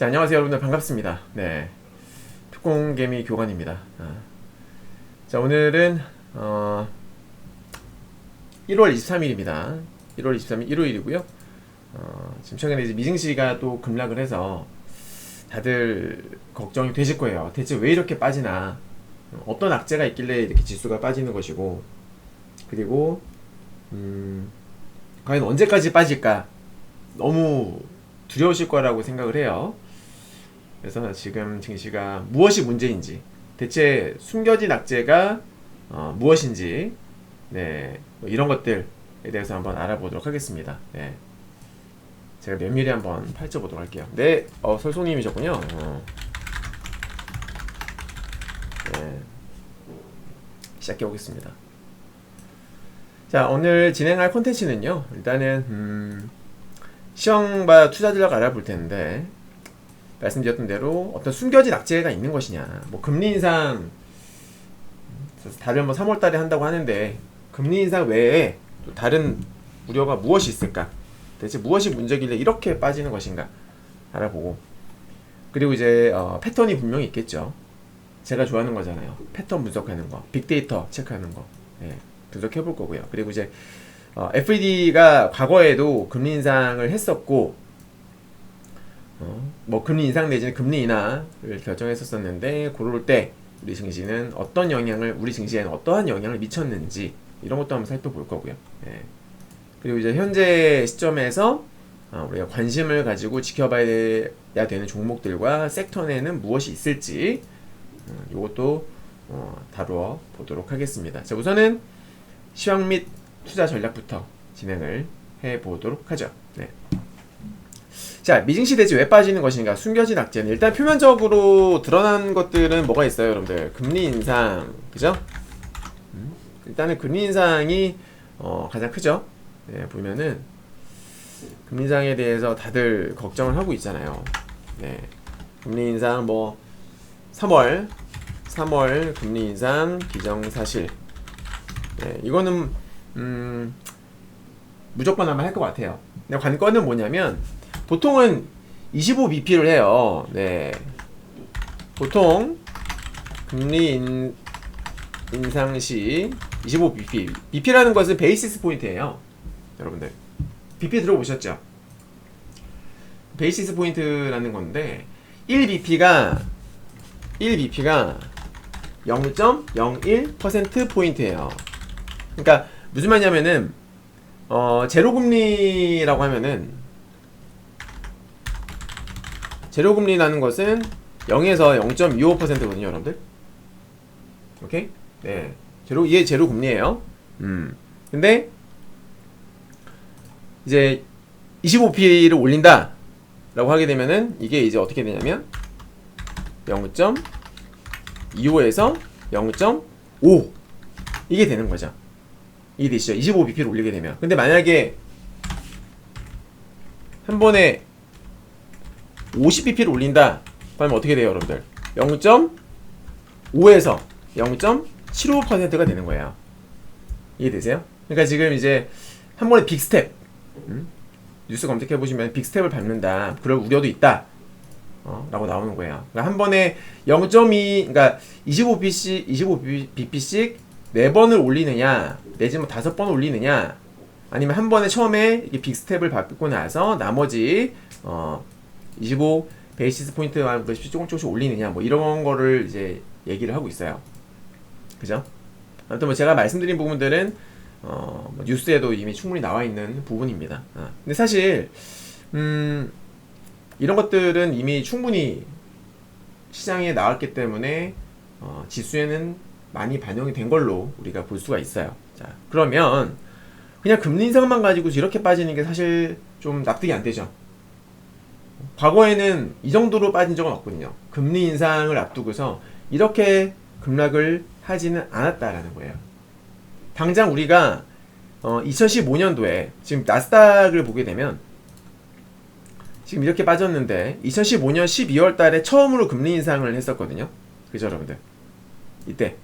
자, 안녕하세요 여러분들, 반갑습니다. 네, 특공개미 교관입니다. 자, 오늘은 1월 23일입니다 1월 23일 일요일이고요. 지금 최근에 이제 미증시가 또 급락을 해서 다들 걱정이 되실 거예요. 대체 왜 이렇게 빠지나, 어떤 악재가 있길래 이렇게 지수가 빠지는 것이고, 그리고 과연 언제까지 빠질까, 너무 두려우실 거라고 생각을 해요. 그래서 지금 증시가 무엇이 문제인지, 대체 숨겨진 악재가 무엇인지, 네, 뭐 이런 것들에 대해서 한번 알아보도록 하겠습니다. 네, 제가 면밀히 한번 파헤쳐보도록 할게요. 네, 설송님이셨군요. 네, 시작해 보겠습니다. 자, 오늘 진행할 콘텐츠는요, 일단은 시황과 투자 전략 알아볼 텐데, 말씀드렸던 대로 어떤 숨겨진 악재가 있는 것이냐, 뭐 금리 인상 다들 뭐 3월달에 한다고 하는데, 금리 인상 외에 또 다른 우려가 무엇이 있을까, 대체 무엇이 문제길래 이렇게 빠지는 것인가 알아보고, 그리고 이제 패턴이 분명히 있겠죠. 제가 좋아하는 거잖아요. 패턴 분석하는 거, 빅데이터 체크하는 거, 예, 분석해 볼 거고요. 그리고 이제 FED가 과거에도 금리 인상을 했었고, 뭐 금리 인상 내지는 금리 인하를 결정했었는데, 그럴 때 우리 증시는 어떤 영향을, 우리 증시에는 어떠한 영향을 미쳤는지, 이런 것도 한번 살펴볼 거고요. 예. 그리고 이제 현재 시점에서 우리가 관심을 가지고 지켜봐야 되는 종목들과 섹터에는 무엇이 있을지, 이것도 다루어 보도록 하겠습니다. 자, 우선은 시황 및 투자 전략부터 진행을 해 보도록 하죠. 네. 자, 미증시 대체 왜 빠지는 것인가, 숨겨진 악재는, 일단 표면적으로 드러난 것들은 뭐가 있어요, 여러분들? 금리 인상, 그죠? 일단은 금리 인상이 가장 크죠. 네, 보면은 금리 인상에 대해서 다들 걱정을 하고 있잖아요. 네, 금리 인상 뭐 3월 금리 인상 기정사실. 네, 이거는 무조건 아마 할 것 같아요. 근데 관건은 뭐냐면, 보통은 25bp를 해요. 네, 보통 금리 인상 시 25bp. bp라는 것은 베이시스 포인트예요. 여러분들 bp 들어보셨죠? 베이시스 포인트라는 건데, 1bp가 0.01% 포인트예요. 그러니까 무슨 말이냐면은, 제로금리라고 하면은, 제로금리라는 것은 0에서 0.25%거든요, 여러분들. 오케이? 네, 이게 제로금리예요. 근데 이제 25p를 올린다 라고 하게 되면은, 이게 이제 어떻게 되냐면 0.25에서 0.5 이게 되는 거죠. 이게 되시죠? 25bp를 올리게 되면. 근데 만약에 한 번에 50bp를 올린다 그러면 어떻게 돼요, 여러분들? 0.5에서 0.75%가 되는 거예요. 이해되세요? 그러니까 지금 이제 한 번에 빅스텝, 뉴스 검색해 보시면 빅스텝을 밟는다, 그럴 우려도 있다 라고 나오는 거예요. 그러니까 한 번에 0.2, 그러니까 25bp씩 4번을 올리느냐, 내지는 5번 올리느냐, 아니면 한 번에 처음에 이게 빅스텝을 밟고 나서 나머지 25 베이시스 포인트만 조금씩 올리느냐, 뭐 이런 거를 이제 얘기를 하고 있어요. 그죠? 아무튼 뭐 제가 말씀드린 부분들은 뭐 뉴스에도 이미 충분히 나와 있는 부분입니다. 근데 사실 이런 것들은 이미 충분히 시장에 나왔기 때문에 지수에는 많이 반영이 된 걸로 우리가 볼 수가 있어요. 자, 그러면 그냥 금리 인상만 가지고 이렇게 빠지는 게 사실 좀 납득이 안 되죠. 과거에는 이 정도로 빠진 적은 없거든요. 금리 인상을 앞두고서 이렇게 급락을 하지는 않았다라는 거예요. 당장 우리가 2015년도에 지금 나스닥을 보게 되면 지금 이렇게 빠졌는데, 2015년 12월 달에 처음으로 금리 인상을 했었거든요. 그죠, 여러분들? 이때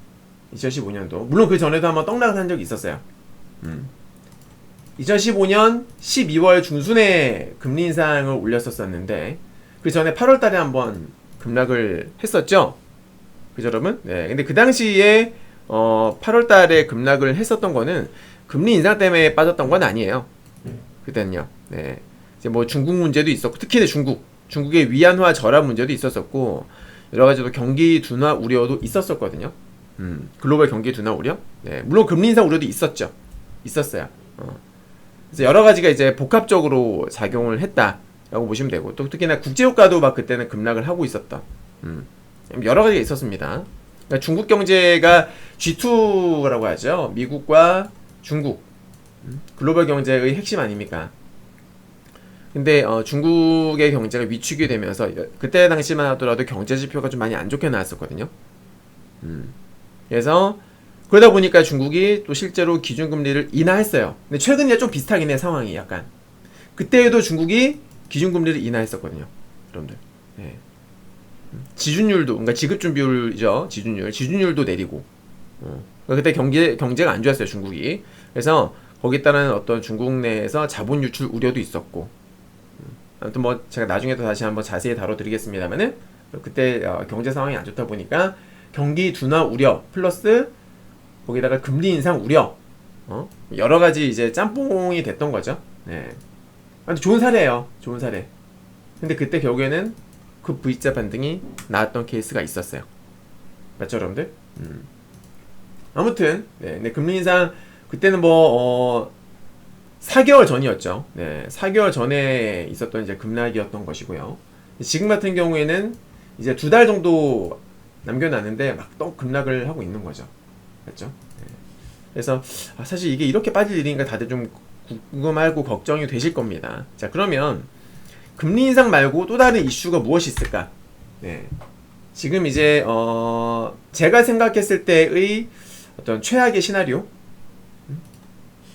2015년도, 물론 그 전에도 한번 떡락을 한 적이 있었어요. 2015년 12월 중순에 금리 인상을 올렸었는데, 그 전에 8월 달에 한번 급락을 했었죠. 그죠, 여러분? 네. 근데 그 당시에 8월 달에 급락을 했었던 거는 금리 인상 때문에 빠졌던 건 아니에요. 그때는요. 네. 이제 뭐 중국 문제도 있었고, 특히 중국의 위안화 절하 문제도 있었었고, 여러 가지로 경기 둔화 우려도 있었었거든요. 글로벌 경기 둔화 우려? 네. 물론 금리 인상 우려도 있었어요. 그래서 여러 가지가 이제 복합적으로 작용을 했다라고 보시면 되고, 또 특히나 국제유가도 막 그때는 급락을 하고 있었던, 여러 가지가 있었습니다. 그러니까 중국 경제가 G2라고 하죠. 미국과 중국, 글로벌 경제의 핵심 아닙니까? 근데 중국의 경제가 위축이 되면서 그때 당시만 하더라도 경제 지표가 좀 많이 안 좋게 나왔었거든요. 그래서 그러다 보니까 중국이 또 실제로 기준금리를 인하했어요. 근데 최근에 좀 비슷하긴 해, 상황이 약간. 그때에도 중국이 기준금리를 인하했었거든요, 여러분들. 네. 지준율도, 그러니까 지급준비율이죠. 지준율도 내리고. 그때 경제가 안 좋았어요, 중국이. 그래서 거기에 따른 어떤 중국 내에서 자본 유출 우려도 있었고. 아무튼 뭐 제가 나중에도 다시 한번 자세히 다뤄드리겠습니다만은 그때 경제 상황이 안 좋다 보니까 경기 둔화 우려 플러스 거기다가 금리 인상 우려, 여러 가지 이제 짬뽕이 됐던 거죠. 네. 아무튼 좋은 사례예요. 좋은 사례. 근데 그때 결국에는 그 V자 반등이 나왔던 케이스가 있었어요. 맞죠, 여러분들? 아무튼 네, 근데 금리 인상 그때는 뭐 4개월 전이었죠. 네, 4개월 전에 있었던 이제 급락이었던 것이고요. 지금 같은 경우에는 이제 2달 정도 남겨놨는데 막 또 급락을 하고 있는 거죠. 맞죠? 네. 그래서 사실 이게 이렇게 빠질 일인가 다들 좀 궁금하고 걱정이 되실 겁니다. 자, 그러면 금리 인상 말고 또 다른 이슈가 무엇이 있을까? 네. 지금 이제 제가 생각했을 때의 어떤 최악의 시나리오,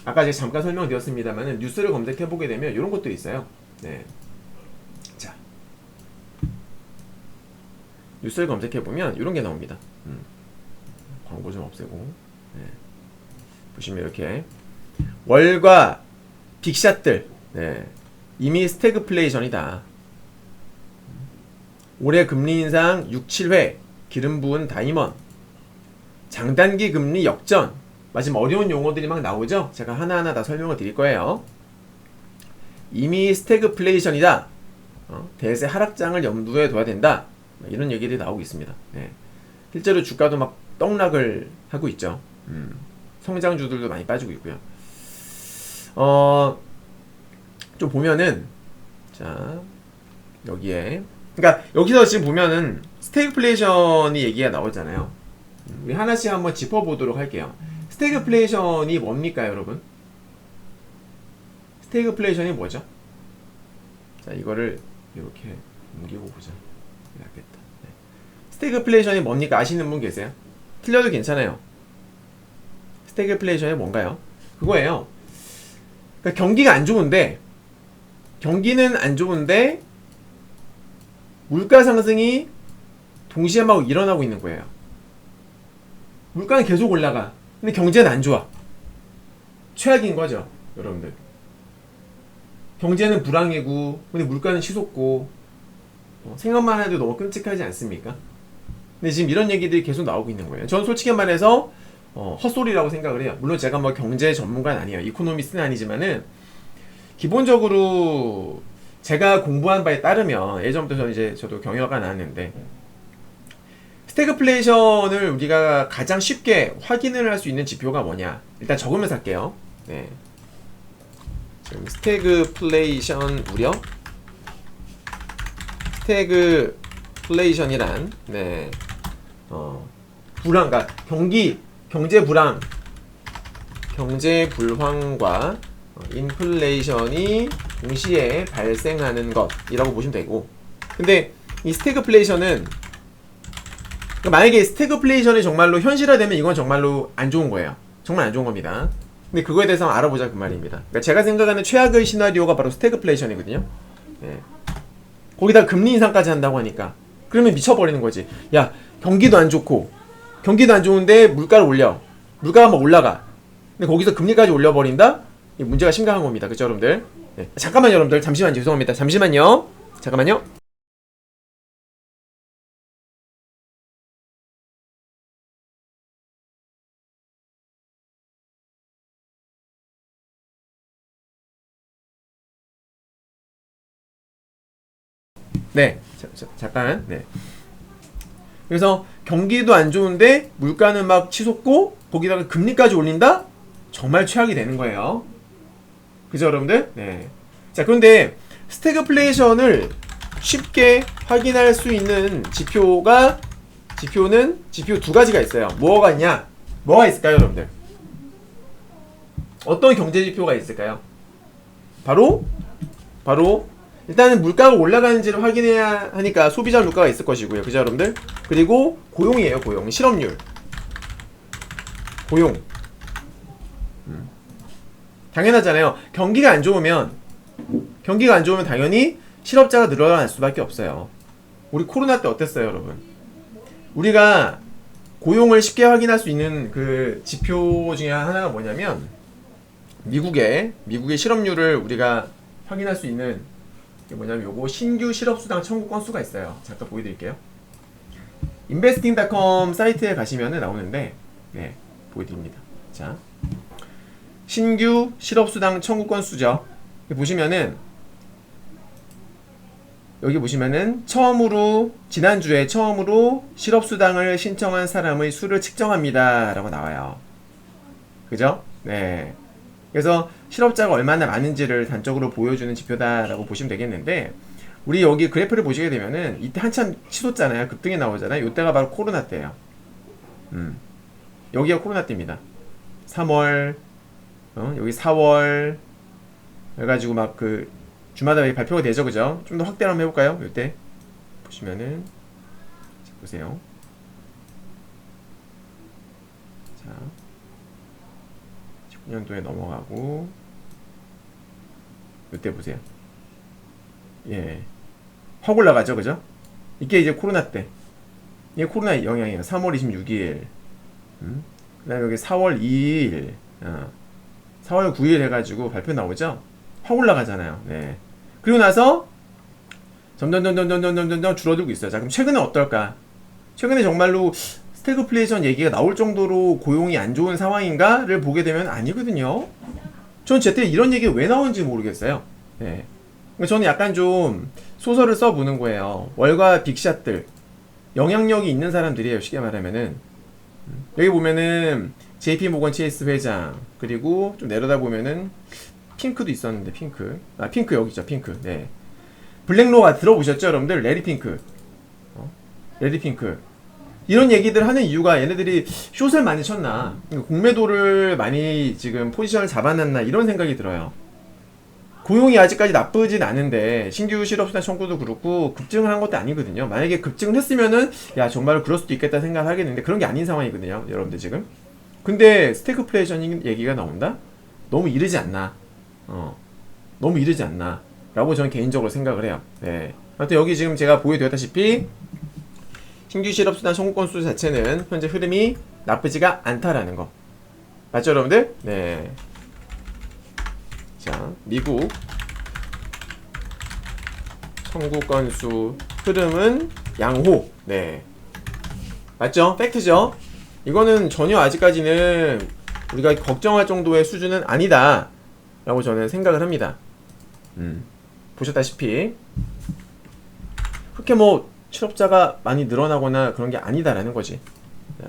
아까 제가 잠깐 설명드렸습니다만 뉴스를 검색해보게 되면 이런 것도 있어요. 네. 자, 뉴스를 검색해보면 이런 게 나옵니다. 광고 좀 없애고. 네. 보시면 이렇게 월가 빅샷들, 네. 이미 스태그플레이션이다. 올해 금리 인상 6, 7회 기름 부은 다이먼, 장단기 금리 역전. 마침 어려운 용어들이 막 나오죠? 제가 하나하나 다 설명을 드릴 거예요. 이미 스태그플레이션이다. 대세 하락장을 염두에 둬야 된다. 이런 얘기들이 나오고 있습니다. 네. 실제로 주가도 막 떡락을 하고 있죠. 성장주들도 많이 빠지고 있고요. 좀 보면은, 자, 여기에. 그러니까 여기서 지금 보면은 스태그플레이션이 얘기가 나오잖아요. 우리 하나씩 한번 짚어보도록 할게요. 스태그플레이션이 뭡니까, 여러분? 스태그플레이션이 뭐죠? 자, 이거를 이렇게 옮기고 보자. 낫겠다. 네. 스태그플레이션이 뭡니까? 아시는 분 계세요? 틀려도 괜찮아요. 스태그플레이션이 뭔가요? 그거예요. 그러니까 경기는 안 좋은데 물가 상승이 동시에 막 일어나고 있는 거예요. 물가는 계속 올라가. 근데 경제는 안 좋아. 최악인 거죠, 여러분들. 경제는 불황이고, 근데 물가는 치솟고, 생각만 해도 너무 끔찍하지 않습니까? 근데 지금 이런 얘기들이 계속 나오고 있는 거예요. 저는 솔직히 말해서 헛소리라고 생각을 해요. 물론 제가 뭐 경제 전문가는 아니에요. 이코노미스트는 아니지만은 기본적으로 제가 공부한 바에 따르면 예전부터 저도 경영학과 나왔는데 스태그플레이션을 우리가 가장 쉽게 확인을 할 수 있는 지표가 뭐냐? 일단 적으면서 할게요. 네. 지금 스태그플레이션 우려? 스태그플레이션이란 불황과 경제 불황과 인플레이션이 동시에 발생하는 것이라고 보시면 되고, 근데 이 스태그플레이션은 만약에 스태그플레이션이 정말로 현실화되면 이건 정말로 안 좋은 거예요. 정말 안 좋은 겁니다. 근데 그거에 대해서 한번 알아보자 그 말입니다. 그러니까 제가 생각하는 최악의 시나리오가 바로 스태그플레이션이거든요. 네. 거기다 금리 인상까지 한다고 하니까 그러면 미쳐버리는 거지. 야, 경기도 안 좋은데 물가를 올려. 물가가 막 올라가. 근데 거기서 금리까지 올려버린다? 이 문제가 심각한 겁니다. 그쵸, 여러분들? 네. 잠깐만요, 여러분들. 잠시만요. 죄송합니다. 잠시만요. 네, 잠깐. 네. 그래서 경기도 안 좋은데 물가는 막 치솟고 거기다가 금리까지 올린다? 정말 최악이 되는 거예요. 그죠, 여러분들? 네. 자, 그런데 스태그플레이션을 쉽게 확인할 수 있는 지표 두 가지가 있어요. 뭐가 있냐? 뭐가 있을까요, 여러분들? 어떤 경제 지표가 있을까요? 바로 일단은 물가가 올라가는지를 확인해야 하니까 소비자 물가가 있을 것이고요. 그죠, 여러분들? 그리고 고용이에요, 고용. 실업률. 고용. 당연하잖아요. 경기가 안 좋으면 당연히 실업자가 늘어날 수밖에 없어요. 우리 코로나 때 어땠어요, 여러분? 우리가 고용을 쉽게 확인할 수 있는 그 지표 중에 하나가 뭐냐면 미국의 실업률을 우리가 확인할 수 있는 게 뭐냐면 요거 신규 실업수당 청구 건수가 있어요. 잠깐 보여드릴게요. investing.com 사이트에 가시면은 나오는데 네, 보여드립니다. 자, 신규 실업수당 청구 건수죠. 여기 보시면은 지난주에 처음으로 실업수당을 신청한 사람의 수를 측정합니다 라고 나와요. 그죠? 네. 그래서 실업자가 얼마나 많은지를 단적으로 보여주는 지표다라고 보시면 되겠는데, 우리 여기 그래프를 보시게 되면은 이때 한참 치솟잖아요. 급등이 나오잖아요. 이때가 바로 코로나 때예요. 여기가 코로나 때입니다. 3월, 여기 4월 해가지고 막 그 주마다 발표가 되죠, 그죠? 좀 더 확대를 한번 해볼까요? 이때 보시면은 자, 보세요. 자, 19년도에 넘어가고 이때 보세요. 예, 확 올라가죠, 그죠? 이게 이제 코로나 때. 이게 코로나 영향이에요. 3월 26일. 그 다음에 여기 4월 2일. 4월 9일 해가지고 발표 나오죠? 확 올라가잖아요. 네. 그리고 나서 점점 줄어들고 있어요. 자, 그럼 최근에 어떨까? 최근에 정말로 스태그플레이션 얘기가 나올 정도로 고용이 안 좋은 상황인가를 보게 되면 아니거든요. 전 제때 이런 얘기가 왜 나오는지 모르겠어요. 네. 저는 약간 좀 소설을 써보는 거예요. 월가 빅샷들, 영향력이 있는 사람들이에요. 쉽게 말하면은 여기 보면은 JP 모건 체이스 회장, 그리고 좀 내려다 보면은 핑크도 있었는데, 핑크 여기죠, 핑크. 네. 블랙로가 들어보셨죠, 여러분들? 레디 핑크. 이런 얘기들 하는 이유가 얘네들이 숏을 많이 쳤나, 공매도를 많이 지금 포지션을 잡아놨나, 이런 생각이 들어요. 고용이 아직까지 나쁘진 않은데 신규 실업수당 청구도 그렇고 급증을 한 것도 아니거든요. 만약에 급증을 했으면은 야, 정말로 그럴 수도 있겠다 생각을 하겠는데 그런 게 아닌 상황이거든요, 여러분들 지금. 근데 스태그플레이션 얘기가 나온다? 너무 이르지 않나? 너무 이르지 않나? 라고 저는 개인적으로 생각을 해요. 네. 하여튼 여기 지금 제가 보여드렸다시피 신규 실업수당 청구 건수 자체는 현재 흐름이 나쁘지가 않다라는 거. 맞죠, 여러분들? 네. 자, 미국 청구 건수 흐름은 양호. 네. 맞죠? 팩트죠? 이거는 전혀 아직까지는 우리가 걱정할 정도의 수준은 아니다 라고 저는 생각을 합니다. 보셨다시피 그렇게 뭐 실업자가 많이 늘어나거나 그런 게 아니다라는 거지. 자,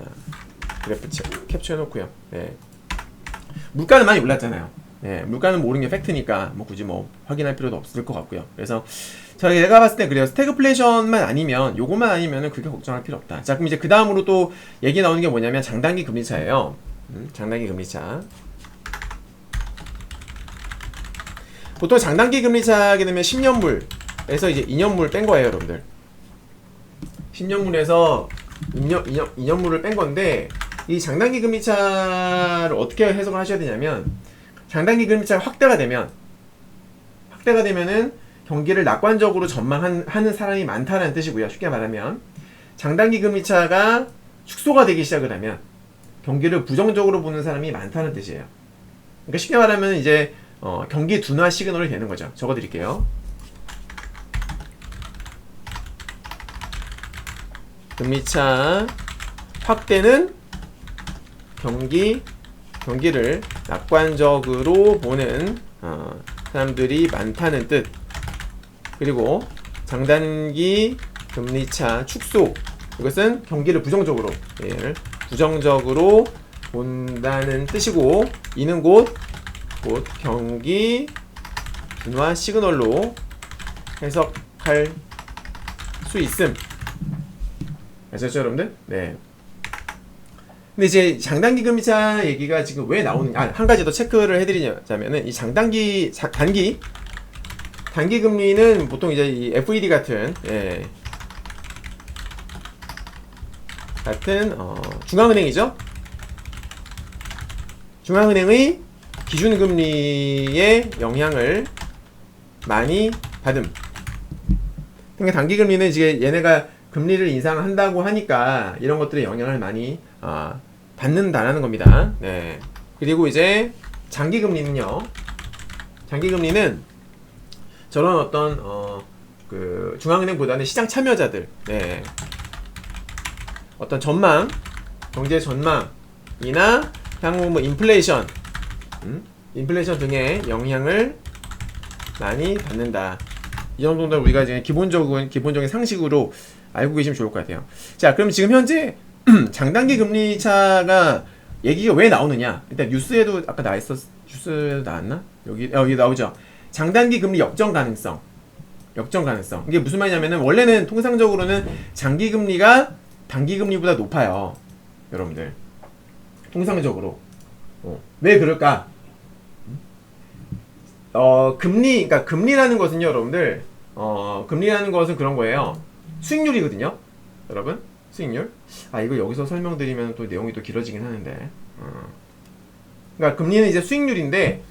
그래프 캡처해 놓고요. 네. 물가는 많이 올랐잖아요. 네, 물가는 모르는 게 팩트니까 뭐 굳이 뭐 확인할 필요도 없을 것 같고요. 그래서 제가 봤을 때 그래요. 스태그플레이션만 아니면, 요것만 아니면은 그렇게 걱정할 필요 없다. 자, 그럼 이제 그 다음으로 또 얘기 나오는 게 뭐냐면 장단기 금리차예요. 장단기 금리차. 보통 장단기 금리차 하게 되면 10년물에서 이제 2년물 뺀 거예요, 여러분들. 10년물에서 2년물을 뺀 건데, 이 장단기 금리차를 어떻게 해석을 하셔야 되냐면, 장단기 금리차가 확대가 되면은 경기를 낙관적으로 전망하는 사람이 많다는 뜻이고요. 쉽게 말하면 장단기 금리차가 축소가 되기 시작을 하면 경기를 부정적으로 보는 사람이 많다는 뜻이에요. 그러니까 쉽게 말하면 이제 경기 둔화 시그널이 되는 거죠. 적어드릴게요. 금리차 확대는 경기를 낙관적으로 보는 사람들이 많다는 뜻. 그리고 장단기 금리차 축소, 이것은 경기를 부정적으로, 예, 부정적으로 본다는 뜻이고, 이는 곧 경기 둔화 시그널로 해석할 수 있음. 아셨죠, 여러분들? 네. 근데 이제 장단기 금리차 얘기가 지금 왜 나오느냐, 한 가지 더 체크를 해드리자면은, 이 단기 금리는 보통 이제 이 FED 같은, 예, 중앙은행이죠. 중앙은행의 기준금리의 영향을 많이 받음. 그러니까 단기금리는 이제 얘네가 금리를 인상한다고 하니까 이런 것들의 영향을 많이 받는다라는 겁니다. 네. 그리고 이제 장기금리는요. 장기금리는 저런 어떤 그 중앙은행보다는 시장 참여자들, 네, 어떤 전망, 경제 전망이나 향후 뭐 인플레이션 등의 영향을 많이 받는다. 이 정도는 우리가 이제 기본적인 상식으로 알고 계시면 좋을 것 같아요. 자, 그럼 지금 현재 장단기 금리 차가 얘기가 왜 나오느냐? 일단 뉴스에도 아까 뉴스에도 나왔나? 여기 나오죠. 장단기 금리 역전 가능성. 이게 무슨 말이냐면은, 원래는 통상적으로는 장기 금리가 단기 금리보다 높아요. 여러분들. 통상적으로. 왜 그럴까? 그러니까 금리라는 것은요, 여러분들, 금리라는 것은 그런 거예요. 수익률이거든요. 여러분, 수익률. 이거 여기서 설명드리면 또 내용이 또 길어지긴 하는데. 그러니까 금리는 이제 수익률인데,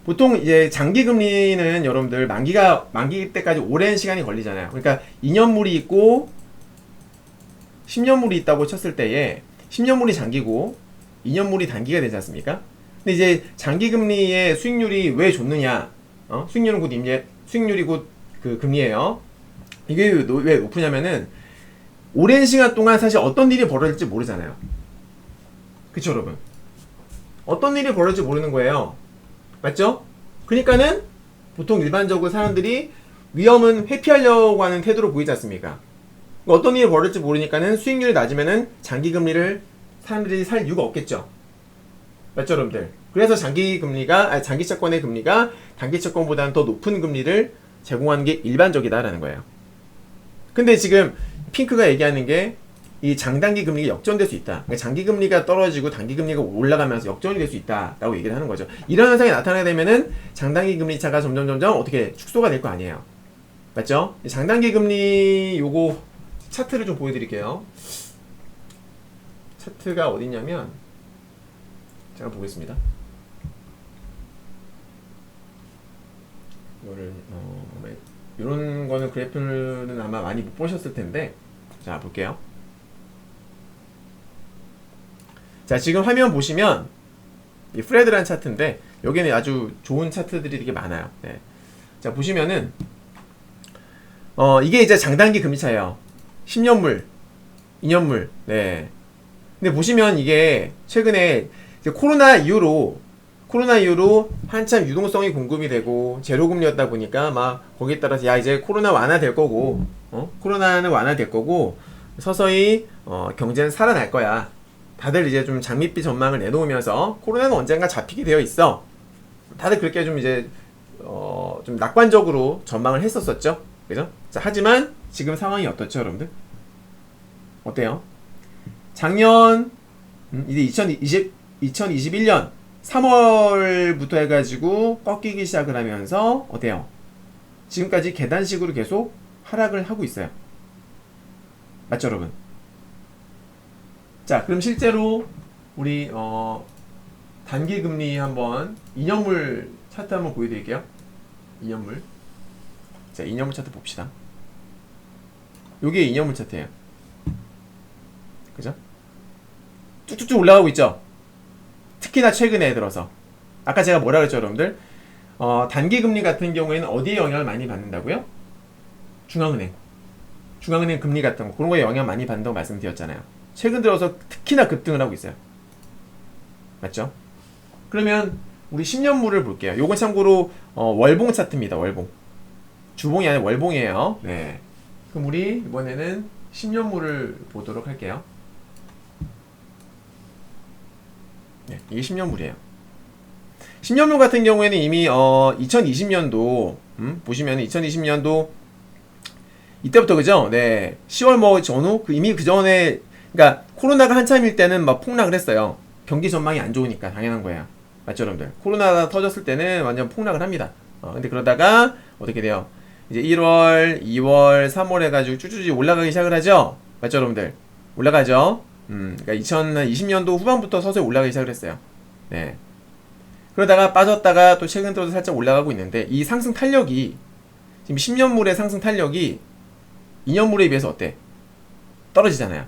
보통 이제 장기 금리는 여러분들 만기 때까지 오랜 시간이 걸리잖아요. 그러니까 2년물이 있고 10년물이 있다고 쳤을 때에 10년물이 장기고 2년물이 단기가 되지 않습니까? 근데 이제 장기 금리의 수익률이 왜 좋느냐? 수익률이 곧 그 금리예요. 이게 왜 높으냐면은, 오랜 시간 동안 사실 어떤 일이 벌어질지 모르잖아요. 그쵸, 여러분? 어떤 일이 벌어질지 모르는 거예요. 맞죠? 그러니까는 보통 일반적으로 사람들이 위험은 회피하려고 하는 태도로 보이지 않습니까? 어떤 일이 벌어질지 모르니까는 수익률이 낮으면은 장기 금리를 사람들이 살 이유가 없겠죠. 맞죠, 여러분들? 그래서 장기 채권의 금리가 단기 채권보다는 더 높은 금리를 제공하는 게 일반적이다라는 거예요. 근데 지금 핑크가 얘기하는 게, 이 장단기 금리가 역전될 수 있다. 그러니까 장기 금리가 떨어지고 단기 금리가 올라가면서 역전이 될 수 있다라고 얘기를 하는 거죠. 이런 현상이 나타나게 되면은 장단기 금리 차가 점점 어떻게 축소가 될 거 아니에요. 맞죠? 장단기 금리 요거 차트를 좀 보여드릴게요. 차트가 어디냐면, 제가 보겠습니다. 이거를 이런 거는 그래프는 아마 많이 못 보셨을 텐데, 자, 볼게요. 자, 지금 화면 보시면 이 프레드란 차트인데, 여기는 아주 좋은 차트들이 되게 많아요. 네. 자, 보시면은 이게 이제 장단기 금리차예요. 10년물, 2년물. 네. 근데 보시면 이게 최근에 이제 코로나 이후로 한참 유동성이 공급이 되고 제로금리였다 보니까 막 거기에 따라서 이제 코로나 완화될 거고, 코로나는 완화될 거고 서서히 경제는 살아날 거야. 다들 이제 좀 장밋빛 전망을 내놓으면서 코로나는 언젠가 잡히게 되어 있어. 다들 그렇게 좀 이제 좀 낙관적으로 전망을 했었었죠. 그죠? 자, 하지만 지금 상황이 어떻죠, 여러분들? 어때요? 작년 이제 2021년 3월부터 해가지고 꺾이기 시작을 하면서 어때요? 지금까지 계단식으로 계속 하락을 하고 있어요. 맞죠, 여러분? 자, 그럼 실제로 우리 단기 금리 한번 2년물 차트 한번 보여드릴게요. 2년물. 자, 2년물 차트 봅시다. 요게 2년물 차트예요. 그죠? 쭉쭉쭉 올라가고 있죠? 특히나 최근에 들어서. 아까 제가 뭐라 그랬죠, 여러분들? 단기 금리 같은 경우에는 어디에 영향을 많이 받는다고요? 중앙은행 금리 같은 거, 그런 거에 영향 많이 받는다고 말씀드렸잖아요. 최근 들어서 특히나 급등을 하고 있어요. 맞죠? 그러면 우리 10년물을 볼게요. 요건 참고로 월봉 차트입니다. 월봉. 주봉이 아니라 월봉이에요. 네. 그럼 우리 이번에는 10년물을 보도록 할게요. 네, 이게 10년물이에요. 10년물 같은 경우에는 이미 2020년도 보시면 2020년도 이때부터 그죠? 네, 10월 뭐 전후 이미 그 전에 그러니까 코로나가 한참일 때는 막 폭락을 했어요. 경기 전망이 안 좋으니까 당연한 거예요. 맞죠, 여러분들? 코로나가 터졌을 때는 완전 폭락을 합니다. 근데 그러다가 어떻게 돼요? 이제 1월, 2월, 3월 해가지고 쭈쭈쭈 올라가기 시작을 하죠? 맞죠, 여러분들? 올라가죠? 그러니까 2020년도 후반부터 서서히 올라가기 시작을 했어요. 네. 그러다가 빠졌다가 또 최근 들어서 살짝 올라가고 있는데 이 상승 탄력이 지금 10년물의 상승 탄력이 2년물에 비해서 어때? 떨어지잖아요.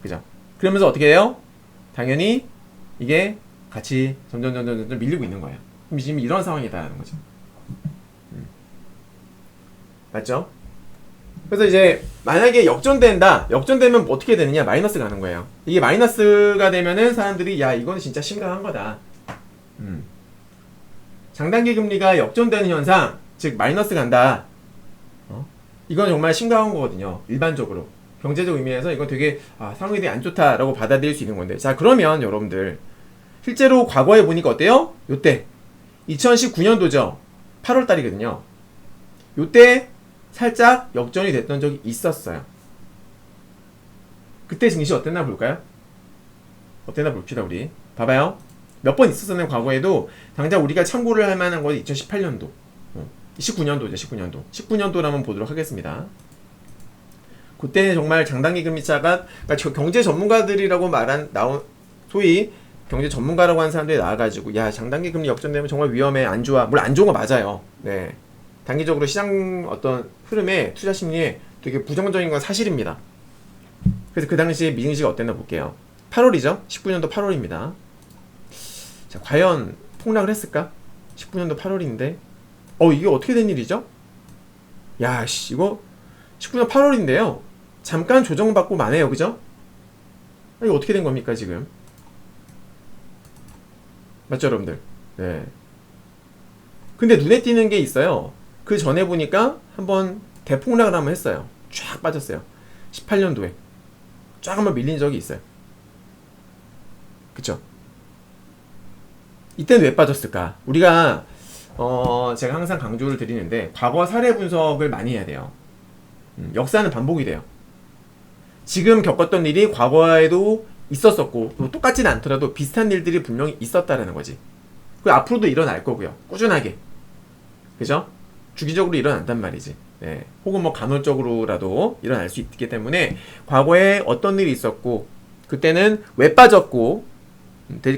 그죠? 그러면서 어떻게 해요? 당연히 이게 같이 점점 밀리고 있는 거예요. 그럼 지금 이런 상황이다라는 거죠. 맞죠? 그래서 이제 만약에 역전된다. 역전되면 어떻게 되느냐? 마이너스 가는 거예요. 이게 마이너스가 되면은 사람들이 야 이거는 진짜 심각한 거다. 장단기 금리가 역전되는 현상, 즉 마이너스 간다. 이건 정말 심각한 거거든요. 일반적으로 경제적 의미에서 이건 되게 상황이 되게 안 좋다라고 받아들일 수 있는 건데, 자 그러면 여러분들 실제로 과거에 보니까 어때요? 요때 2019년도죠. 8월 달이거든요. 요때 살짝 역전이 됐던 적이 있었어요. 그때 증시 어땠나 볼까요? 어땠나 봅시다. 우리 봐봐요. 몇 번 있었었네요. 과거에도 당장 우리가 참고를 할 만한 건 2018년도 19년도죠. 19년도를 한번 보도록 하겠습니다. 그때는 정말 장단기 금리차가, 그러니까 경제 전문가들이라고 소위 경제 전문가라고 하는 사람들이 나와가지고 야 장단기 금리 역전되면 정말 위험해, 안 좋아. 물론 안 좋은 거 맞아요. 네, 단기적으로 시장 어떤 흐름에, 투자 심리에 되게 부정적인 건 사실입니다. 그래서 그 당시에 미증시가 어땠나 볼게요. 8월이죠. 19년도 8월입니다. 자, 과연 폭락을 했을까? 19년도 8월인데 이게 어떻게 된 일이죠? 야, 이거 19년 8월인데요. 잠깐 조정받고 마네요. 그죠? 이거 어떻게 된 겁니까, 지금? 맞죠, 여러분들? 네. 근데 눈에 띄는 게 있어요. 그 전에 보니까 한번 대폭락을 한번 했어요. 쫙 빠졌어요. 18년도에. 쫙 한번 밀린 적이 있어요. 그쵸? 이때는 왜 빠졌을까? 우리가 제가 항상 강조를 드리는데 과거 사례 분석을 많이 해야 돼요. 역사는 반복이 돼요. 지금 겪었던 일이 과거에도 있었었고 또 똑같지는 않더라도 비슷한 일들이 분명히 있었다라는 거지. 그리고 앞으로도 일어날 거고요. 꾸준하게. 그죠? 주기적으로 일어난단 말이지. 네. 혹은 뭐 간헐적으로라도 일어날 수 있기 때문에 과거에 어떤 일이 있었고 그때는 왜 빠졌고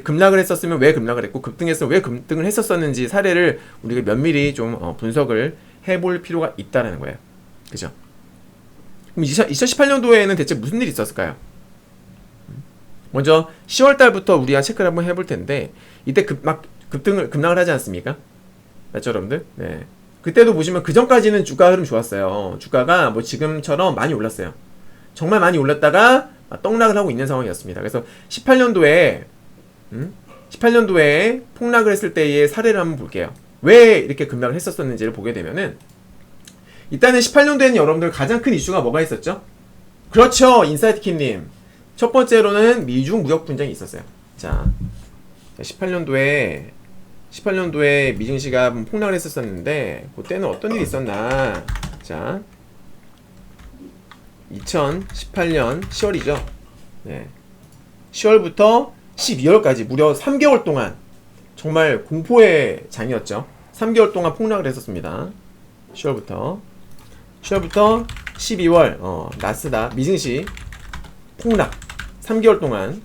급락을 했었으면 왜 급락을 했고 급등했으면 왜 급등을 했었었는지 사례를 우리가 면밀히 좀 분석을 해볼 필요가 있다는 거예요. 그죠? 그럼 2018년도에는 대체 무슨 일이 있었을까요? 먼저 10월달부터 우리가 체크를 한번 해볼 텐데 이때 급락을 하지 않습니까? 맞죠, 여러분들? 네. 그때도 보시면 그 전까지는 주가 흐름 좋았어요. 주가가 뭐 지금처럼 많이 올랐어요. 정말 많이 올랐다가 떡락을 하고 있는 상황이었습니다. 그래서 18년도에 폭락을 했을 때의 사례를 한번 볼게요. 왜 이렇게 급락을 했었는지를 보게 되면은 일단은 18년도에는 여러분들 가장 큰 이슈가 뭐가 있었죠? 그렇죠, 인사이트킴님. 첫 번째로는 미중 무역 분쟁이 있었어요. 자, 18년도에 미증시가 폭락을 했었는데 그때는 어떤 일이 있었나? 자, 2018년 10월이죠. 네. 10월부터 12월까지 무려 3개월 동안 정말 공포의 장이었죠. 3개월 동안 폭락을 했었습니다. 10월부터 12월 나스닥 미증시 폭락. 3개월간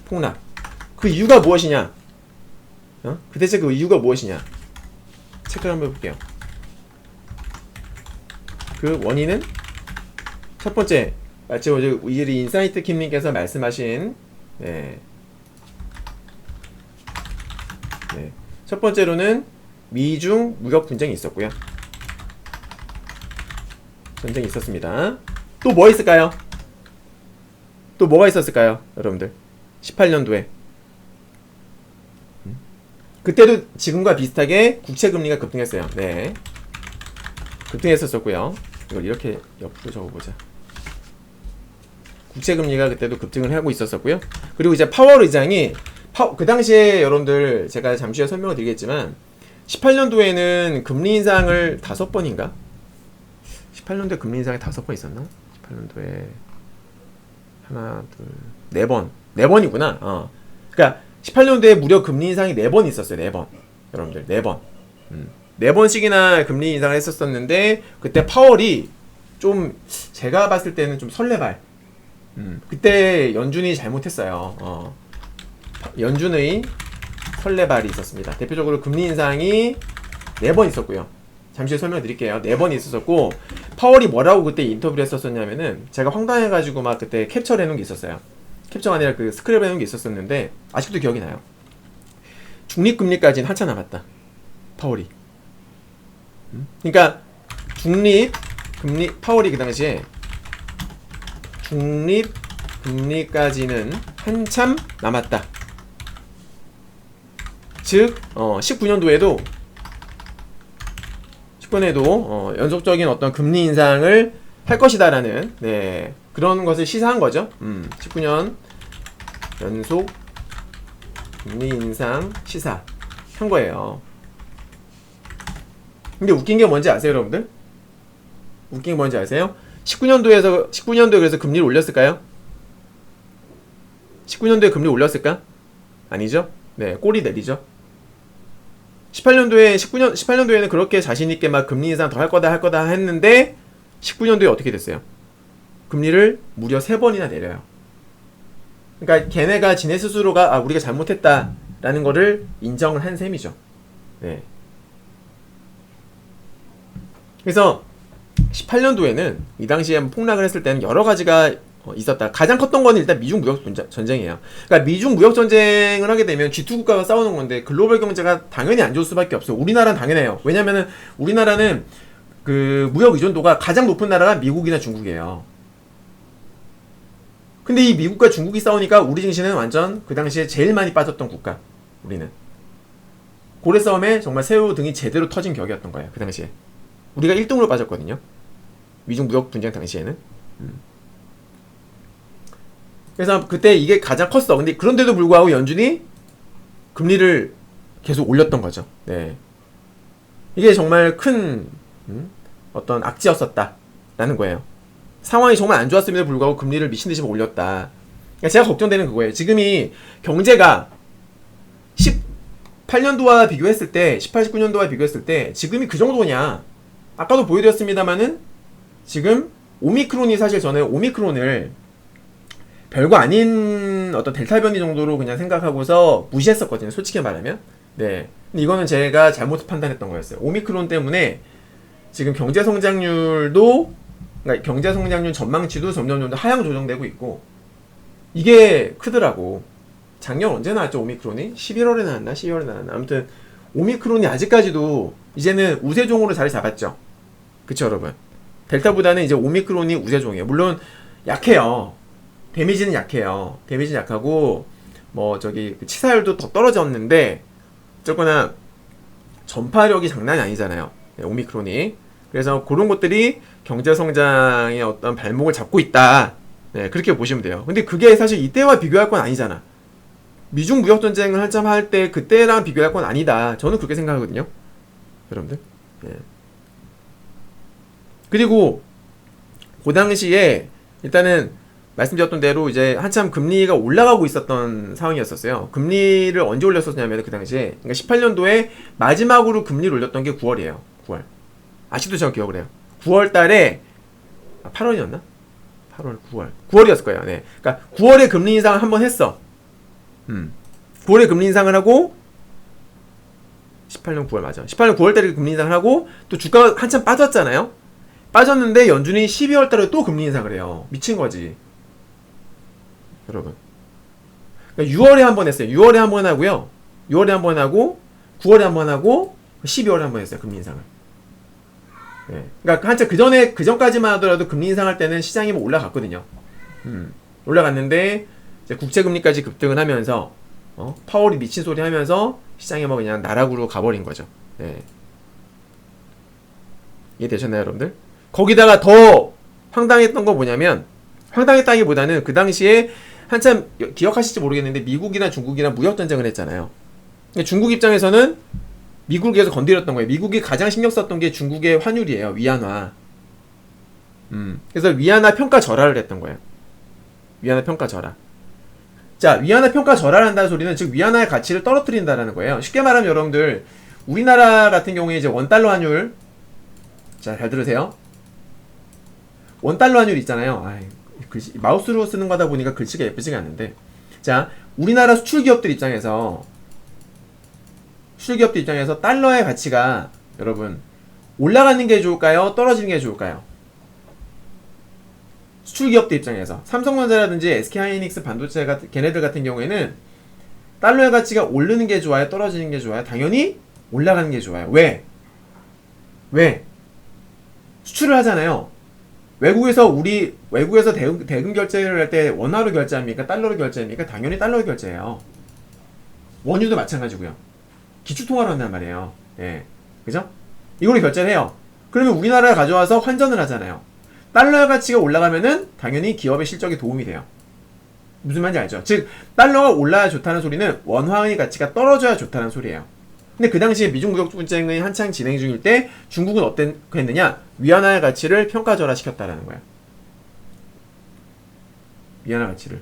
폭락. 그 이유가 무엇이냐? 그 대체 그 이유가 무엇이냐? 체크를 한번 해볼게요. 그 원인은 첫 번째, 마치 우리 인사이트 킴님께서 말씀하신 첫 번째로는 미중 무역 분쟁이 있었고요. 전쟁이 있었습니다. 또 뭐 있을까요? 또 뭐가 있었을까요, 여러분들? 18년도에 그때도 지금과 비슷하게 국채 금리가 급등했어요. 네. 급등했었고요. 이걸 이렇게 옆으로 적어보자. 국채 금리가 그때도 급등을 하고 있었고요. 그리고 이제 파월 의장이 그 당시에 여러분들 제가 잠시 후에 설명을 드리겠지만 18년도에는 금리 인상을 5번인가? 18년도에 금리 인상이 5번 있었나? 18년도에 하나, 둘, 4번. 4번이구나. 그러니까 18년도에 무려 금리 인상이 4번 있었어요. 4번. 여러분들 4번. 4번씩이나 금리 인상을 했었었는데 그때 파월이 좀 제가 봤을 때는 좀 설레발. 그때 연준이 잘못했어요. 연준의 설레발이 있었습니다. 대표적으로 금리 인상이 4번 있었고요. 잠시 후에 설명드릴게요. 4번이 있었고 파월이 뭐라고 그때 인터뷰를 했었냐면은 제가 황당해가지고 막 그때 캡처를 해놓은 게 있었어요. 캡처가 아니라 그 스크랩 해놓은 게 있었었는데 아직도 기억이 나요. 중립금리까지는 한참 남았다. 파월이. 그러니까 중립금리 파월이 그 당시에 중립금리까지는 한참 남았다. 즉 19년도에도 연속적인 어떤 금리 인상을 할 것이다라는 그런 것을 시사한 거죠. 19년 연속 금리 인상 시사 한 거예요. 근데 웃긴 게 뭔지 아세요, 여러분들? 웃긴 게 뭔지 아세요? 19년도에 그래서 금리를 올렸을까요? 19년도에 금리 올렸을까? 아니죠? 네, 꼬리 내리죠. 18년도에는 그렇게 자신있게 막 금리 인상 더 할 거다 했는데 19년도에 어떻게 됐어요? 금리를 무려 3번이나 내려요. 그러니까 걔네가 지네 스스로가 우리가 잘못했다라는 거를 인정을 한 셈이죠. 네. 그래서 18년도에는 이 당시에 폭락을 했을 때는 여러 가지가 있었다. 가장 컸던 거는 일단 미중 무역 전쟁이에요. 그러니까 미중 무역 전쟁을 하게 되면 G2 국가가 싸우는 건데 글로벌 경제가 당연히 안 좋을 수밖에 없어요. 우리나라는 당연해요. 왜냐면은 우리나라는 그 무역 의존도가 가장 높은 나라가 미국이나 중국이에요. 근데 이 미국과 중국이 싸우니까 우리 증시는 완전 그 당시에 제일 많이 빠졌던 국가. 우리는 고래 싸움에 정말 새우 등이 제대로 터진 격이었던 거예요. 그 당시에 우리가 1등으로 빠졌거든요. 미중 무역 분쟁 당시에는. 그래서 그때 이게 가장 컸어. 근데 그런데도 불구하고 연준이 금리를 계속 올렸던 거죠. 네. 이게 정말 큰 어떤 악재였었다라는 거예요. 상황이 정말 안 좋았음에도 불구하고 금리를 미친 듯이 올렸다. 그러니까 제가 걱정되는 그거예요. 지금이 경제가 18년도와 비교했을 때, 18, 19년도와 비교했을 때 지금이 그 정도냐? 아까도 보여드렸습니다만은 지금 오미크론이 사실 저는 오미크론을 별거 아닌 어떤 델타 변이 정도로 그냥 생각하고서 무시했었거든요. 솔직히 말하면. 네. 근데 이거는 제가 잘못 판단했던 거였어요. 오미크론 때문에 지금 경제 성장률도, 그러니까 경제 성장률 전망치도 점점 하향 조정되고 있고, 이게 크더라고. 작년 언제 나왔죠, 오미크론이? 11월에 나왔나? 12월에 나왔나? 아무튼 오미크론이 아직까지도 이제는 우세종으로 자리 잡았죠. 그쵸, 여러분? 델타보다는 이제 오미크론이 우세종이에요. 물론 약해요. 데미지는 약해요. 데미지는 약하고 치사율도 더 떨어졌는데 어쨌거나 전파력이 장난이 아니잖아요. 오미크론이. 그래서 그런 것들이 경제 성장의 어떤 발목을 잡고 있다. 네, 그렇게 보시면 돼요. 근데 그게 사실 이때와 비교할 건 아니잖아. 미중 무역 전쟁을 한참 할 때 그때랑 비교할 건 아니다. 저는 그렇게 생각하거든요. 여러분들. 네. 그리고 그 당시에 일단은 말씀드렸던 대로 이제 한참 금리가 올라가고 있었던 상황이었었어요. 금리를 언제 올렸었냐면 그 당시에, 그러니까 18년도에 마지막으로 금리를 올렸던 게 9월이에요. 9월. 아직도 제가 기억을 해요. 9월 달에 8월이었나? 8월, 9월. 9월이었을 거예요. 네. 그러니까 9월에 금리 인상을 한번 했어. 9월에 금리 인상을 하고 18년 9월 맞아. 18년 9월 달에 금리 인상을 하고 또 주가가 한참 빠졌잖아요. 빠졌는데 연준이 12월 달에 또 금리 인상을 해요. 미친 거지. 여러분. 그러니까 6월에 한 번 했어요. 6월에 한 번 하고요. 6월에 한 번 하고 9월에 한 번 하고 12월에 한 번 했어요. 금리 인상을. 네. 그러니까 한참 그 전까지만 하더라도 금리 인상할 때는 시장이 올라갔거든요. 올라갔는데 이제 국채 금리까지 급등을 하면서 파월이 미친 소리 하면서 시장에 뭐 그냥 나락으로 가버린 거죠. 네. 이해되셨나요, 여러분들? 거기다가 더 황당했던 거 뭐냐면, 황당했다기보다는 그 당시에 한참 기억하실지 모르겠는데 미국이나 중국이랑 무역전쟁을 했잖아요. 중국 입장에서는 미국을 계속 건드렸던 거예요. 미국이 가장 신경 썼던 게 중국의 환율이에요. 위안화. 그래서 위안화 평가 절하를 했던 거예요. 위안화 평가 절하. 자, 위안화 평가 절하를 한다는 소리는 즉 위안화의 가치를 떨어뜨린다라는 거예요. 쉽게 말하면 여러분들 우리나라 같은 경우에 이제 원달러 환율, 자, 잘 들으세요. 원달러 환율 있잖아요. 글씨, 마우스로 쓰는 거다 보니까 글씨가 예쁘지가 않는데, 자, 우리나라 수출기업들 입장에서 달러의 가치가 여러분 올라가는 게 좋을까요? 떨어지는 게 좋을까요? 수출기업들 입장에서 삼성전자라든지 SK하이닉스 반도체 같은 걔네들 같은 경우에는 달러의 가치가 오르는 게 좋아요? 떨어지는 게 좋아요? 당연히 올라가는 게 좋아요. 왜? 수출을 하잖아요. 외국에서 대금 결제를 할 때 원화로 결제합니까? 달러로 결제합니까? 당연히 달러로 결제해요. 원유도 마찬가지고요. 기축통화로 한단 말이에요. 예. 그죠? 이걸로 결제를 해요. 그러면 우리나라에 가져와서 환전을 하잖아요. 달러의 가치가 올라가면은 당연히 기업의 실적에 도움이 돼요. 무슨 말인지 알죠? 즉 달러가 올라야 좋다는 소리는 원화의 가치가 떨어져야 좋다는 소리예요. 근데 그 당시에 미중 무역 분쟁이 한창 진행 중일 때 중국은 어땠느냐? 위안화의 가치를 평가절하시켰다라는 거야. 위안화 가치를.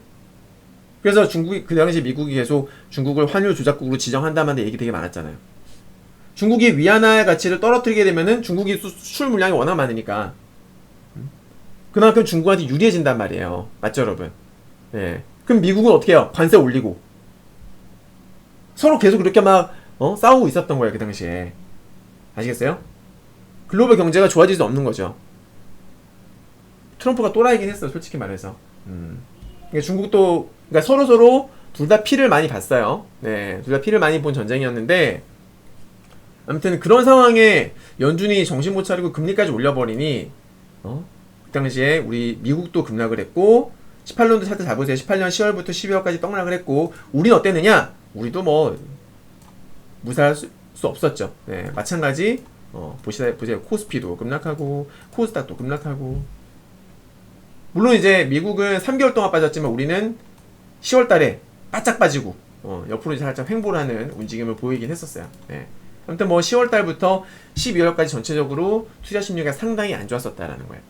그래서 그 당시 미국이 계속 중국을 환율 조작국으로 지정한다만 얘기 되게 많았잖아요. 중국이 위안화의 가치를 떨어뜨리게 되면은 중국이 수출 물량이 워낙 많으니까 그만큼 중국한테 유리해진단 말이에요. 맞죠, 여러분? 예. 그럼 미국은 어떻게 해요? 관세 올리고. 서로 계속 그렇게 막 싸우고 있었던 거예요, 그 당시에. 아시겠어요? 글로벌 경제가 좋아질 수 없는 거죠. 트럼프가 또라이긴 했어요, 솔직히 말해서. 그러니까 중국도, 그러니까 서로 둘 다 피를 많이 봤어요. 네, 둘 다 피를 많이 본 전쟁이었는데, 아무튼 그런 상황에 연준이 정신 못 차리고 금리까지 올려버리니, 그 당시에 우리 미국도 급락을 했고, 18년도 차트 잡으세요. 18년 10월부터 12월까지 떡락을 했고, 우리는 어땠느냐? 우리도 뭐 무사할 수 없었죠. 네, 마찬가지. 보세요. 코스피도 급락하고 코스닥도 급락하고. 물론 이제 미국은 3개월 동안 빠졌지만 우리는 10월 달에 바짝 빠지고 옆으로 살짝 횡보를 하는 움직임을 보이긴 했었어요. 네. 아무튼 뭐 10월 달부터 12월까지 전체적으로 투자 심리가 상당히 안 좋았었다라는 거예요.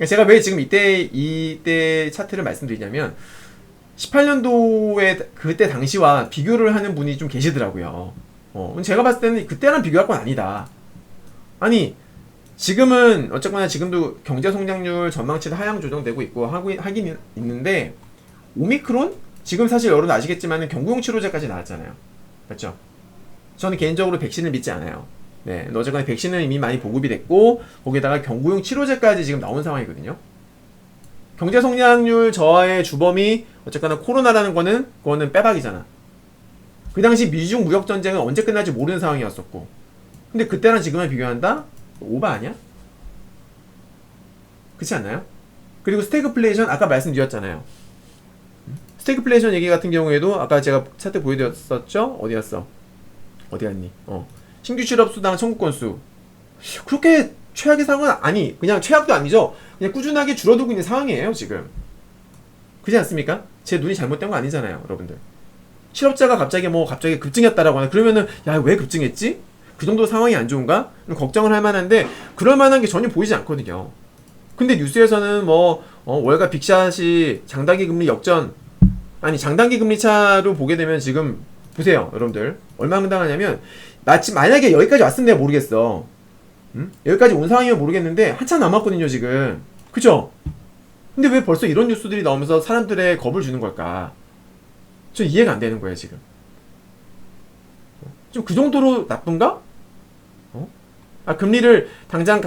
제가 왜 지금 이때 차트를 말씀드리냐면 18년도에 그때 당시와 비교를 하는 분이 좀 계시더라고요. 제가 봤을 때는 그때랑 비교할 건 아니다. 아니 지금은 어쨌거나 지금도 경제 성장률 전망치도 하향 조정되고 있고 하긴 있는데 오미크론? 지금 사실 여러분 아시겠지만 경구용 치료제까지 나왔잖아요. 맞죠? 저는 개인적으로 백신을 믿지 않아요. 네, 어쨌거나 백신은 이미 많이 보급이 됐고 거기다가 경구용 치료제까지 지금 나온 상황이거든요. 경제 성장률 저하의 주범이 어쨌거나 코로나라는 그거는 빼박이잖아. 그 당시 미중 무역 전쟁은 언제 끝날지 모르는 상황이었었고, 근데 그때랑 지금을 비교한다? 오바 아니야? 그렇지 않나요? 그리고 스태그플레이션 아까 말씀드렸잖아요. 스태그플레이션 얘기 같은 경우에도 아까 제가 차트 보여드렸었죠? 어디 갔니? 신규 실업 수당 청구 건수 그렇게 최악의 상황은 그냥 최악도 아니죠. 그냥 꾸준하게 줄어들고 있는 상황이에요 지금. 그렇지 않습니까? 제 눈이 잘못된 거 아니잖아요, 여러분들. 실업자가 갑자기 급증했다라거나 그러면은 야, 왜 급증했지? 그 정도 상황이 안 좋은가? 걱정을 할 만한데 그럴 만한 게 전혀 보이지 않거든요. 근데 뉴스에서는 월가 빅샷이 장단기 금리 역전, 장단기 금리 차로 보게 되면 지금 보세요, 여러분들. 얼마나 당하냐면 만약에 여기까지 왔으면 내가 모르겠어. 여기까지 온 상황이면 모르겠는데 한참 남았거든요 지금. 그죠? 근데 왜 벌써 이런 뉴스들이 나오면서 사람들의 겁을 주는 걸까? 저 이해가 안 되는 거예요 지금. 좀 그 정도로 나쁜가? 금리를 당장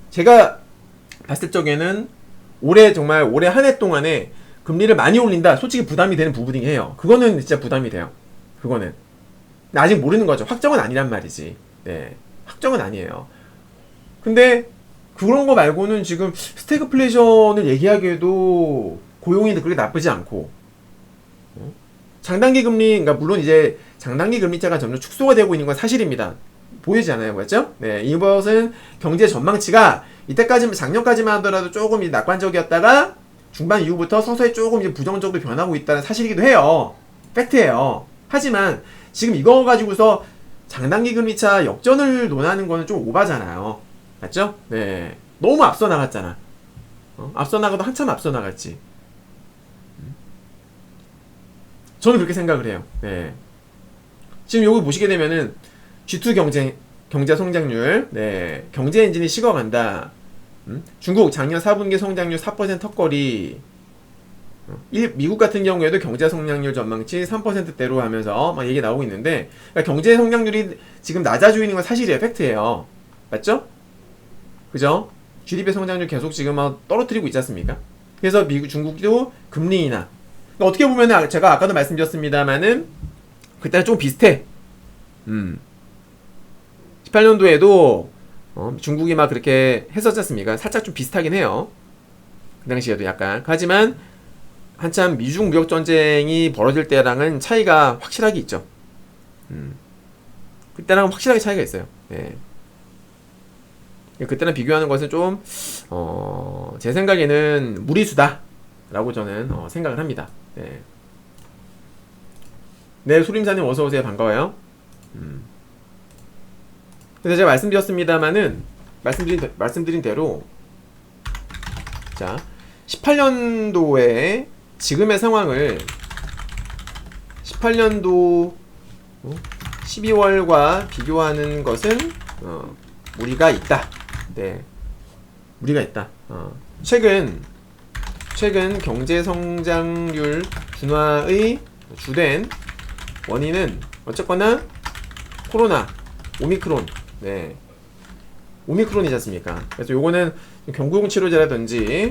제가 봤을 적에는 올해 한 해 동안에 금리를 많이 올린다, 솔직히 부담이 되는 부분이긴 해요. 그거는 진짜 부담이 돼요. 그거는 아직 모르는 거죠. 확정은 아니란 말이지. 네, 확정은 아니에요. 근데 그런 거 말고는 지금 스태그플레이션을 얘기하기에도 고용이 그렇게 나쁘지 않고 장단기 금리, 그러니까 물론 이제 장단기 금리차가 점점 축소가 되고 있는 건 사실입니다. 보이지 않아요, 맞죠? 네, 이것은 경제 전망치가 이때까지 작년까지만 하더라도 조금 낙관적이었다가 중반 이후부터 서서히 조금 이제 부정적으로 변하고 있다는 사실이기도 해요. 팩트예요. 하지만 지금 이거 가지고서 장단기 금리차 역전을 논하는 거는 좀 오바잖아요. 맞죠? 네, 너무 앞서 나갔잖아. 앞서 나가도 한참 앞서 나갔지. 저는 그렇게 생각을 해요. 네. 지금 여기 보시게 되면은 G2 경제 성장률, 네, 경제 엔진이 식어간다. 중국 작년 4분기 성장률 4% 턱걸이. 미국 같은 경우에도 경제 성장률 전망치 3%대로 하면서 막 얘기 나오고 있는데, 그러니까 경제 성장률이 지금 낮아지고 있는 건 사실이에요. 팩트예요. 맞죠? 그죠? GDP 성장률 계속 지금 막 떨어뜨리고 있지 않습니까? 그래서 중국도 금리 인하. 그러니까 어떻게 보면 제가 아까도 말씀드렸습니다만은 그때랑 좀 비슷해. 18년도에도 중국이 막 그렇게 했었지 않습니까? 살짝 좀 비슷하긴 해요. 그 당시에도 약간. 하지만 한참 미중 무역 전쟁이 벌어질 때랑은 차이가 확실하게 있죠. 그때랑은 확실하게 차이가 있어요. 네. 그때랑 비교하는 것은 좀 제 생각에는 무리수다 라고 저는 생각을 합니다. 네. 네, 소림사님 어서오세요. 반가워요. 그래서 제가 말씀드렸습니다만은 말씀드린 대로, 자, 18년도에 지금의 상황을 18년도 12월과 비교하는 것은 무리가 있다. 네, 무리가 있다. 최근 경제 성장률 둔화의 주된 원인은 어쨌거나 코로나, 오미크론, 네, 오미크론이지 않습니까? 그래서 요거는 경구용 치료제라든지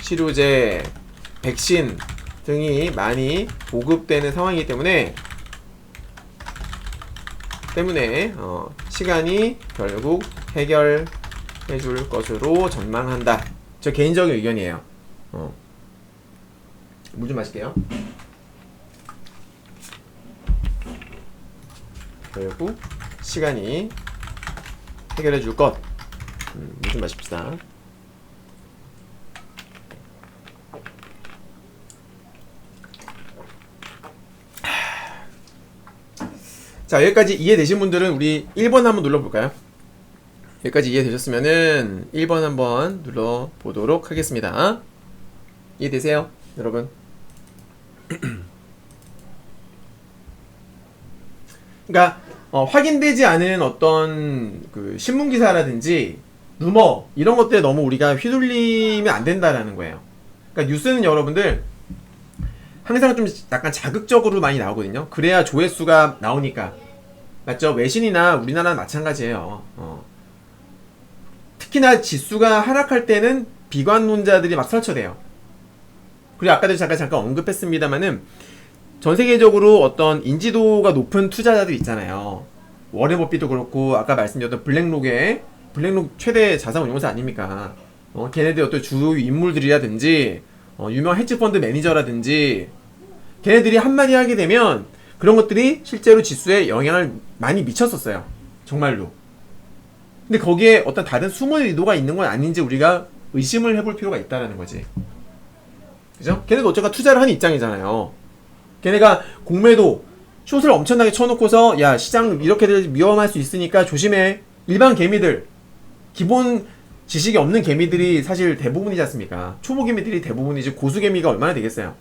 치료제, 백신 등이 많이 보급되는 상황이기 때문에 시간이 결국 해결해 줄 것으로 전망한다. 저 개인적인 의견이에요. 물 좀 마실게요. 결국 시간이 해결해 줄 것. 물 좀 마십시다. 자, 여기까지 이해되신 분들은 우리 1번 한번 눌러볼까요? 여기까지 이해되셨으면은 1번 한번 눌러보도록 하겠습니다. 이해되세요, 여러분? 그러니까 확인되지 않은 어떤 그 신문기사라든지 루머 이런 것들에 너무 우리가 휘둘리면 안 된다라는 거예요. 그러니까 뉴스는 여러분들 항상 좀 약간 자극적으로 많이 나오거든요. 그래야 조회수가 나오니까. 맞죠? 외신이나 우리나라는 마찬가지예요. 특히나 지수가 하락할 때는 비관론자들이 막 설쳐대요. 그리고 아까도 잠깐 언급했습니다만은 전 세계적으로 어떤 인지도가 높은 투자자들 있잖아요. 워렌 버핏도 그렇고 아까 말씀드렸던 블랙록 최대 자산운용사 아닙니까? 걔네들 어떤 주요 인물들이라든지 유명 헤지펀드 매니저라든지 걔네들이 한마디 하게 되면 그런 것들이 실제로 지수에 영향을 많이 미쳤었어요. 정말로. 근데 거기에 어떤 다른 숨은 의도가 있는 건 아닌지 우리가 의심을 해볼 필요가 있다라는 거지. 그죠? 걔네도 어쨌든 투자를 하는 입장이잖아요. 걔네가 공매도 숏을 엄청나게 쳐놓고서 야 시장 이렇게 위험할 수 있으니까 조심해. 일반 개미들 기본 지식이 없는 개미들이 사실 대부분이지 않습니까? 초보 개미들이 대부분이지 고수 개미가 얼마나 되겠어요?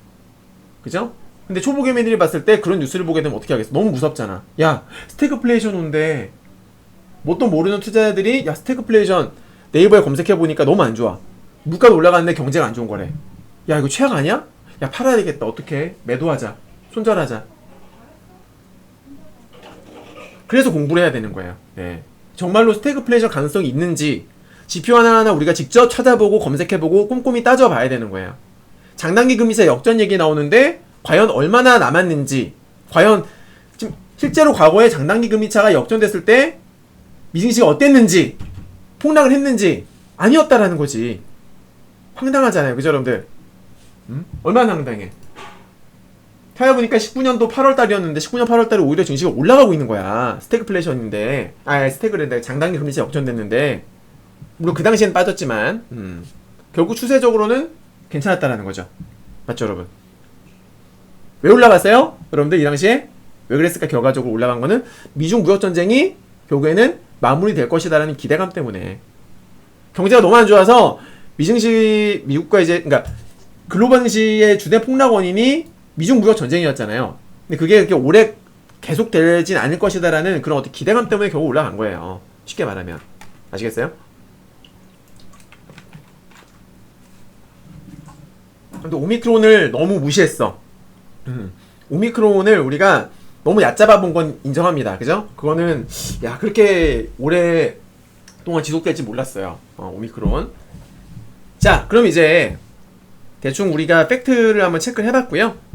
그죠? 근데 초보 개미들이 봤을 때 그런 뉴스를 보게 되면 어떻게 하겠어? 너무 무섭잖아. 야 스태그플레이션 온대. 뭣도 모르는 투자자들이 야 스태그플레이션 네이버에 검색해보니까 너무 안 좋아. 물가도 올라가는데 경제가 안 좋은 거래. 야 이거 최악 아니야? 야 팔아야 되겠다. 어떡해? 매도하자. 손절하자. 그래서 공부를 해야 되는 거예요. 네. 정말로 스태그플레이션 가능성이 있는지 지표 하나하나 우리가 직접 찾아보고 검색해보고 꼼꼼히 따져봐야 되는 거예요. 장단기 금리차 역전 얘기 나오는데 과연 얼마나 남았는지, 과연 지금 실제로 과거에 장단기 금리차가 역전됐을 때 미증시가 어땠는지, 폭락을 했는지 아니었다라는 거지. 황당하잖아요, 그죠 여러분들? 얼마나 황당해. 찾아보니까 19년도 8월 달이었는데 19년 8월 달에 오히려 증시가 올라가고 있는 거야. 스태그플레이션인데, 스태그랜데 장단기 금리차 역전됐는데, 물론 그 당시엔 빠졌지만, 결국 추세적으로는 괜찮았다라는 거죠. 맞죠, 여러분? 왜 올라갔어요? 여러분들 이 당시에 왜 그랬을까? 결과적으로 올라간 거는 미중 무역 전쟁이 결국에는 마무리될 것이다라는 기대감 때문에. 경제가 너무 안 좋아서 미국과 이제 그러니까 글로벌 증시의 주된 폭락 원인이 미중 무역 전쟁이었잖아요. 근데 그게 그렇게 오래 계속되진 않을 것이다라는 그런 어떤 기대감 때문에 결국 올라간 거예요. 쉽게 말하면. 아시겠어요? 근데 오미크론을 너무 무시했어. 오미크론을 우리가 너무 얕잡아 본 건 인정합니다. 그죠? 그거는 그렇게 오랫동안 지속될지 몰랐어요. 오미크론. 자, 그럼 이제 대충 우리가 팩트를 한번 체크를 해봤고요.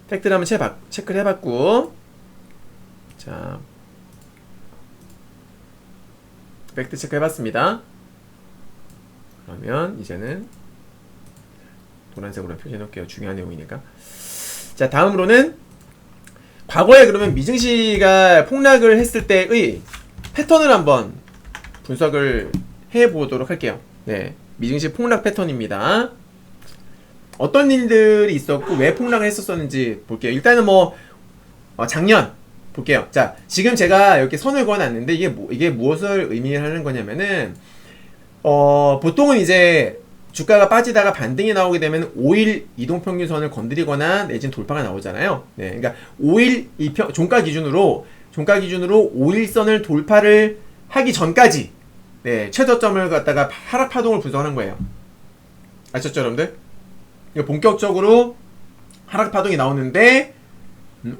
팩트를 한번 체크를 해봤고, 자, 팩트 체크 해봤습니다. 그러면 이제는 노란색으로 표시해 놓을게요. 중요한 내용이니까. 자, 다음으로는 과거에 그러면 미증시가 폭락을 했을 때의 패턴을 한번 분석을 해보도록 할게요. 네, 미증시 폭락 패턴입니다. 어떤 일들이 있었고 왜 폭락을 했었는지 볼게요. 일단은 작년 볼게요. 자, 지금 제가 이렇게 선을 그어놨는데 이게 무엇을 의미하는 거냐면은 보통은 이제 주가가 빠지다가 반등이 나오게 되면 5일 이동평균선을 건드리거나 내진 돌파가 나오잖아요. 네, 그러니까 5일 종가 기준으로 5일선을 돌파를 하기 전까지 최저점을 갖다가 하락 파동을 분석하는 거예요. 아셨죠, 여러분들? 본격적으로 하락 파동이 나오는데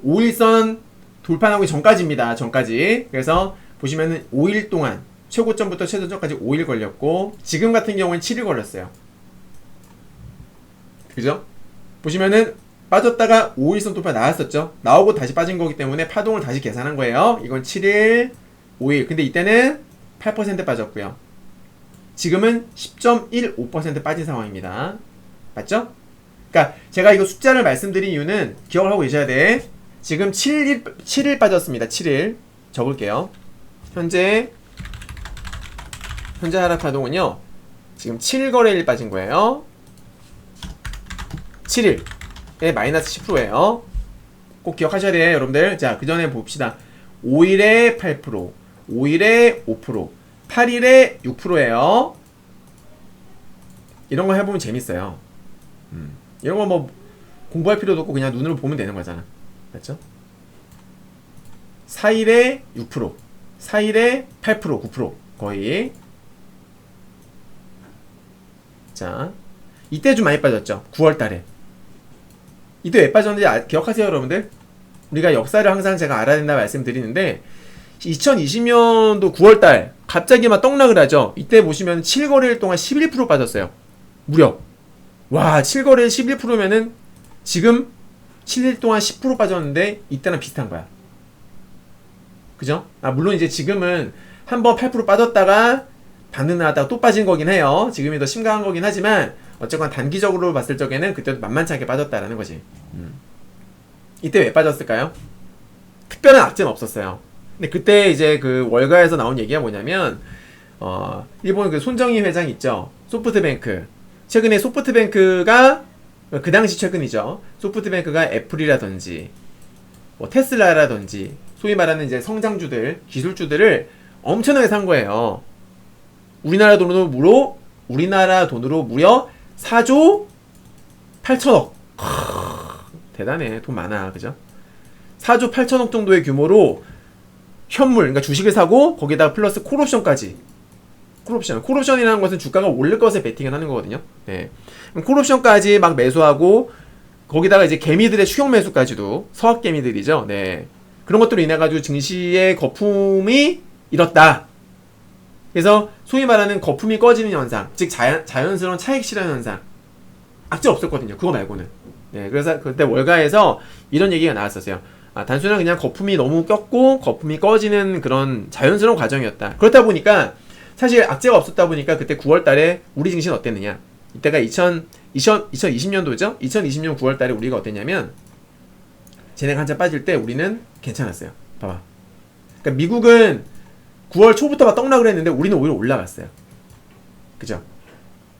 5일선 돌파하기 전까지입니다. 전까지. 그래서 보시면은 5일 동안 최고점부터 최저점까지 5일 걸렸고 지금 같은 경우는 7일 걸렸어요. 그죠? 보시면은 빠졌다가 5일선 돌파 나왔었죠. 나오고 다시 빠진 거기 때문에 파동을 다시 계산한 거예요. 이건 7일, 5일. 근데 이때는 8% 빠졌고요. 지금은 10.15% 빠진 상황입니다. 맞죠? 그러니까 제가 이거 숫자를 말씀드린 이유는 기억을 하고 계셔야 돼. 지금 7일 빠졌습니다. 7일. 적을게요. 현재 하락 파동은요. 지금 7거래일 빠진 거예요. 7일에 마이너스 10%예요. 꼭 기억하셔야 돼요, 여러분들. 자, 그 전에 봅시다. 5일에 8%, 5일에 5%, 8일에 6%예요. 이런 거 해보면 재밌어요. 이런 거 공부할 필요도 없고 그냥 눈으로 보면 되는 거잖아. 맞죠? 4일에 6%, 4일에 8%, 9% 거의. 자, 이때 좀 많이 빠졌죠. 9월달에. 이때 왜 빠졌는지 기억하세요, 여러분들? 우리가 역사를 항상 제가 알아야 된다 말씀드리는데 2020년도 9월달 갑자기 막 떡락을 하죠. 이때 보시면 7거래일 동안 11% 빠졌어요. 무려. 와, 7거래일 11%면은 지금 7일 동안 10% 빠졌는데 이때랑 비슷한 거야. 그죠? 물론 이제 지금은 한번 8% 빠졌다가 반등 나왔다가 또 빠진 거긴 해요. 지금이 더 심각한 거긴 하지만 어쨌거나 단기적으로 봤을 적에는 그때도 만만치 않게 빠졌다라는 거지. 이때 왜 빠졌을까요? 특별한 악재는 없었어요. 근데 그때 이제 그 월가에서 나온 얘기가 뭐냐면 일본 그 손정희 회장 있죠. 소프트뱅크. 최근에 소프트뱅크가 그 당시 최근이죠. 소프트뱅크가 애플이라든지 테슬라라든지 소위 말하는 이제 성장주들, 기술주들을 엄청나게 산 거예요. 우리나라 돈으로 무려 4조 8천억. 대단해. 돈 많아. 그죠? 4조 8천억 정도의 규모로 현물, 그러니까 주식을 사고 거기다가 플러스 콜옵션까지. 콜옵션이라는 것은 주가가 오를 것에 베팅을 하는 거거든요. 네. 콜옵션까지 막 매수하고 거기다가 이제 개미들의 추격 매수까지도 서학 개미들이죠. 네. 그런 것들로 인해 가지고 증시의 거품이 일었다. 그래서 소위 말하는 거품이 꺼지는 현상, 즉 자연스러운 차익 실현 현상. 악재 없었거든요. 그거 말고는. 네. 그래서 그때 월가에서 이런 얘기가 나왔었어요. 단순한 그냥 거품이 너무 꼈고 거품이 꺼지는 그런 자연스러운 과정이었다. 그렇다 보니까 사실 악재가 없었다 보니까 그때 9월 달에 우리 증시는 어땠느냐? 이때가 2020년도죠? 2020년 9월 달에 우리가 어땠냐면 쟤네가 한참 빠질 때 우리는 괜찮았어요. 봐봐. 그러니까 미국은 9월 초부터 막 떡락을 했는데 우리는 오히려 올라갔어요. 그죠?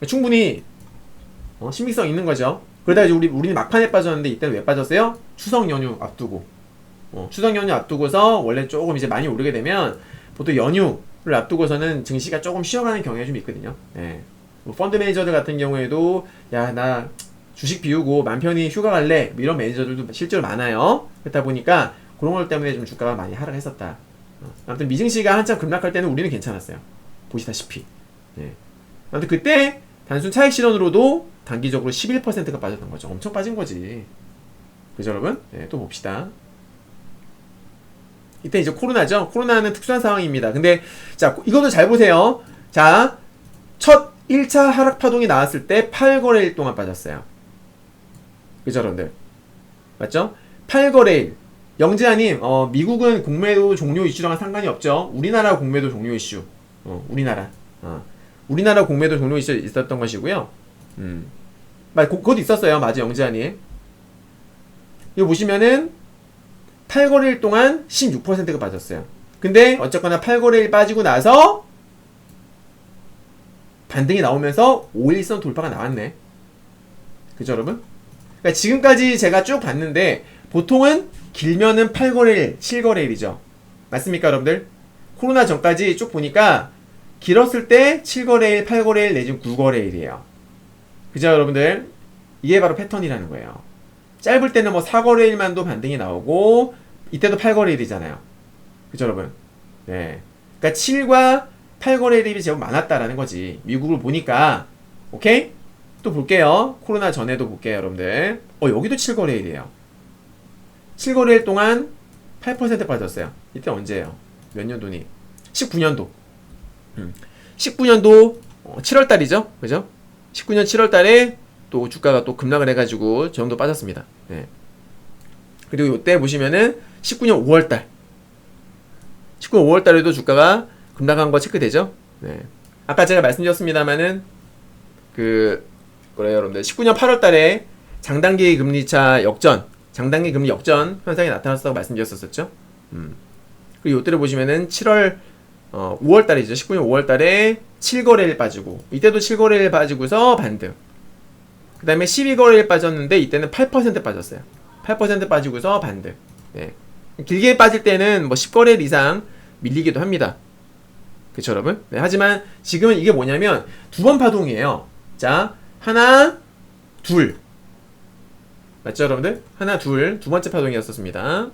충분히 신빙성 있는 거죠. 그러다 이제 우리는 막판에 빠졌는데 이때는 왜 빠졌어요? 추석 연휴 앞두고. 추석 연휴 앞두고서 원래 조금 이제 많이 오르게 되면 보통 연휴를 앞두고서는 증시가 조금 쉬어가는 경향이 좀 있거든요. 예. 뭐 펀드 매니저들 같은 경우에도 야, 나 주식 비우고 맘 편히 휴가 갈래. 뭐 이런 매니저들도 실제로 많아요. 그렇다 보니까 그런 것 때문에 좀 주가가 많이 하락했었다. 아무튼 미증시가 한참 급락할 때는 우리는 괜찮았어요. 보시다시피. 예. 아무튼 그때 단순 차익 실현으로도 단기적으로 11%가 빠졌던 거죠. 엄청 빠진 거지. 그죠, 여러분? 예, 또 봅시다. 이때 이제 코로나죠. 코로나는 특수한 상황입니다. 근데 자, 이것도 잘 보세요. 자, 첫 1차 하락 파동이 나왔을 때 8거래일 동안 빠졌어요. 그죠, 여러분들? 맞죠? 8거래일. 영재아님, 미국은 공매도 종료 이슈랑은 상관이 없죠. 우리나라 공매도 종료 이슈. 우리나라. 우리나라 공매도 종료 이슈 있었던 것이고요. 그것도 있었어요. 맞아, 영재아님. 이거 보시면은 8거래일 동안 16%가 빠졌어요. 근데 어쨌거나 8거래일 빠지고 나서 반등이 나오면서 5일선 돌파가 나왔네. 그죠, 여러분? 그러니까 지금까지 제가 쭉 봤는데 보통은 길면은 8거래일, 7거래일이죠. 맞습니까, 여러분들? 코로나 전까지 쭉 보니까 길었을 때 7거래일, 8거래일 내지는 9거래일이에요. 그죠, 여러분들? 이게 바로 패턴이라는 거예요. 짧을 때는 뭐 4거래일만도 반등이 나오고 이때도 8거래일이잖아요. 그죠, 여러분? 네. 그러니까 7과 8거래일이 제법 많았다라는 거지. 미국을 보니까. 오케이? 또 볼게요. 코로나 전에도 볼게요, 여러분들. 여기도 7거래일이에요. 7거래일 동안 8% 빠졌어요. 이때 언제예요? 몇 년도니? 19년도. 19년도 7월달이죠? 그죠? 19년 7월달에 또 주가가 또 급락을 해가지고 저 정도 빠졌습니다. 네. 그리고 이때 보시면은 19년 5월달 19년 5월달에도 주가가 급락한 거 체크되죠? 네. 아까 제가 말씀드렸습니다만은 그래요, 여러분들. 19년 8월달에 장단기 금리차 역전, 장단기 금리 역전 현상이 나타났다고 말씀드렸었죠. 그리고 이때를 보시면은 5월달이죠. 19년 5월달에 7거래일 빠지고 이때도 7거래일 빠지고서 반등. 그 다음에 12거래일 빠졌는데 이때는 8% 빠졌어요. 8% 빠지고서 반등. 네. 길게 빠질 때는 뭐 10거래일 이상 밀리기도 합니다. 그쵸, 여러분? 네, 하지만 지금은 이게 뭐냐면 두 번 파동이에요. 자, 하나, 둘. 맞죠, 여러분들? 하나, 둘. 두 번째 파동이었었습니다.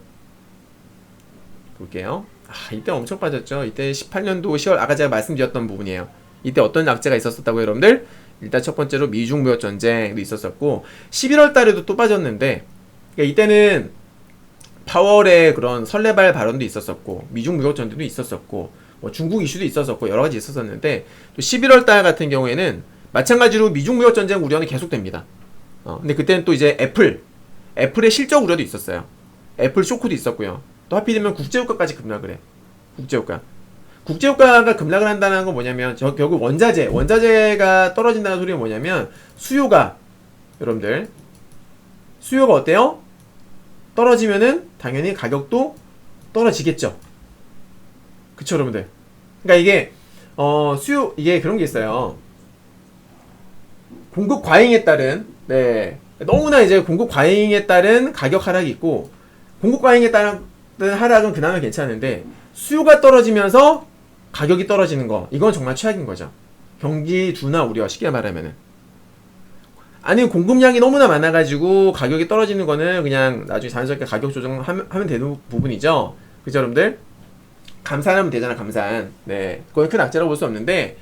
볼게요. 이때 엄청 빠졌죠. 이때 18년도 10월, 아까 제가 말씀드렸던 부분이에요. 이때 어떤 악재가 있었다고요, 여러분들? 일단 첫 번째로 미중 무역 전쟁도 있었었고 11월 달에도 또 빠졌는데, 그러니까 이때는 파월의 그런 설레발 발언도 있었었고 미중 무역 전쟁도 있었었고 뭐 중국 이슈도 있었었고 여러 가지 있었었는데, 또 11월 달 같은 경우에는 마찬가지로 미중 무역 전쟁 우려는 계속됩니다. 근데 그때는 또 이제 애플의 실적 우려도 있었어요. 애플 쇼크도 있었고요. 또 하필이면 국제유가까지 급락을 해. 국제유가가 급락을 한다는 건 뭐냐면 결국 원자재가 떨어진다는 소리는 뭐냐면 수요가, 여러분들, 수요가 어때요? 떨어지면은 당연히 가격도 떨어지겠죠. 그쵸, 여러분들? 그러니까 이게 이게 그런 게 있어요. 공급 과잉에 따른, 너무나 이제 공급 과잉에 따른 가격 하락이 있고, 공급 과잉에 따른 하락은 그나마 괜찮은데 수요가 떨어지면서 가격이 떨어지는 거, 이건 정말 최악인 거죠. 경기 둔화 우려, 쉽게 말하면은. 아니, 공급량이 너무나 많아가지고 가격이 떨어지는 거는 그냥 나중에 자연스럽게 가격 조정하면 되는 부분이죠. 그죠, 여러분들? 감산하면 되잖아, 감산. 네, 그건 큰 악재라고 볼 수 없는데,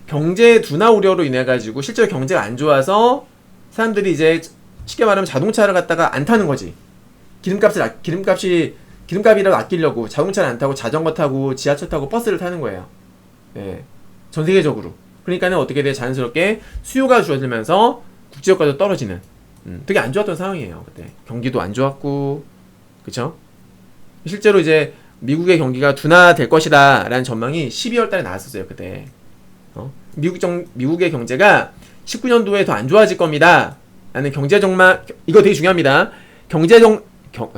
경제 둔화 우려로 인해가지고 실제로 경제가 안 좋아서 사람들이 이제 쉽게 말하면 자동차를 갖다가 안 타는 거지. 기름값이라도 아끼려고 자동차를 안 타고 자전거 타고 지하철 타고 버스를 타는 거예요. 네, 전 세계적으로. 그러니까는 어떻게 돼? 자연스럽게 수요가 줄어들면서 국제유가도 떨어지는, 되게 안 좋았던 상황이에요. 그때 경기도 안 좋았고, 그쵸? 실제로 이제 미국의 경기가 둔화될 것이다 라는 전망이 12월 달에 나왔었어요. 그때 미국의 경제가 19년도에 더 안 좋아질 겁니다 라는 경제 전망, 이거 되게 중요합니다.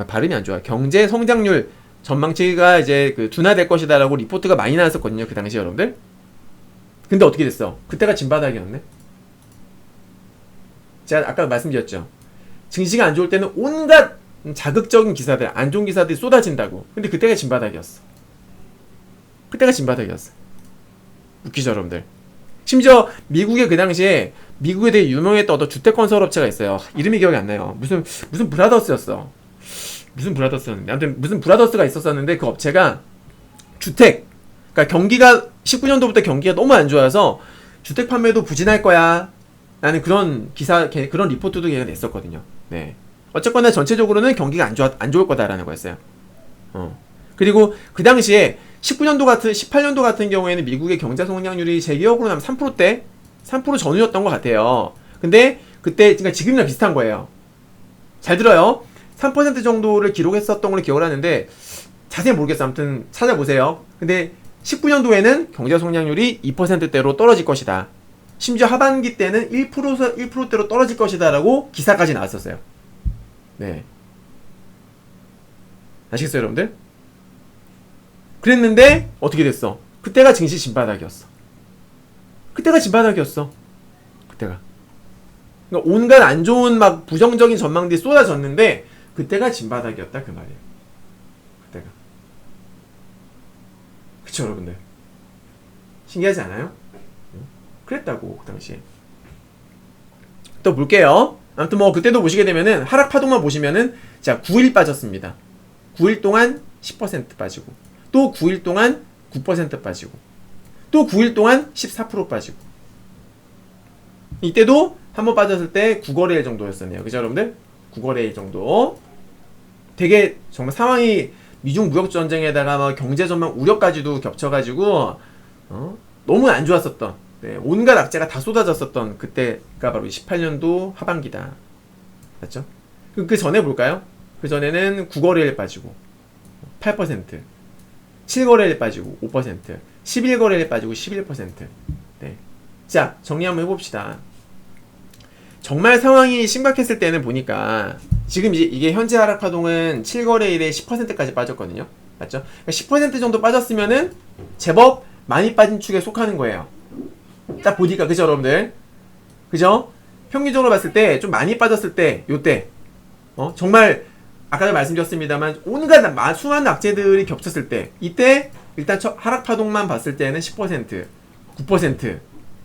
발음이 안 좋아. 경제 성장률 전망치가 이제 그 둔화될 것이다라고 리포트가 많이 나왔었거든요. 그 당시 여러분들. 근데 어떻게 됐어? 그때가 진바닥이었네. 제가 아까 말씀드렸죠. 증시가 안 좋을 때는 온갖 자극적인 기사들, 안 좋은 기사들이 쏟아진다고. 근데 그때가 진바닥이었어. 그때가 진바닥이었어. 웃기죠, 여러분들. 심지어 미국에 그 당시에 미국에 되게 유명했던 어떤 주택 건설 업체가 있어요. 이름이 기억이 안 나요. 무슨 브라더스였어. 무슨 브라더스였는데, 아무튼 무슨 브라더스가 있었었는데 그 업체가 주택, 그러니까 경기가 19년도부터 경기가 너무 안 좋아서 주택 판매도 부진할 거야 라는 그런 그런 리포트도 걔가 냈었거든요. 네. 어쨌거나 전체적으로는 경기가 안 좋을 거다라는 거였어요. 그리고 그 당시에 18년도 같은 경우에는 미국의 경제 성장률이 제 기억으로 하면 3%대? 3% 전후였던 것 같아요. 근데 그때, 그러니까 지금이랑 비슷한 거예요. 잘 들어요. 3% 정도를 기록했었던 걸로 기억을 하는데, 자세히 모르겠어요. 아무튼 찾아보세요. 근데 19년도에는 경제 성장률이 2%대로 떨어질 것이다. 심지어 하반기 때는 1%대로 떨어질 것이다 라고 기사까지 나왔었어요. 네. 아시겠어요, 여러분들? 그랬는데 어떻게 됐어? 그때가 증시 진바닥이었어. 그때가. 그러니까 온갖 안 좋은 막 부정적인 전망들이 쏟아졌는데 그때가 진바닥이었다 그 말이에요. 그때가. 그쵸, 여러분들? 신기하지 않아요? 그랬다고 그 당시에. 또 볼게요. 아무튼 뭐 그때도 보시게 되면은 하락 파동만 보시면은 자 9일 빠졌습니다. 9일 동안 10% 빠지고 또 9일 동안 9% 빠지고 또 9일 동안 14% 빠지고 이때도 한번 빠졌을 때 9거래일 정도였었네요. 그죠, 여러분들? 9거래일 정도. 되게 정말 상황이 미중 무역 전쟁에다가 막 경제 전망 우려까지도 겹쳐가지고 너무 안 좋았었던, 네, 온갖 악재가 다 쏟아졌었던 그때가 바로 18년도 하반기다. 맞죠? 그 전에 볼까요? 그 전에는 9거래일 빠지고 8%, 7거래일 빠지고 5%, 11거래일 빠지고 11%. 네. 자, 정리 한번 해봅시다. 정말 상황이 심각했을 때는 보니까 지금 이게 현재 하락 파동은 7거래일에 10%까지 빠졌거든요. 맞죠? 그러니까 10% 정도 빠졌으면은 제법 많이 빠진 축에 속하는 거예요. 딱 보니까, 그죠, 여러분들? 그죠? 평균적으로 봤을 때 좀 많이 빠졌을 때 요때 정말 아까도 말씀드렸습니다만 온갖 수많은 악재들이 겹쳤을 때 이때 일단 하락 파동만 봤을 때는 10%, 9%,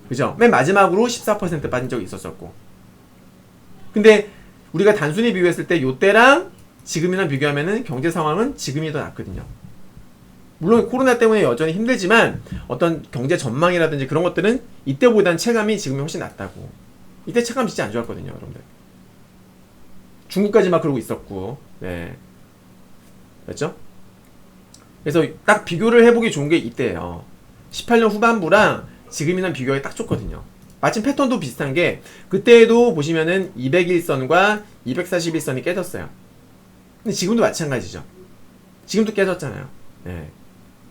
그죠? 맨 마지막으로 14% 빠진 적이 있었었고, 근데 우리가 단순히 비교했을 때 요때랑 지금이랑 비교하면은 경제 상황은 지금이 더 낫거든요. 물론 코로나 때문에 여전히 힘들지만 어떤 경제 전망이라든지 그런 것들은 이때보다는 체감이 지금이 훨씬 낫다고. 이때 체감 진짜 안 좋았거든요, 여러분들. 중국까지 막 그러고 있었고, 네. 맞죠? 그래서 딱 비교를 해보기 좋은 게 이때예요. 18년 후반부랑 지금이랑 비교하기 딱 좋거든요. 마침 패턴도 비슷한 게 그때도 보시면은 201선과 241선이 깨졌어요. 근데 지금도 마찬가지죠. 지금도 깨졌잖아요. 네.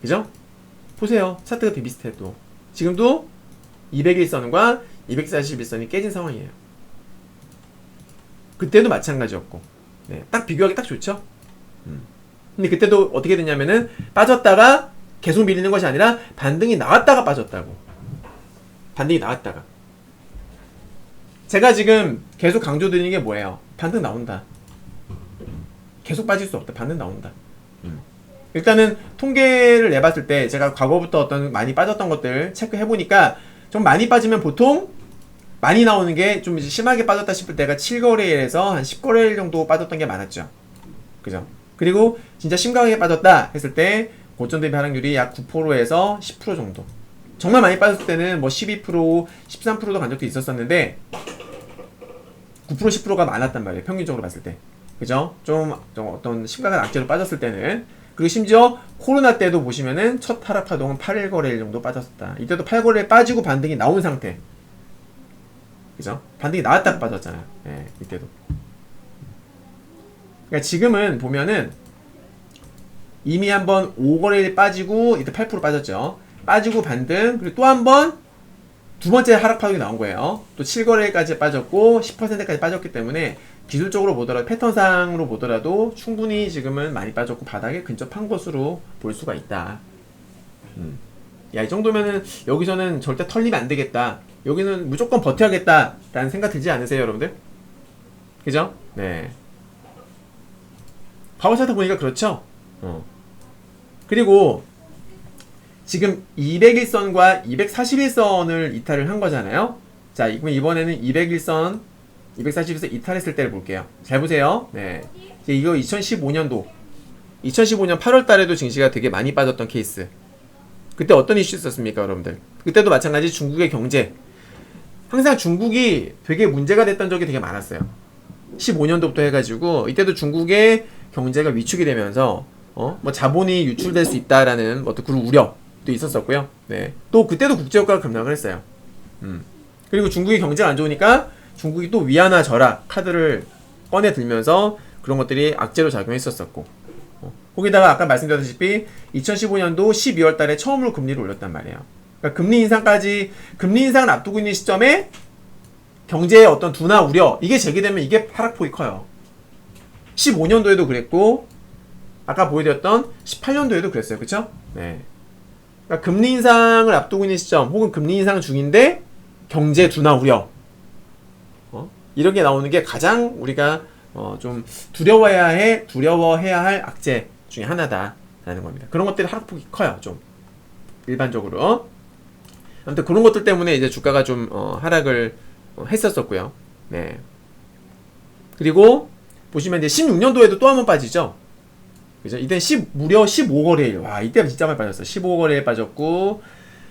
그죠? 보세요. 차트가 되게 비슷해 또. 지금도 201선과 241선이 깨진 상황이에요. 그때도 마찬가지였고. 네. 딱 비교하기 딱 좋죠? 근데 그때도 어떻게 됐냐면은 빠졌다가 계속 밀리는 것이 아니라 반등이 나왔다가 빠졌다고. 반등이 나왔다가. 제가 지금 계속 강조드리는 게 뭐예요? 반등 나온다. 계속 빠질 수 없다. 반등 나온다. 일단은 통계를 내봤을 때 제가 과거부터 어떤 많이 빠졌던 것들 체크해보니까 좀 많이 빠지면 보통 많이 나오는 게 좀 심하게 빠졌다 싶을 때가 7거래일에서 한 10거래일 정도 빠졌던 게 많았죠. 그죠? 그리고 진짜 심각하게 빠졌다 했을 때 고점 대비 하락률이 약 9%에서 10% 정도. 정말 많이 빠졌을 때는 뭐 12%, 13%도 간 적도 있었었는데 9%, 10%가 많았단 말이에요. 평균적으로 봤을 때. 그죠? 좀 어떤 심각한 악재로 빠졌을 때는. 그리고 심지어 코로나 때도 보시면은 첫 하락 파동은 8거래일 정도 빠졌었다. 이때도 8거래일 빠지고 반등이 나온 상태. 그죠? 반등이 나왔다가 빠졌잖아요. 예, 이때도. 그러니까 지금은 보면은 이미 한번 5거래일 빠지고 이때 8% 빠졌죠. 빠지고 반등, 그리고 또 한번 두 번째 하락 파동이 나온 거예요. 또 7거래일까지 빠졌고 10%까지 빠졌기 때문에 기술적으로 보더라도 패턴상으로 보더라도 충분히 지금은 많이 빠졌고 바닥에 근접한 것으로 볼 수가 있다. 야, 이 정도면은 여기서는 절대 털리면 안 되겠다. 여기는 무조건 버텨야겠다 라는 생각 들지 않으세요, 여러분들? 그죠? 네. 파워 차트 보니까 그렇죠? 그리고 지금 201선과 241선을 이탈을 한 거잖아요. 자, 이번에는 201선, 241선 이탈했을 때를 볼게요. 잘 보세요. 네. 이거 2015년도 8월 달에도 증시가 되게 많이 빠졌던 케이스. 그때 어떤 이슈 있었습니까, 여러분들? 그때도 마찬가지 중국의 경제. 항상 중국이 되게 문제가 됐던 적이 되게 많았어요. 15년도부터 해가지고 이때도 중국의 경제가 위축이 되면서 뭐 자본이 유출될 수 있다라는 어떤 그런 우려도 있었었고요. 네. 또 그때도 국제유가가 급락을 했어요. 그리고 중국이 경제가 안 좋으니까 중국이 또 위안화 절하 카드를 꺼내 들면서 그런 것들이 악재로 작용했었었고, 거기다가 아까 말씀드렸다시피 2015년도 12월 달에 처음으로 금리를 올렸단 말이에요. 그러니까 금리 인상을 앞두고 있는 시점에 경제의 어떤 둔화 우려, 이게 제기되면 이게 하락폭이 커요. 15년도에도 그랬고 아까 보여드렸던 18년도에도 그랬어요. 그쵸? 네. 그러니까 금리 인상을 앞두고 있는 시점 혹은 금리 인상 중인데 경제 둔화 우려, 이런 게 나오는 게 가장 우리가 좀 두려워해야 할 악재 중에 하나다라는 겁니다. 그런 것들이 하락폭이 커요. 좀 일반적으로. 아무튼 그런 것들 때문에 이제 주가가 좀 하락을 했었었고요. 네. 그리고 보시면 이제 16년도에도 또 한 번 빠지죠. 그죠? 이때 무려 15거래일. 와, 이때 진짜 많이 빠졌어. 15거래일 빠졌고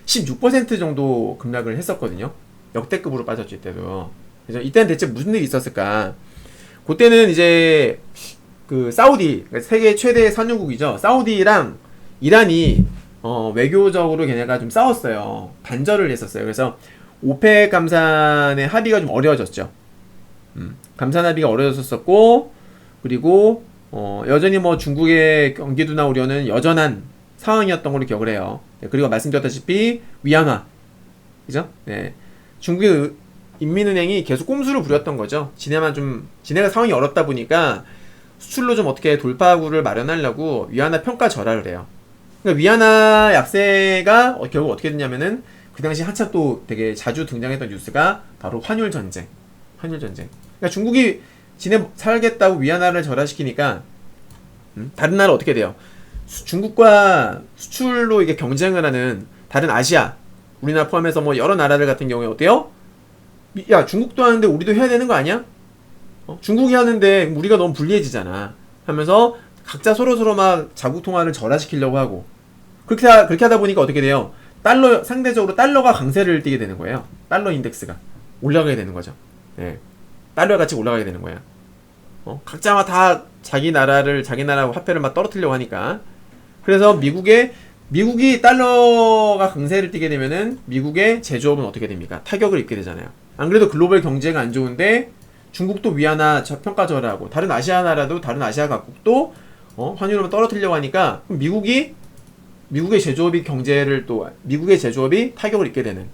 16% 정도 급락을 했었거든요. 역대급으로 빠졌죠, 이때도. 그죠? 이때는 대체 무슨 일이 있었을까? 그때는 이제 그 사우디, 세계 최대 산유국이죠. 사우디랑 이란이 외교적으로 걔네가 좀 싸웠어요. 단절을 했었어요. 그래서 오펙 감산의 합의가 좀 어려워졌죠. 감산 합의가 어려졌었고, 그리고 여전히 뭐 중국의 경기 둔화 우려는 여전한 상황이었던 걸로 기억을 해요. 네, 그리고 말씀드렸다시피 위안화, 그죠? 네, 중국의 인민은행이 계속 꼼수를 부렸던 거죠. 지네가 상황이 어렵다 보니까 수출로 좀 어떻게 돌파구를 마련하려고 위안화 평가 절하를 해요. 그러니까 위안화 약세가 결국 어떻게 됐냐면은 그 당시 한참 또 되게 자주 등장했던 뉴스가 바로 환율 전쟁. 그러니까 중국이 지네 살겠다고 위안화를 절하시키니까 다른 나라 어떻게 돼요? 중국과 수출로 이게 경쟁을 하는 다른 아시아, 우리나라 포함해서 뭐 여러 나라들 같은 경우에 어때요? 야, 중국도 하는데 우리도 해야 되는 거 아니야? 중국이 하는데 우리가 너무 불리해지잖아 하면서 각자 서로 막 자국 통화를 절하시키려고 하고, 그렇게 하다 보니까 어떻게 돼요? 상대적으로 달러가 강세를 띠게 되는 거예요. 달러 인덱스가 올라가게 되는 거죠. 예. 달러 가치가 올라가게 되는 거야. 각자 막 다 자기 나라 화폐를 막 떨어뜨리려고 하니까. 그래서 미국이 달러가 강세를 띠게 되면은 미국의 제조업은 어떻게 됩니까? 타격을 입게 되잖아요. 안 그래도 글로벌 경제가 안 좋은데 중국도 위안화 평가 절하고 다른 아시아 나라도 다른 아시아 각국도 환율을 떨어뜨리려고 하니까 미국의 제조업이 미국의 제조업이 타격을 입게 되는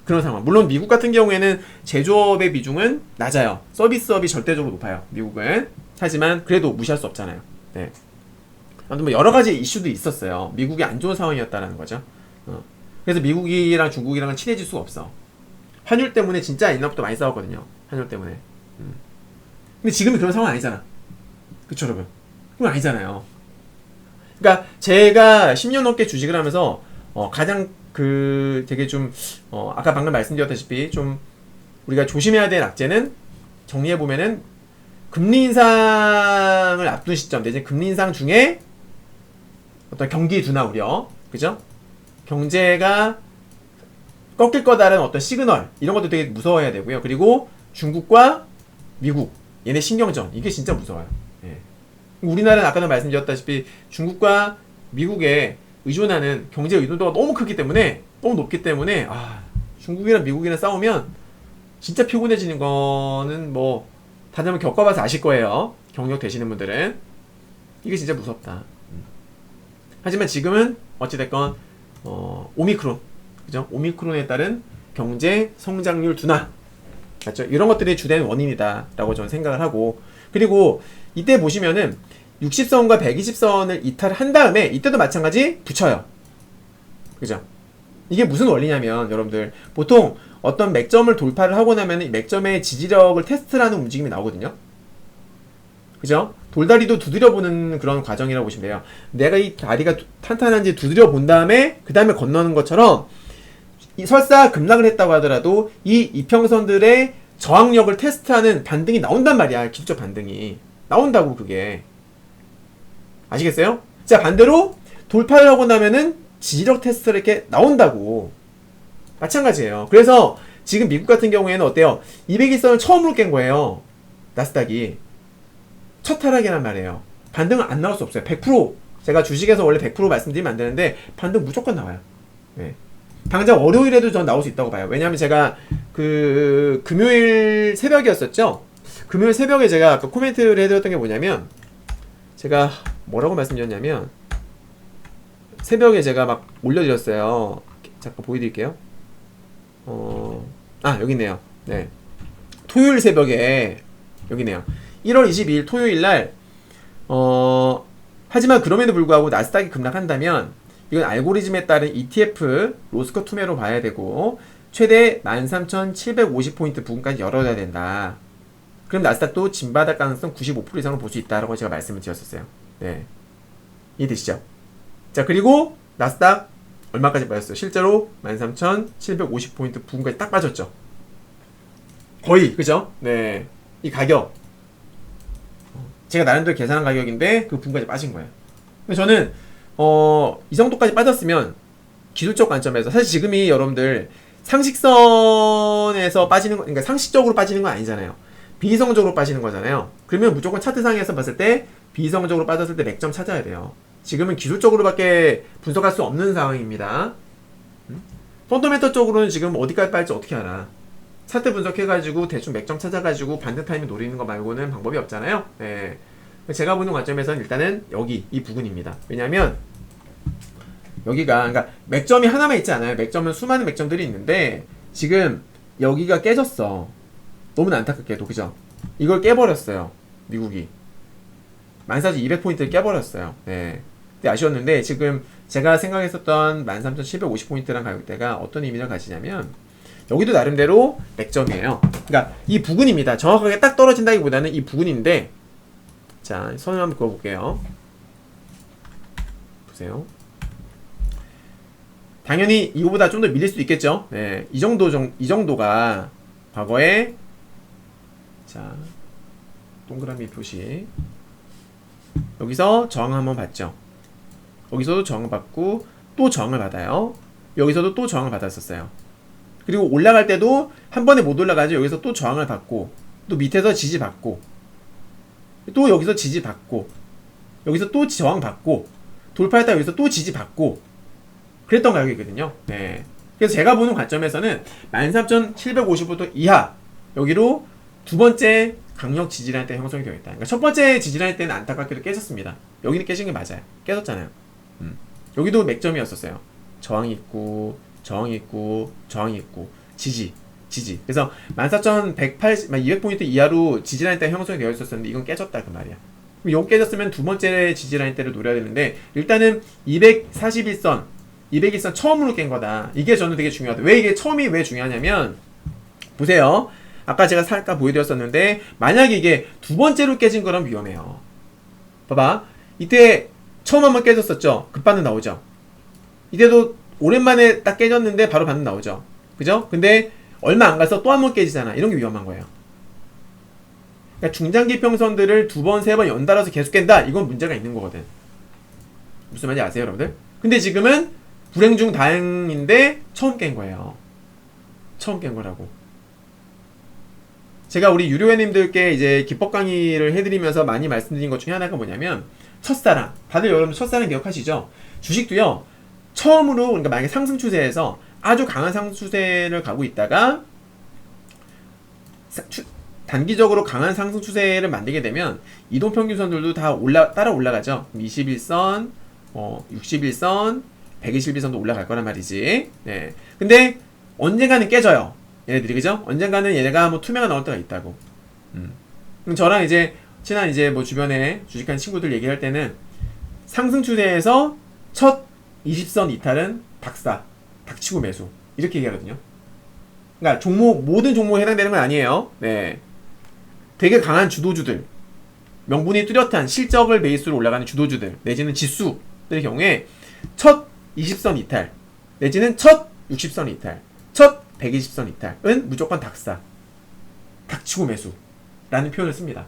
그런 상황. 물론 미국 같은 경우에는 제조업의 비중은 낮아요. 서비스업이 절대적으로 높아요, 미국은. 하지만 그래도 무시할 수 없잖아요. 네. 아무튼 뭐 여러 가지 이슈도 있었어요. 미국이 안 좋은 상황이었다라는 거죠. 그래서 미국이랑 중국이랑은 친해질 수가 없어. 환율 때문에 진짜 옛날부터 많이 싸웠거든요. 환율 때문에. 근데 지금은 그런 상황 아니잖아. 그쵸, 여러분? 그건 아니잖아요. 그러니까 제가 10년 넘게 주식을 하면서 가장 되게 좀 아까 방금 말씀드렸다시피 좀 우리가 조심해야 될 악재는, 정리해보면은 금리 인상을 앞둔 시점 내지 금리 인상 중에 어떤 경기 둔화 우려, 그죠? 경제가 꺾일 거다라는 어떤 시그널, 이런 것도 되게 무서워해야 되고요. 그리고 중국과 미국, 얘네 신경전, 이게 진짜 무서워요. 예. 우리나라는 아까도 말씀드렸다시피 중국과 미국에 의존하는 경제 의존도가 너무 크기 때문에, 너무 높기 때문에 중국이랑 미국이랑 싸우면 진짜 피곤해지는 거는 뭐 다들 한번 겪어봐서 아실 거예요. 경력 되시는 분들은. 이게 진짜 무섭다. 하지만 지금은 어찌됐건 오미크론, 그죠? 오미크론에 따른 경제 성장률 둔화, 맞죠? 이런 것들이 주된 원인이다 라고 저는 생각을 하고, 그리고 이때 보시면은 60선과 120선을 이탈한 다음에 이때도 마찬가지 붙여요. 그죠? 이게 무슨 원리냐면 여러분들 보통 어떤 맥점을 돌파를 하고 나면 이 맥점의 지지력을 테스트라는 움직임이 나오거든요. 그죠? 돌다리도 두드려보는 그런 과정이라고 보시면 돼요. 내가 이 다리가 탄탄한지 두드려본 다음에 그 다음에 건너는 것처럼, 이 설사 급락을 했다고 하더라도 이 이평선들의 저항력을 테스트하는 반등이 나온단 말이야. 기술적 반등이 나온다고. 그게 아시겠어요? 자, 반대로 돌파를 하고 나면은 지지력 테스트를 이렇게 나온다고. 마찬가지예요. 그래서 지금 미국 같은 경우에는 어때요? 200일선을 처음으로 깬 거예요. 나스닥이 첫 하락이란 말이에요. 반등은 안 나올 수 없어요. 100%. 제가 주식에서 원래 100% 말씀드리면 안 되는데 반등 무조건 나와요. 네. 당장 월요일에도 전 나올 수 있다고 봐요. 왜냐하면 제가 그 금요일 새벽이었었죠. 금요일 새벽에 제가 아까 코멘트를 해드렸던 게 뭐냐면, 제가 뭐라고 말씀드렸냐면, 새벽에 제가 막 올려드렸어요. 잠깐 보여드릴게요. 여기 있네요. 네. 토요일 새벽에 여기 있네요. 1월 22일 토요일날 하지만 그럼에도 불구하고 나스닥이 급락한다면 이건 알고리즘에 따른 ETF 로스커 투매로 봐야 되고 최대 13,750포인트 부근까지 열어야 된다. 그럼 나스닥도 진바닥 가능성 95% 이상을 볼 수 있다라고 제가 말씀을 드렸었어요. 네. 이해되시죠? 자, 그리고 나스닥 얼마까지 빠졌어요? 실제로 13,750포인트 부근까지 딱 빠졌죠. 거의, 그죠? 네. 이 가격 제가 나름대로 계산한 가격인데 그 부분까지 빠진 거예요. 저는 이 정도까지 빠졌으면 기술적 관점에서, 사실 지금이 여러분들 상식선에서 빠지는 거, 그러니까 상식적으로 빠지는 건 아니잖아요. 비이성적으로 빠지는 거잖아요. 그러면 무조건 차트상에서 봤을 때 비이성적으로 빠졌을 때 맥점 찾아야 돼요. 지금은 기술적으로밖에 분석할 수 없는 상황입니다. 펀더멘털적으로는 지금 어디까지 빠질지 어떻게 알아? 차트 분석해가지고 대충 맥점 찾아가지고 반등 타이밍 노리는 거 말고는 방법이 없잖아요. 네. 제가 보는 관점에서는 일단은 여기 이 부분입니다. 왜냐면 여기가, 그러니까 맥점이 하나만 있지 않아요. 맥점은 수많은 맥점들이 있는데 지금 여기가 깨졌어. 너무나 안타깝게도. 그죠? 이걸 깨버렸어요. 미국이 14,200포인트를 깨버렸어요. 네. 근데 아쉬웠는데 지금 제가 생각했었던 13,750포인트란 가격대가 어떤 의미를 가지냐면 여기도 나름대로 맥점이에요. 그러니까 이 부근입니다. 정확하게 딱 떨어진다기보다는 이 부근인데, 자, 선을 한번 그어볼게요. 보세요. 당연히 이거보다 좀 더 밀릴 수도 있겠죠. 네, 이 정도가 과거에, 자, 동그라미 표시, 여기서 저항 한번 받죠. 여기서도 저항을 받고 또 저항을 받아요. 여기서도 또 저항을 받았었어요. 그리고 올라갈 때도 한 번에 못 올라가죠. 여기서 또 저항을 받고 또 밑에서 지지받고 또 여기서 지지받고 여기서 또 저항받고 돌파했다 여기서 또 지지받고 그랬던 가격이거든요. 네. 그래서 제가 보는 관점에서는 13,750부터 이하 여기로 두 번째 강력 지지라인 때 형성이 되어 있다. 그러니까 첫 번째 지지라인 때는 안타깝게도 깨졌습니다. 여기는 깨진 게 맞아요. 깨졌잖아요. 여기도 맥점이었었어요. 저항이 있고 저항이 있고 저항이 있고 지지. 그래서 14,180, 200포인트 이하로 지지라인 때 형성이 되어 있었는데 이건 깨졌다 그 말이야. 그럼 요거 깨졌으면 두 번째 지지라인 때를 노려야 되는데 일단은 241선 201선 처음으로 깬 거다. 이게 저는 되게 중요하다. 왜 이게 처음이 왜 중요하냐면 보세요. 아까 제가 살짝 보여드렸었는데 만약에 이게 두 번째로 깨진 거라면 위험해요. 봐봐. 이때 처음 한번 깨졌었죠. 급반응 나오죠. 이때도 오랜만에 딱 깨졌는데 바로 반응 나오죠. 그죠? 근데 얼마 안 가서 또 한 번 깨지잖아. 이런 게 위험한 거예요. 그러니까 중장기 평선들을 두 번, 세 번 연달아서 계속 깬다? 이건 문제가 있는 거거든. 무슨 말인지 아세요, 여러분들? 근데 지금은 불행 중 다행인데 처음 깬 거예요. 처음 깬 거라고. 제가 우리 유료회원님들께 이제 기법 강의를 해드리면서 많이 말씀드린 것 중에 하나가 뭐냐면 첫사랑. 다들 여러분 첫사랑 기억하시죠? 주식도요. 처음으로 그러니까 만약에 상승 추세에서 아주 강한 상승 추세를 가고 있다가 단기적으로 강한 상승 추세를 만들게 되면 이동평균선들도 다 따라 올라가죠. 21선, 61선, 121선도 올라갈 거란 말이지. 네. 근데 언젠가는 깨져요. 얘네들이, 그죠? 언젠가는 얘네가 뭐 투매가 나올 때가 있다고. 그럼 저랑 이제 친한 이제 뭐 주변에 주식하는 친구들 얘기할 때는 상승 추세에서 첫 20선 이탈은 박사, 닥치고 매수, 이렇게 얘기하거든요. 그러니까 종목, 모든 종목에 해당되는 건 아니에요. 네, 되게 강한 주도주들, 명분이 뚜렷한 실적을 베이스로 올라가는 주도주들 내지는 지수들의 경우에 첫 20선 이탈 내지는 첫 60선 이탈, 첫 120선 이탈은 무조건 닥사, 닥치고 매수라는 표현을 씁니다.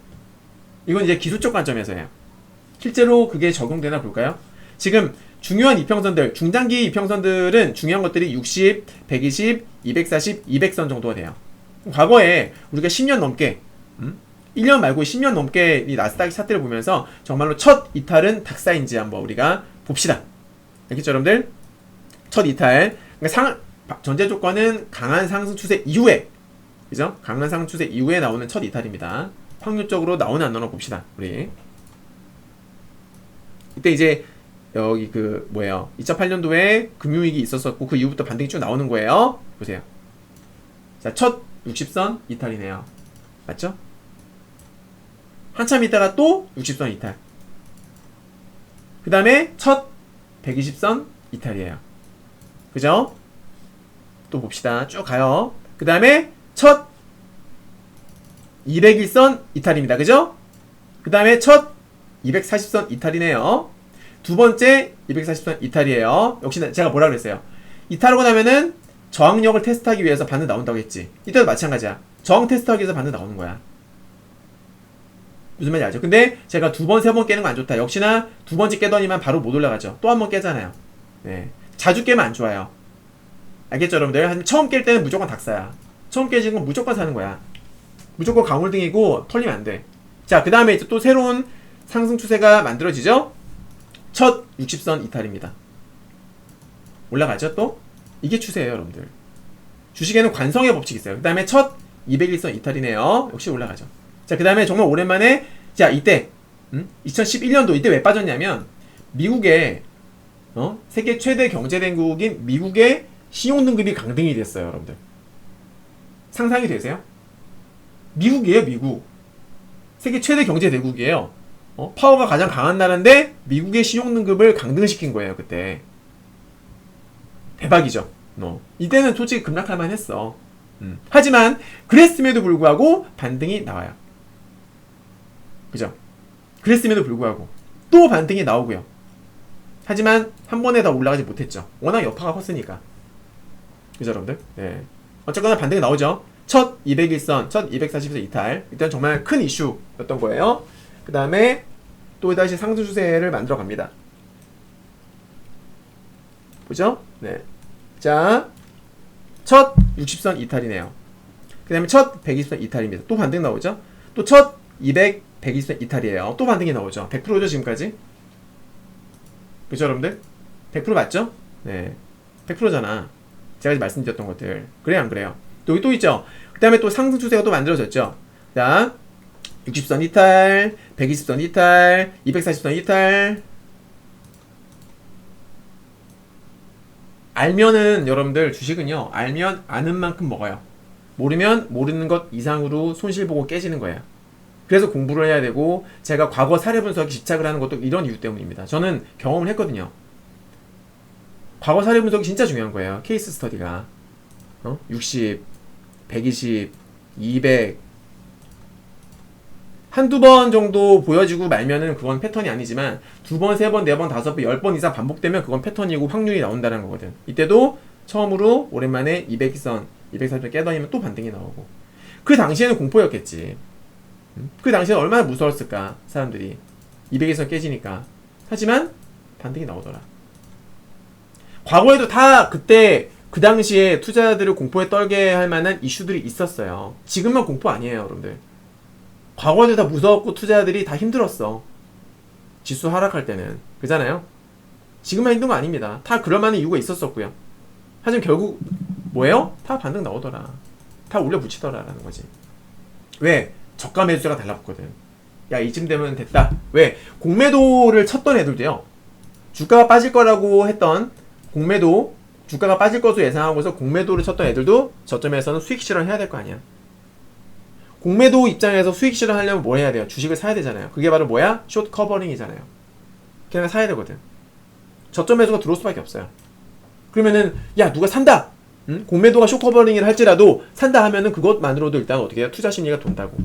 이건 이제 기술적 관점에서예요. 실제로 그게 적용되나 볼까요? 지금 중요한 이평선들, 중장기 이평선들은 중요한 것들이 60, 120, 240, 200선 정도가 돼요. 과거에 우리가 10년 넘게 1년 말고 10년 넘게 이 나스닥 차트를 보면서 정말로 첫 이탈은 닥사인지 한번 우리가 봅시다. 알겠죠, 여러분들? 첫 이탈. 그러니까 전제 조건은 강한 상승 추세 이후에, 그죠? 강한 상승 추세 이후에 나오는 첫 이탈입니다. 확률적으로 나오나 안 나오나 봅시다. 우리 이때 이제 여기 그 뭐예요? 2008년도에 금융위기 있었었고 그 이후부터 반등이 쭉 나오는 거예요. 보세요. 자, 첫 60선 이탈이네요. 맞죠? 한참 있다가 또 60선 이탈. 그 다음에 첫 120선 이탈이에요. 그죠? 또 봅시다. 쭉 가요. 그 다음에 첫 201선 이탈입니다. 그죠? 그 다음에 첫 240선 이탈이네요. 두 번째 240선 이탈이에요. 역시 제가 뭐라 그랬어요? 이탈하고 나면은 저항력을 테스트하기 위해서 반등 나온다고 했지. 이때도 마찬가지야. 저항 테스트하기 위해서 반등 나오는 거야. 무슨 말인지 알죠? 근데 제가 두 번, 세 번 깨는 거 안 좋다. 역시나 두 번째 깨더니만 바로 못 올라가죠. 또 한 번 깨잖아요. 네. 자주 깨면 안 좋아요. 알겠죠, 여러분들? 한 처음 깰 때는 무조건 닥사야. 처음 깨지는 건 무조건 사는 거야. 무조건 강홀등이고 털리면 안 돼. 자, 그 다음에 이제 또 새로운 상승 추세가 만들어지죠? 첫 60선 이탈입니다. 올라가죠, 또? 이게 추세예요, 여러분들. 주식에는 관성의 법칙이 있어요. 그 다음에 첫 201선 이탈이네요. 역시 올라가죠. 자, 그 다음에 정말 오랜만에, 자, 이때 2011년도 이때 왜 빠졌냐면 미국의 세계 최대 경제대국인 미국의 신용등급이 강등이 됐어요, 여러분들. 상상이 되세요? 미국이에요, 미국. 세계 최대 경제대국이에요. 파워가 가장 강한 나라인데 미국의 신용등급을 강등시킨 거예요, 그때. 대박이죠. 이때는 솔직히 급락할 만했어. 하지만 그랬음에도 불구하고 반등이 나와요. 그죠? 그랬음에도 불구하고 또 반등이 나오고요. 하지만 한 번에 다 올라가지 못했죠. 워낙 여파가 컸으니까. 그죠, 여러분들? 네. 어쨌거나 반등이 나오죠. 첫 201선, 첫 240선 이탈. 일단 정말 큰 이슈였던 거예요. 그 다음에 또 다시 상승 추세를 만들어 갑니다. 보죠? 네. 자, 첫 60선 이탈이네요. 그 다음에 첫 120선 이탈입니다. 또 반등 나오죠? 또 첫 200, 120선 이탈이에요. 또 반등이 나오죠? 100%죠, 지금까지? 그죠, 여러분들? 100% 맞죠? 네. 100%잖아. 제가 말씀드렸던 것들. 그래요, 안 그래요? 또 여기 또 있죠? 그 다음에 또 상승 추세가 또 만들어졌죠? 자, 60선 이탈, 120선 이탈, 240선 이탈. 알면은 여러분들 주식은요, 알면 아는 만큼 먹어요. 모르면 모르는 것 이상으로 손실 보고 깨지는 거예요. 그래서 공부를 해야 되고, 제가 과거 사례 분석에 집착을 하는 것도 이런 이유 때문입니다. 저는 경험을 했거든요. 과거 사례 분석이 진짜 중요한 거예요. 케이스 스터디가 60, 120, 200 한두 번 정도 보여지고 말면은 그건 패턴이 아니지만 두 번, 세 번, 네 번, 다섯 번, 10번 이상 반복되면 그건 패턴이고 확률이 나온다는 거거든. 이때도 처음으로 오랜만에 200선, 240선 깨더니면 또 반등이 나오고. 그 당시에는 공포였겠지. 그 당시에는 얼마나 무서웠을까, 사람들이. 200에서 깨지니까. 하지만 반등이 나오더라. 과거에도 다 그때 그 당시에 투자자들을 공포에 떨게 할 만한 이슈들이 있었어요. 지금만 공포 아니에요, 여러분들. 과거에도 다 무서웠고 투자자들이 다 힘들었어. 지수 하락할 때는. 그잖아요? 지금만 힘든 거 아닙니다. 다 그럴 만한 이유가 있었었고요. 하지만 결국 뭐예요? 다 반등 나오더라. 다 올려 붙이더라라는 거지. 왜? 저가 매수자가 달라붙거든. 야, 이쯤 되면 됐다. 왜? 공매도를 쳤던 애들도요. 주가가 빠질 거라고 했던 공매도 주가가 빠질 것으로 예상하고서 공매도를 쳤던 애들도 저점에서는 수익 실현해야 될 거 아니야. 공매도 입장에서 수익 실현하려면 뭘 해야 돼요? 주식을 사야 되잖아요. 그게 바로 뭐야? 숏 커버링이잖아요. 그냥 사야 되거든. 저점 매수가 들어올 수밖에 없어요. 그러면은 야 누가 산다. 응? 공매도가 숏 커버링을 할지라도 산다 하면은 그것만으로도 일단 어떻게 해요? 투자 심리가 돈다고.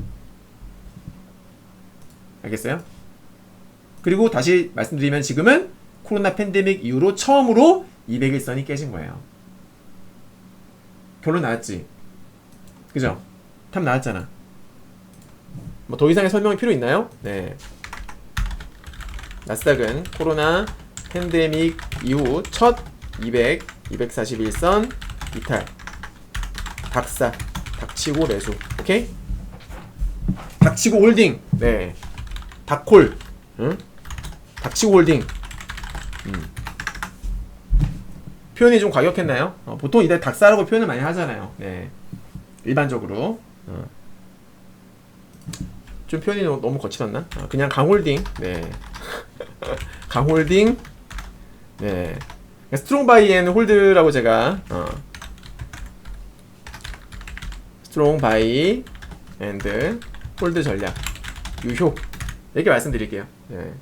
알겠어요? 그리고 다시 말씀드리면 지금은 코로나 팬데믹 이후로 처음으로 200일선이 깨진 거예요. 결론 나왔지? 그죠? 답 나왔잖아. 뭐 더 이상의 설명이 필요 있나요? 네. 나스닥은 코로나 팬데믹 이후 첫 200, 241선 이탈. 닥사. 닥치고 매수. 오케이? 닥치고 홀딩. 네. 닥콜. 응? 닥치고 홀딩. 표현이 좀 과격했나요? 보통 이때 닥사라고 표현을 많이 하잖아요. 네. 일반적으로. 좀 표현이 너무 거칠었나? 그냥 강홀딩. 네. 강홀딩. 네. 스트롱 바이 앤 홀드라고 제가 스트롱 바이 앤드 홀드 전략 유효 이렇게 말씀드릴게요. 네.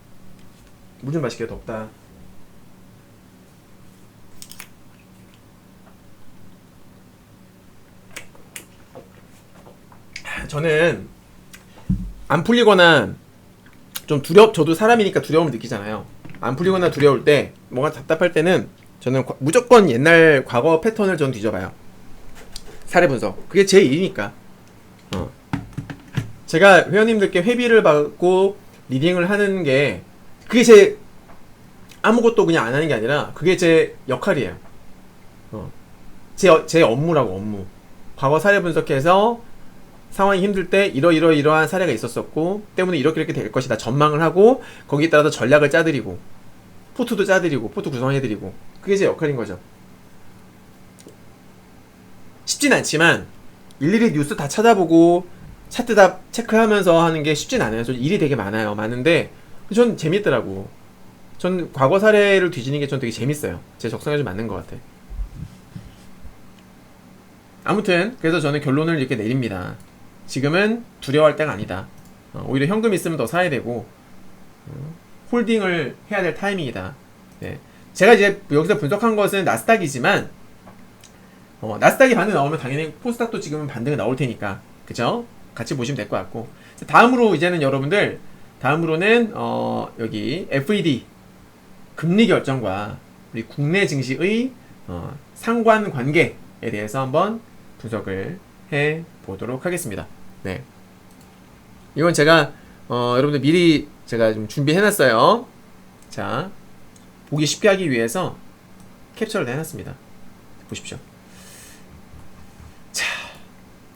물 좀 마실게요. 덥다. 저는 안 풀리거나 좀 저도 사람이니까 두려움을 느끼잖아요. 안 풀리거나 두려울 때 뭔가 답답할 때는 저는 무조건 옛날 과거 패턴을 전 뒤져봐요. 사례 분석. 그게 제 일이니까. 제가 회원님들께 회비를 받고 리딩을 하는 게 그게 제 아무것도 그냥 안 하는 게 아니라 그게 제 역할이에요. 제 업무라고 업무. 과거 사례 분석해서 상황이 힘들 때 이러한 사례가 있었었고 때문에 이렇게 될 것이다 전망을 하고 거기에 따라서 전략을 짜드리고 포트도 짜드리고 포트 구성해드리고 그게 제 역할인 거죠. 쉽진 않지만 일일이 뉴스 다 찾아보고 차트 다 체크하면서 하는 게 쉽진 않아요. 저 일이 되게 많은데 전 재밌더라고. 전 과거 사례를 뒤지는 게 전 되게 재밌어요. 제 적성에 좀 맞는 것 같아. 아무튼 그래서 저는 결론을 이렇게 내립니다. 지금은 두려워할 때가 아니다. 오히려 현금 있으면 더 사야 되고 홀딩을 해야 될 타이밍이다. 네. 제가 이제 여기서 분석한 것은 나스닥이지만 나스닥이 반등 나오면 당연히 코스닥도 지금은 반등이 나올 테니까 그죠? 같이 보시면 될 것 같고 다음으로 이제는 여러분들 다음으로는 여기 FED 금리 결정과 우리 국내 증시의 상관관계에 대해서 한번 분석을 해 보도록 하겠습니다. 네. 이건 제가 여러분들 미리 제가 좀 준비해 놨어요. 자, 보기 쉽게 하기 위해서 캡처를 해놨습니다. 보십시오.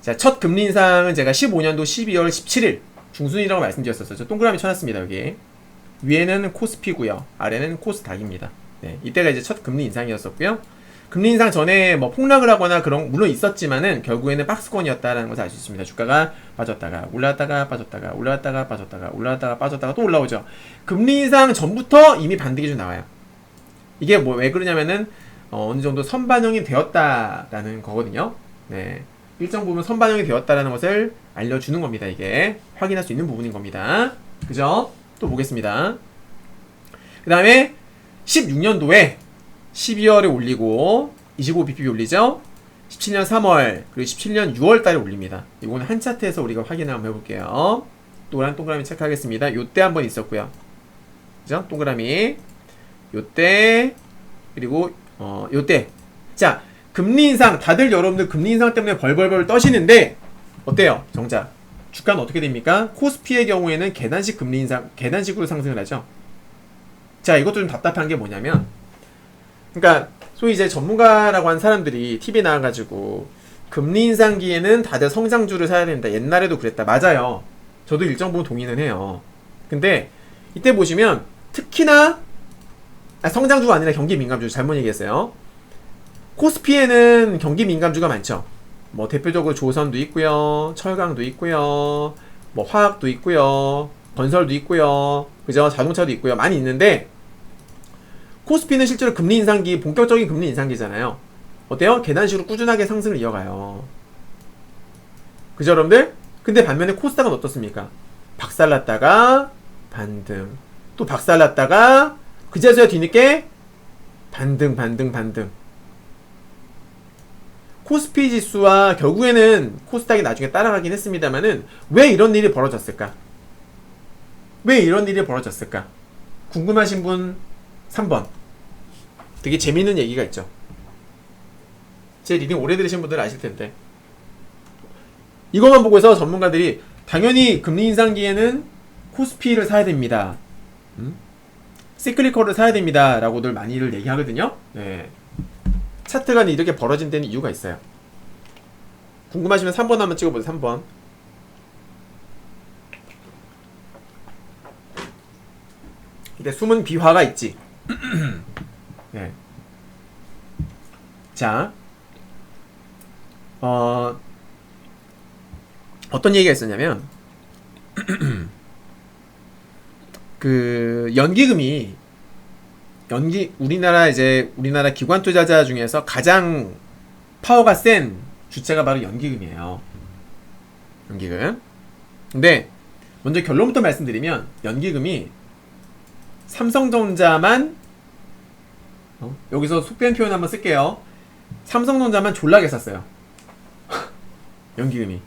자, 첫 금리 인상은 제가 15년도 12월 17일 중순이라고 말씀드렸었죠. 저 동그라미 쳐놨습니다. 여기 위에는 코스피고요, 아래는 코스닥입니다. 네, 이때가 이제 첫 금리 인상이었었고요. 금리 인상 전에 뭐 폭락을 하거나 그런 물론 있었지만은 결국에는 박스권이었다라는 것을 알 수 있습니다. 주가가 빠졌다가 올라왔다가 빠졌다가 올라왔다가 빠졌다가 올라왔다가 빠졌다가 또 올라오죠. 금리 인상 전부터 이미 반등이 좀 나와요. 이게 뭐 왜 그러냐면은 어느 정도 선반영이 되었다라는 거거든요. 네, 일정 부분 선반영이 되었다라는 것을 알려주는 겁니다. 이게 확인할 수 있는 부분인 겁니다. 그죠? 또 보겠습니다. 그 다음에 16년도에 12월에 올리고 25bp 올리죠. 17년 3월 그리고 17년 6월 달에 올립니다. 이거는 한 차트에서 우리가 확인을 한번 해볼게요. 노란 동그라미 체크하겠습니다. 요때 한번 있었고요. 그죠? 동그라미 요때 그리고 요때. 자, 금리 인상 다들 여러분들 금리 인상 때문에 벌벌벌 떠시는데 어때요? 정작 주가는 어떻게 됩니까? 코스피의 경우에는 계단식 금리 인상 계단식으로 상승을 하죠. 자, 이것도 좀 답답한 게 뭐냐면 그러니까 소위 이제 전문가라고 한 사람들이 TV에 나와가지고 금리 인상기에는 다들 성장주를 사야 된다. 옛날에도 그랬다. 맞아요. 저도 일정 부분 동의는 해요. 근데 이때 보시면 특히나 성장주가 아니라 경기 민감주 잘못 얘기했어요. 코스피에는 경기 민감주가 많죠. 뭐 대표적으로 조선도 있고요, 철강도 있고요, 뭐 화학도 있고요, 건설도 있고요, 그죠? 자동차도 있고요. 많이 있는데 코스피는 실제로 금리 인상기, 본격적인 금리 인상기잖아요. 어때요? 계단식으로 꾸준하게 상승을 이어가요. 그죠, 여러분들? 근데 반면에 코스닥은 어떻습니까? 박살났다가 반등, 또 박살났다가 그제서야 뒤늦게 반등. 코스피 지수와 결국에는 코스닥이 나중에 따라가긴 했습니다만은 왜 이런 일이 벌어졌을까? 왜 이런 일이 벌어졌을까? 궁금하신 분 3번. 되게 재밌는 얘기가 있죠. 제 리딩 오래 들으신 분들은 아실 텐데, 이것만 보고서 전문가들이 당연히 금리 인상기에는 코스피를 사야 됩니다. 시클리컬을 사야 됩니다. 라고들 많이들 얘기하거든요. 네. 차트가 이렇게 벌어진 데는 이유가 있어요. 궁금하시면 3번 한번 찍어보세요. 3번. 근데 숨은 비화가 있지. 네. 자, 어떤 얘기가 있었냐면 그 우리나라 기관 투자자 중에서 가장 파워가 센 주체가 바로 연기금이에요. 연기금. 근데 먼저 결론부터 말씀드리면 연기금이 삼성전자만 여기서 속된 표현 한번 쓸게요. 삼성전자만 졸라게 샀어요. 연기금이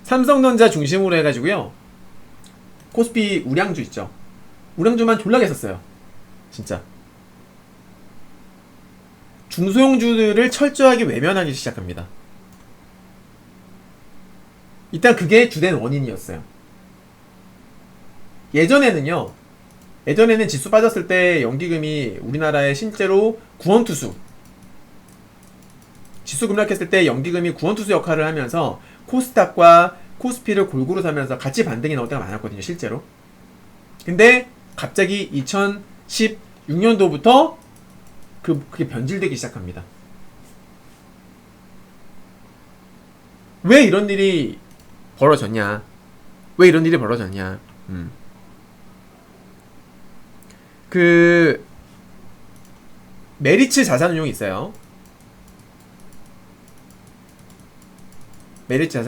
삼성전자 중심으로 해가지고요, 코스피 우량주 있죠, 우량주만 졸라게 샀어요. 진짜 중소형주들을 철저하게 외면하기 시작합니다. 일단 그게 주된 원인이었어요. 예전에는 지수 빠졌을 때 연기금이 우리나라에 실제로 구원투수, 지수 급락했을 때 연기금이 구원투수 역할을 하면서 코스닥과 코스피를 골고루 사면서 같이 반등이 나올 때가 많았거든요, 실제로. 근데 갑자기 2016년도부터 그게 변질되기 시작합니다. 왜 이런 일이 벌어졌냐? 그 메리츠 자산운용이 있어요. 메리츠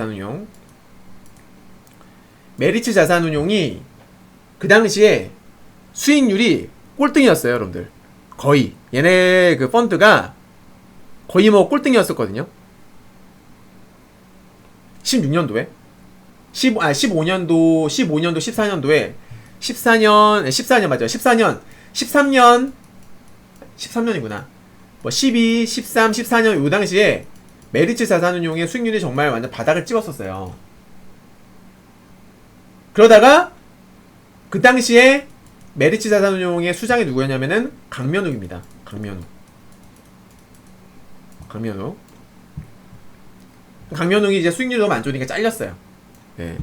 자산운용이 그 당시에 수익률이 꼴등이었어요, 여러분들. 거의 얘네 그 펀드가 거의 뭐 꼴등이었었거든요. 16년도에 15년도 14년도에 14년 맞아요. 13년이구나. 뭐 12, 13, 14년 요 당시에 메리츠 자산운용의 수익률이 정말 완전 바닥을 찍었었어요. 그러다가 그 당시에 메리츠 자산운용의 수장이 누구였냐면은 강면욱입니다. 강면욱이 이제 수익률이 너무 안 좋으니까 잘렸어요. 네.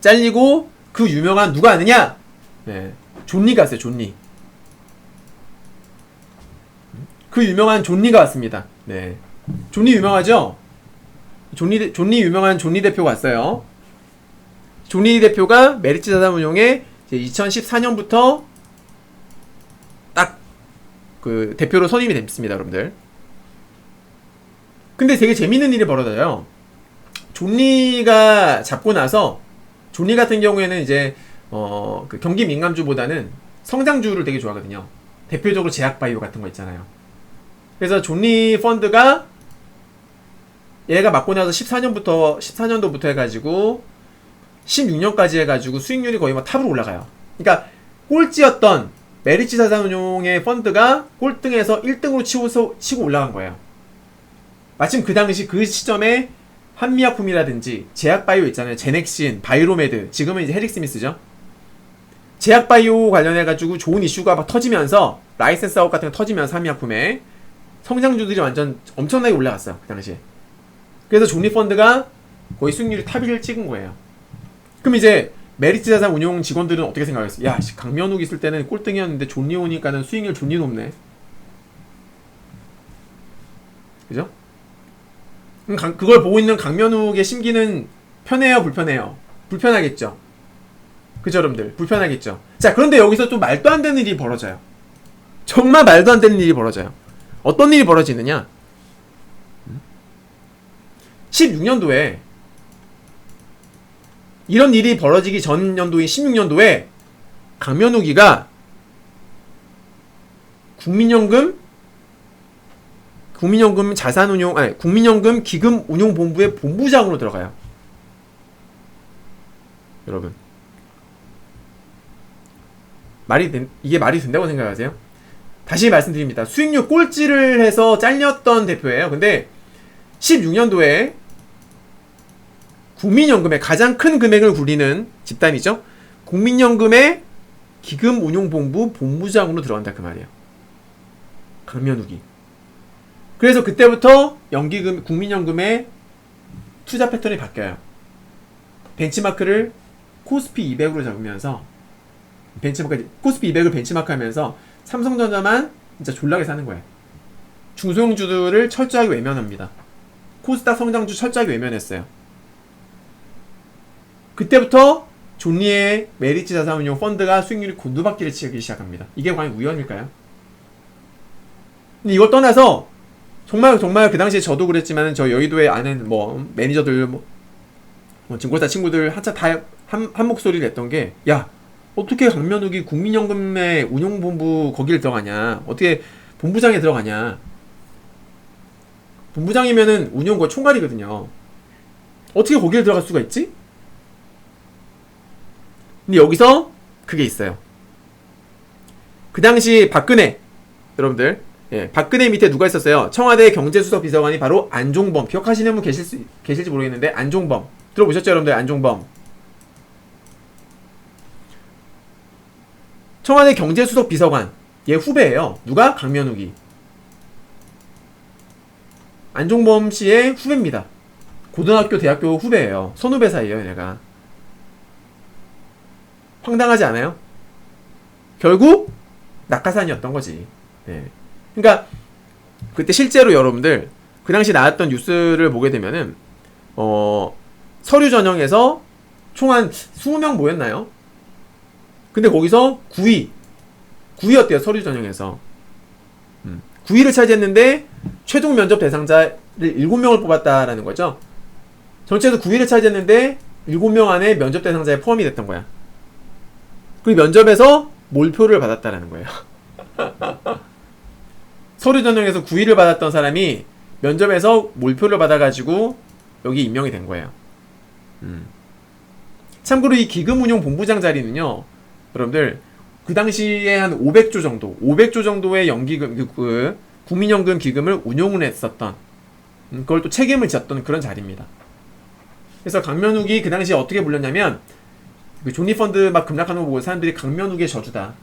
잘리고 그 유명한 누가 아느냐? 네. 존리가 왔어요. 그 유명한 존리가 왔습니다. 네. 존리 유명하죠? 존리 유명한 존리 대표가 왔어요. 존리 대표가 메리츠 자산운용에 2014년부터 딱 그 대표로 선임이 됐습니다, 여러분들. 근데 되게 재밌는 일이 벌어져요. 존리가 잡고 나서, 존리 같은 경우에는 이제 그 경기 민감주보다는 성장주를 되게 좋아하거든요. 대표적으로 제약바이오 같은 거 있잖아요. 그래서 존리 펀드가 얘가 맡고 나서 14년도부터 해가지고 16년까지 해가지고 수익률이 거의 막 탑으로 올라가요. 그러니까 꼴찌였던 메리츠 자산운용의 펀드가 꼴등에서 1등으로 치고 올라간 거예요. 마침 그 당시 그 시점에 한미약품이라든지 제약바이오 있잖아요. 제넥신, 바이로메드, 지금은 이제 헬릭스미스죠. 제약바이오 관련해가지고 좋은 이슈가 막 터지면서, 라이센스 사업 같은 거 터지면서 한미약품에 성장주들이 완전 엄청나게 올라갔어요, 그 당시에. 그래서 존리 펀드가 거의 수익률이 탑 1을 찍은 거예요. 그럼 이제 메리츠 자산 운용 직원들은 어떻게 생각했어요? 야, 강면욱 있을 때는 꼴등이었는데 존리 오니까는 수익률 존리 높네. 그죠? 그걸 보고 있는 강면욱의 심기는 편해요, 불편해요? 불편하겠죠. 그죠, 여러분들? 불편하겠죠. 자, 그런데 여기서 또 말도 안 되는 일이 벌어져요. 정말 말도 안 되는 일이 벌어져요. 어떤 일이 벌어지느냐? 16년도에 이런 일이 벌어지기 전 연도인 16년도에 강면후기가 국민연금 자산운용, 아니, 국민연금 기금운용본부의 본부장으로 들어가요. 여러분. 이게 말이 된다고 생각하세요? 다시 말씀드립니다. 수익률 꼴찌를 해서 잘렸던 대표예요. 근데 16년도에 국민연금의 가장 큰 금액을 굴리는 집단이죠. 국민연금의 기금운용본부 본부장으로 들어간다 그 말이에요. 강면후기. 그래서 그때부터 국민연금의 투자 패턴이 바뀌어요. 벤치마크를 코스피 200으로 잡으면서 코스피 200을 벤치마크 하면서 삼성전자만 진짜 졸라게 사는 거예요. 중소형주들을 철저하게 외면합니다. 코스닥 성장주 철저하게 외면했어요. 그때부터 존리의 메리츠 자산운용 펀드가 수익률이 곤두박질을 치기 시작합니다. 이게 과연 우연일까요? 근데 이걸 떠나서 정말 그 당시에 저도 그랬지만 저 여의도에 아는 매니저들 증권사 친구들 한참 다 한 목소리를 냈던 게, 야, 어떻게 강면욱이 국민연금의 운용본부 거기를 들어가냐, 어떻게 본부장에 들어가냐. 본부장이면은 운용과 총괄이거든요. 어떻게 거기를 들어갈 수가 있지? 근데 여기서 그게 있어요. 그 당시 박근혜, 여러분들, 박근혜 밑에 누가 있었어요? 청와대 경제수석 비서관이 바로 안종범. 기억하시는 분 계실지 모르겠는데, 안종범 들어보셨죠, 여러분들? 안종범 청와대 경제수석 비서관, 얘 후배예요. 누가? 강면욱이. 안종범 씨의 후배입니다. 고등학교, 대학교 후배예요. 선후배 사이에요, 얘가. 황당하지 않아요? 결국 낙하산이었던 거지. 그러니까 그때 실제로 여러분들 그 당시 나왔던 뉴스를 보게 되면은 서류 전형에서 총 한 20명 모였나요? 근데 거기서 9위였대요. 서류 전형에서 9위를 차지했는데 최종 면접 대상자를 7명을 뽑았다라는 거죠. 전체에서 9위를 차지했는데 7명 안에 면접 대상자에 포함이 됐던 거야. 그리고 면접에서 몰표를 받았다라는 거예요. 서류 전형에서 9위를 받았던 사람이 면접에서 몰표를 받아가지고 여기 임명이 된 거예요. 참고로 이 기금운용 본부장 자리는요, 여러분들 그 당시에 한 500조 정도의 국민연금 기금을 운용을 했었던, 그걸 또 책임을 졌던 그런 자리입니다. 그래서 강면욱이 그 당시에 어떻게 불렸냐면, 그 존리펀드 막 급락하는 거 보고 사람들이 강면욱의 저주다.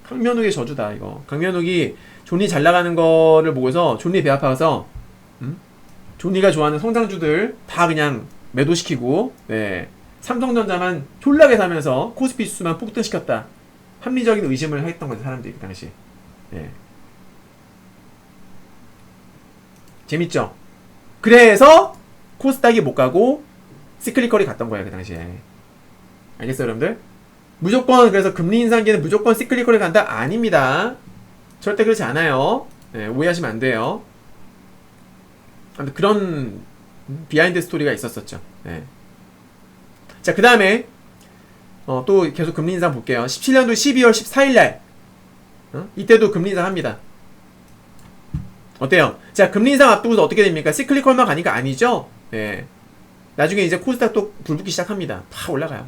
강면욱의 저주다, 이거. 강면욱이 존리 잘 나가는 거를 보고서 존리 배 아파서, 존리가 좋아하는 성장주들 다 그냥 매도시키고, 삼성전자만 졸라게 사면서 코스피 지수만 폭등시켰다. 합리적인 의심을 했던 거죠, 사람들이 그 당시. 재밌죠? 그래서 코스닥이 못 가고 시클리컬이 갔던 거예요, 그 당시에. 알겠어요, 여러분들? 무조건, 그래서 금리 인상기는 무조건 시클리컬이 간다? 아닙니다. 절대 그렇지 않아요. 오해하시면 안 돼요. 아무튼 그런 비하인드 스토리가 있었었죠. 자, 그 다음에 또 계속 금리 인상 볼게요. 17년도 12월 14일날 이때도 금리 인상 합니다. 어때요? 자, 금리 인상 앞두고서 어떻게 됩니까? 시클리컬만 가니까 아니죠? 나중에 이제 코스닥도 불붙기 시작합니다. 팍 올라가요.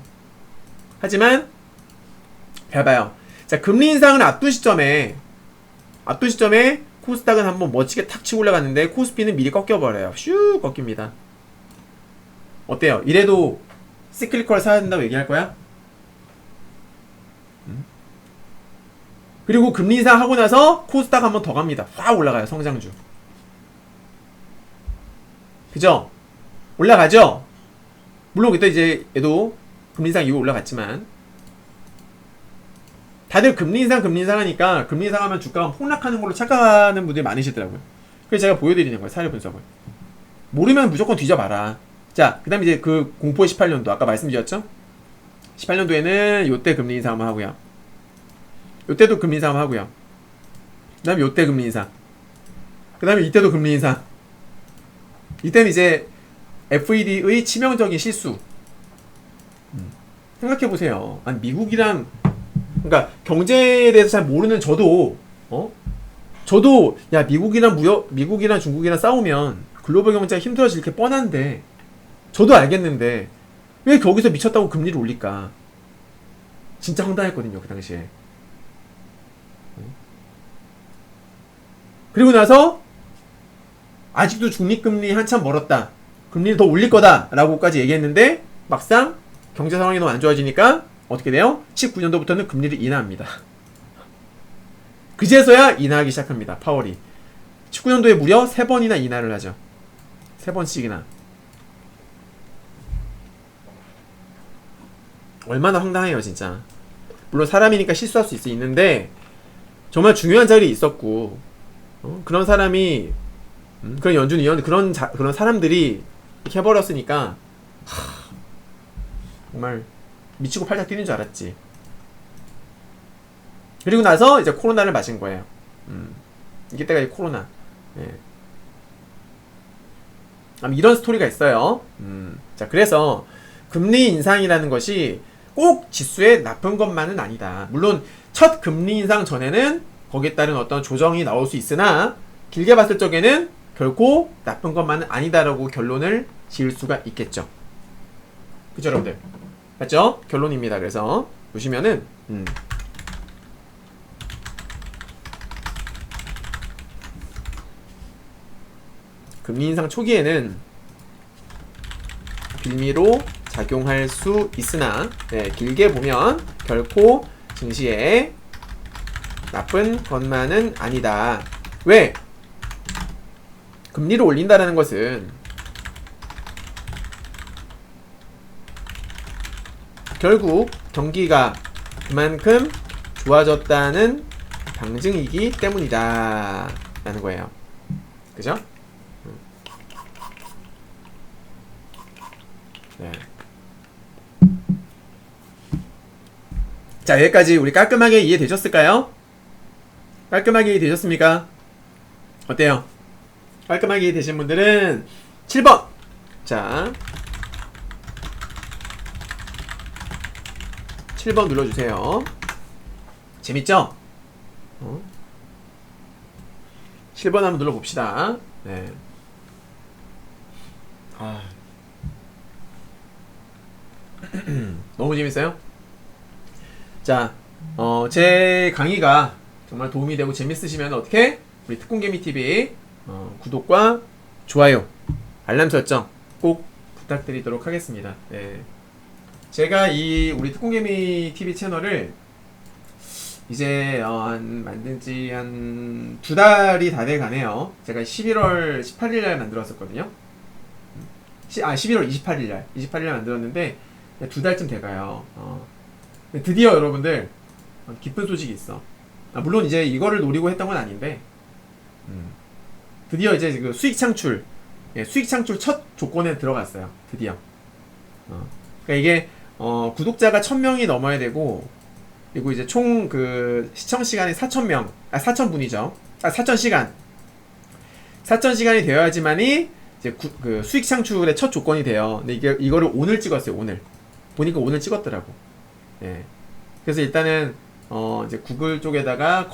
하지만 봐봐요. 자, 금리 인상을 앞둔 시점에 코스닥은 한번 멋지게 탁 치고 올라갔는데 코스피는 미리 꺾여버려요. 슉 꺾입니다. 어때요? 이래도 시클리컬 사야 된다고 얘기할 거야? 그리고 금리 인상 하고 나서 코스닥 한번 더 갑니다. 확 올라가요. 성장주. 그죠? 올라가죠? 물론 그때 이제 얘도 금리 인상 이후 올라갔지만, 다들 금리 인상 하니까 금리 인상 하면 주가가 폭락하는 걸로 착각하는 분들이 많으시더라고요. 그래서 제가 보여드리는 거예요. 사례 분석을. 모르면 무조건 뒤져봐라. 자, 그 다음에 이제 그 공포의 18년도 아까 말씀드렸죠? 18년도에는 요때 금리 인상 한번 하고요. 요때도 금리 인상 한번 하고요. 다음에 요때 금리 인상. 그 다음에 이때도 금리 인상. 이때는 이제 FED의 치명적인 실수. 생각해보세요. 아니, 미국이랑, 그러니까 경제에 대해서 잘 모르는 저도, 저도, 야, 미국이랑 중국이랑 싸우면 글로벌 경제가 힘들어질 게 뻔한데, 저도 알겠는데, 왜 거기서 미쳤다고 금리를 올릴까? 진짜 황당했거든요, 그 당시에. 그리고 나서, 아직도 중립금리 한참 멀었다. 금리를 더 올릴 거다. 라고까지 얘기했는데, 막상, 경제 상황이 너무 안 좋아지니까, 어떻게 돼요? 19년도부터는 금리를 인하합니다. 그제서야 인하하기 시작합니다. 파월이. 19년도에 무려 3번이나 인하를 하죠. 3번씩이나. 얼마나 황당해요, 진짜. 물론 사람이니까 실수할 수 있는데 정말 중요한 자리에 있었고, 그런 사람이, 그런 연준위원, 그런 사람들이 이렇게 해버렸으니까, 정말 미치고 팔짝 뛰는 줄 알았지. 그리고 나서 이제 코로나를 맞은 거예요. 이때가 이제 코로나. 예. 이런 스토리가 있어요. 자, 그래서 금리 인상이라는 것이 꼭 지수에 나쁜 것만은 아니다. 물론 첫 금리 인상 전에는 거기에 따른 어떤 조정이 나올 수 있으나 길게 봤을 적에는 결코 나쁜 것만은 아니다라고 결론을 지을 수가 있겠죠. 그죠, 여러분들? 맞죠? 결론입니다. 그래서 보시면은 금리 인상 초기에는 빌미로 작용할 수 있으나, 네, 길게 보면 결코 증시에 나쁜 것만은 아니다. 왜? 금리를 올린다라는 것은 결국 경기가 그만큼 좋아졌다는 방증이기 때문이다 라는 거예요. 그죠? 네. 자, 여기까지 우리 깔끔하게 이해되셨을까요? 깔끔하게 이해되셨습니까? 어때요? 깔끔하게 이해되신 분들은 7번! 자, 7번 눌러주세요. 재밌죠? 7번 한번 눌러봅시다. 네. 너무 재밌어요? 자, 제 강의가 정말 도움이 되고 재밌으시면 어떻게? 우리 특공개미TV 구독과 좋아요, 알람 설정 꼭 부탁드리도록 하겠습니다. 네. 제가 이 우리 특공개미TV 채널을 이제 만든 지 한 2달이 다 돼 가네요. 제가 11월 18일날 만들었었거든요. 11월 28일날 만들었는데 2달쯤 돼가요. 드디어 여러분들 기쁜 소식이 있어. 물론 이제 이거를 노리고 했던 건 아닌데, 드디어 이제 그 수익 창출 첫 조건에 들어갔어요. 드디어. 그러니까 이게 구독자가 1000명이 넘어야 되고, 그리고 이제 총 그 시청 시간이 4000명, 4000분이죠. 4000시간. 4000시간이 되어야지만이 이제 그 수익 창출의 첫 조건이 돼요. 근데 이거를 오늘 찍었어요. 오늘. 보니까 오늘 찍었더라고. 예. 그래서 일단은 이제 구글 쪽에다가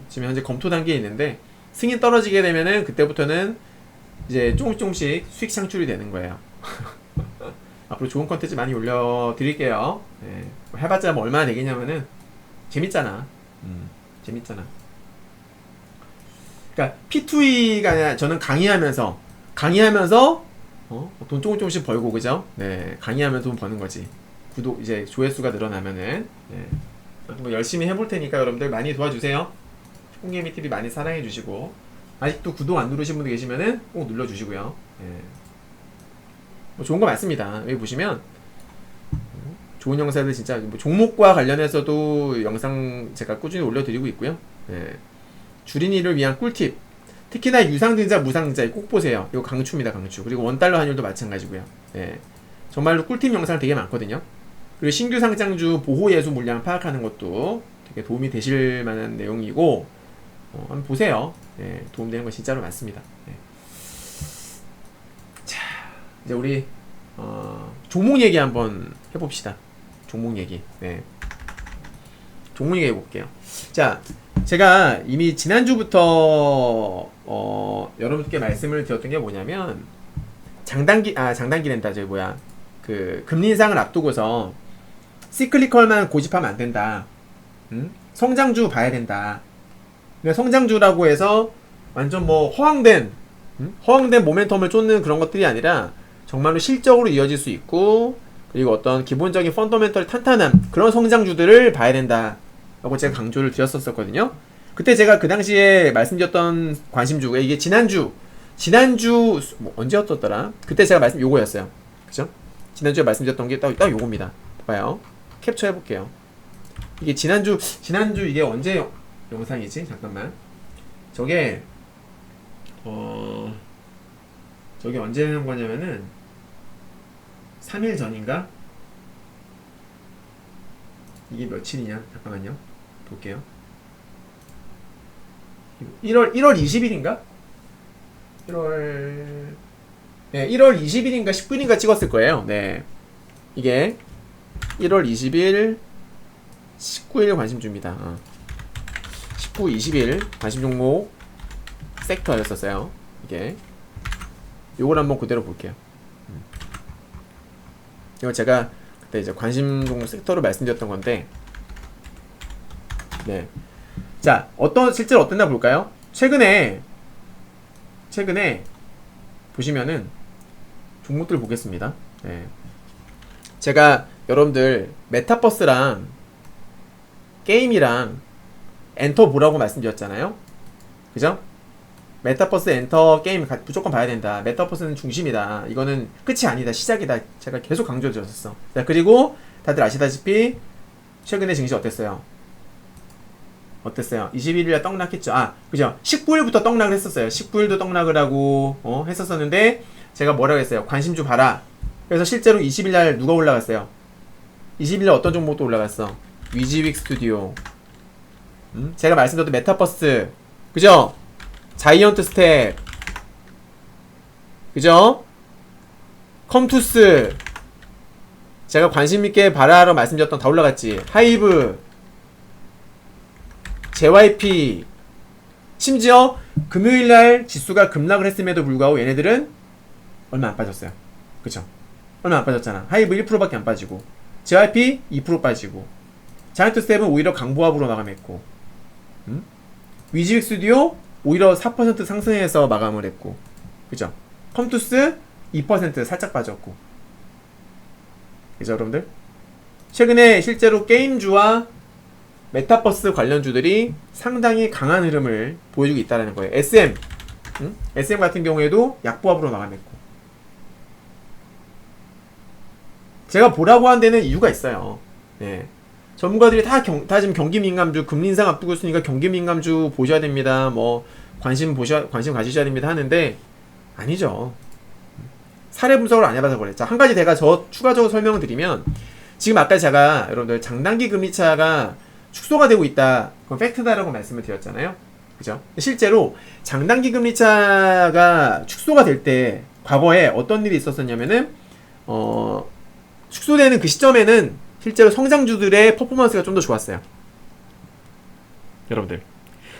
지금 현재 검토 단계에 있는데, 승인 떨어지게 되면은 그때부터는 이제 조금씩 수익 창출이 되는 거예요. 앞으로 좋은 컨텐츠 많이 올려드릴게요. 예. 해봤자 뭐 얼마나 되겠냐면은 재밌잖아. 재밌잖아. 그러니까 P2E가 아니라 저는 강의하면서 돈 조금씩 벌고, 그죠? 네, 강의하면서 돈 버는 거지. 이제 조회수가 늘어나면은, 네. 뭐 열심히 해볼 테니까 여러분들 많이 도와주세요. 특공개미TV 많이 사랑해주시고, 아직도 구독 안 누르신 분들 계시면은 꼭 눌러주시고요. 네. 뭐 좋은 거 많습니다. 여기 보시면 좋은 영상들 진짜 뭐 종목과 관련해서도 영상 제가 꾸준히 올려드리고 있고요. 네. 주린이를 위한 꿀팁, 특히나 유상증자, 무상증자 꼭 보세요. 이거 강추입니다, 강추. 그리고 원달러 환율도 마찬가지고요. 네. 정말로 꿀팁 영상 되게 많거든요. 그리고 신규 상장주 보호 예수 물량 파악하는 것도 되게 도움이 되실 만한 내용이고, 한번 보세요. 네, 도움되는 거 진짜로 많습니다. 네. 자, 이제 우리 종목 얘기 한번 해봅시다. 종목 얘기. 네. 종목 얘기 해볼게요. 자, 제가 이미 지난주부터 여러분께 말씀을 드렸던 게 뭐냐면 장단기랜다. 그 금리 인상을 앞두고서 시클리컬만 고집하면 안 된다. 성장주 봐야 된다. 근데 성장주라고 해서 완전 뭐 허황된 모멘텀을 쫓는 그런 것들이 아니라 정말로 실적으로 이어질 수 있고, 그리고 어떤 기본적인 펀더멘털 탄탄한 그런 성장주들을 봐야 된다 라고 제가 강조를 드렸었거든요. 그때 제가 그 당시에 말씀드렸던 관심주가 이게 지난주 뭐 언제였더라? 그때 제가 요거였어요. 그죠? 지난주에 말씀드렸던 게 딱 요겁니다. 봐봐요. 캡처 해볼게요. 이게 지난주 이게 언제 영상이지? 잠깐만. 저게 언제 한 거냐면은 3일 전인가? 이게 며칠이냐? 잠깐만요. 볼게요. 1월 20일인가? 1월 20일인가 19일인가 찍었을 거예요. 네. 이게 1월 20일 19일 관심주입니다. 19, 20일 관심 종목 섹터였었어요. 이게 요걸 한번 그대로 볼게요. 이거 제가 그때 이제 관심 종목 섹터로 말씀드렸던 건데, 네. 자, 실제로 어땠나 볼까요? 최근에 보시면은 종목들 보겠습니다. 네. 제가 여러분들 메타버스랑 게임이랑 엔터 보라고 말씀드렸잖아요. 그죠? 메타버스, 엔터, 게임 무조건 봐야 된다. 메타버스는 중심이다. 이거는 끝이 아니다. 시작이다. 제가 계속 강조드렸었어. 자, 그리고 다들 아시다시피 최근에 증시 어땠어요? 21일에 떡락했죠. 그죠? 19일부터 떡락을 했었어요. 19일도 떡락을 하고 했었었는데 제가 뭐라고 했어요? 관심주 봐라. 그래서 실제로 20일날 누가 올라갔어요? 20일날 어떤 종목도 올라갔어? 위지윅 스튜디오. 제가 말씀드렸던 메타버스. 그죠? 자이언트 스텝. 그죠? 컴투스. 제가 관심있게 봐라라고 말씀드렸던 다 올라갔지. 하이브, JYP. 심지어 금요일날 지수가 급락을 했음에도 불구하고 얘네들은 얼마 안 빠졌어요. 그쵸? 얼마 안 빠졌잖아. 하이브 1%밖에 안 빠지고, JYP 2% 빠지고, 자이언트 스텝은 오히려 강보합으로 마감했고, 위지윅 스튜디오 오히려 4% 상승해서 마감을 했고, 그죠? 컴투스 2% 살짝 빠졌고. 그죠, 여러분들? 최근에 실제로 게임주와 메타버스 관련주들이 상당히 강한 흐름을 보여주고 있다는 거예요. SM 같은 경우에도 약보합으로 마감했고. 제가 보라고 한 데는 이유가 있어요. 네. 전문가들이 다 지금 경기 민감주, 금리 인상 앞두고 있으니까 경기 민감주 보셔야 됩니다. 뭐 관심 가지셔야 됩니다 하는데 아니죠. 사례 분석을 안 해봐서 그래. 자, 한 가지 제가 추가적으로 설명을 드리면, 지금 아까 제가 여러분들 장단기 금리차가 축소가 되고 있다, 그건 팩트다라고 말씀을 드렸잖아요. 그죠? 실제로 장단기 금리차가 축소가 될 때 과거에 어떤 일이 있었었냐면은 축소되는 그 시점에는 실제로 성장주들의 퍼포먼스가 좀 더 좋았어요. 여러분들,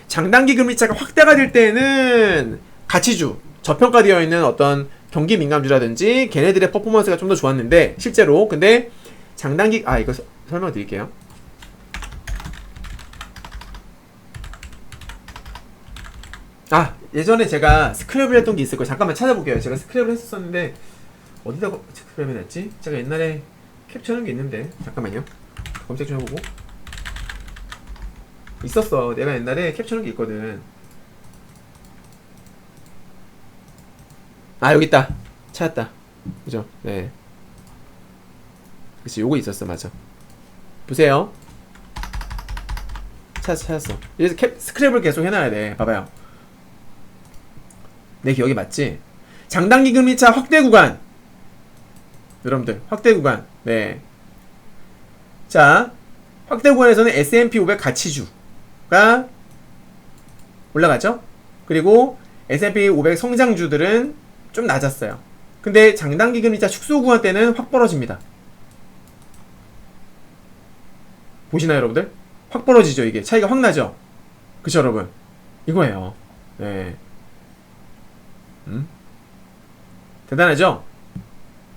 장단기 금리차가 확대가 될 때는 가치주, 저평가되어 있는 어떤 경기 민감주라든지 걔네들의 퍼포먼스가 좀 더 좋았는데, 실제로 근데 장단기 이거 설명 드릴게요. 예전에 제가 스크랩을 했던 게 있을 거예요. 잠깐만 찾아볼게요. 제가 스크랩을 했었는데 어디다 스크랩을 했지? 제가 옛날에 캡처한 게 있는데, 잠깐만요. 검색 좀 해보고. 있었어. 내가 옛날에 캡처한 게 있거든. 여기 있다. 찾았다. 그죠? 네. 그치, 요거 있었어. 맞아. 보세요. 찾았어. 이래서 스크랩을 계속 해놔야 돼. 봐봐요. 내 기억이 맞지? 장단기 금리차 확대 구간. 여러분들, 확대 구간. 네. 자, 확대 구간에서는 S&P 500 가치주가 올라가죠? 그리고 S&P 500 성장주들은 좀 낮았어요. 근데 장단기 금리차 축소 구간 때는 확 벌어집니다. 보시나요, 여러분들? 확 벌어지죠, 이게. 차이가 확 나죠? 그쵸, 여러분? 이거예요. 네. 대단하죠?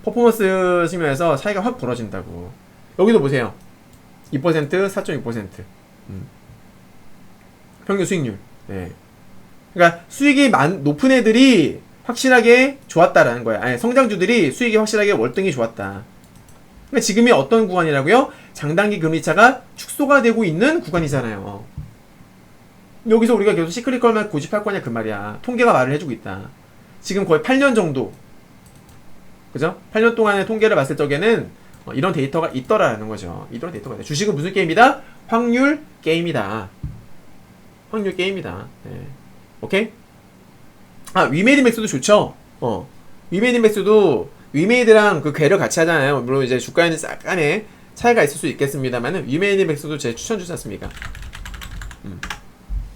퍼포먼스 측면에서 차이가 확 벌어진다고. 여기도 보세요. 2%, 4.6%. 평균 수익률. 네. 그러니까 수익이 높은 애들이 확실하게 좋았다라는 거야. 아니, 성장주들이 수익이 확실하게 월등히 좋았다. 그러니까 지금이 어떤 구간이라고요? 장단기 금리차가 축소가 되고 있는 구간이잖아요. 여기서 우리가 계속 시크릿컬만 고집할 거냐 그 말이야. 통계가 말을 해주고 있다. 지금 거의 8년 정도, 그죠? 8년 동안의 통계를 봤을 적에는 이런 데이터가 있더라라는 거죠. 이런 데이터가 있다. 주식은 무슨 게임이다? 확률 게임이다. 확률 게임이다. 네. 오케이? 아, 위메이드 맥스도 좋죠? 위메이드 맥스도 위메이드랑 그 괴를 같이 하잖아요. 물론 이제 주가에는 약간의 차이가 있을 수 있겠습니다만은 위메이드 맥스도 제 추천 주지 않습니까?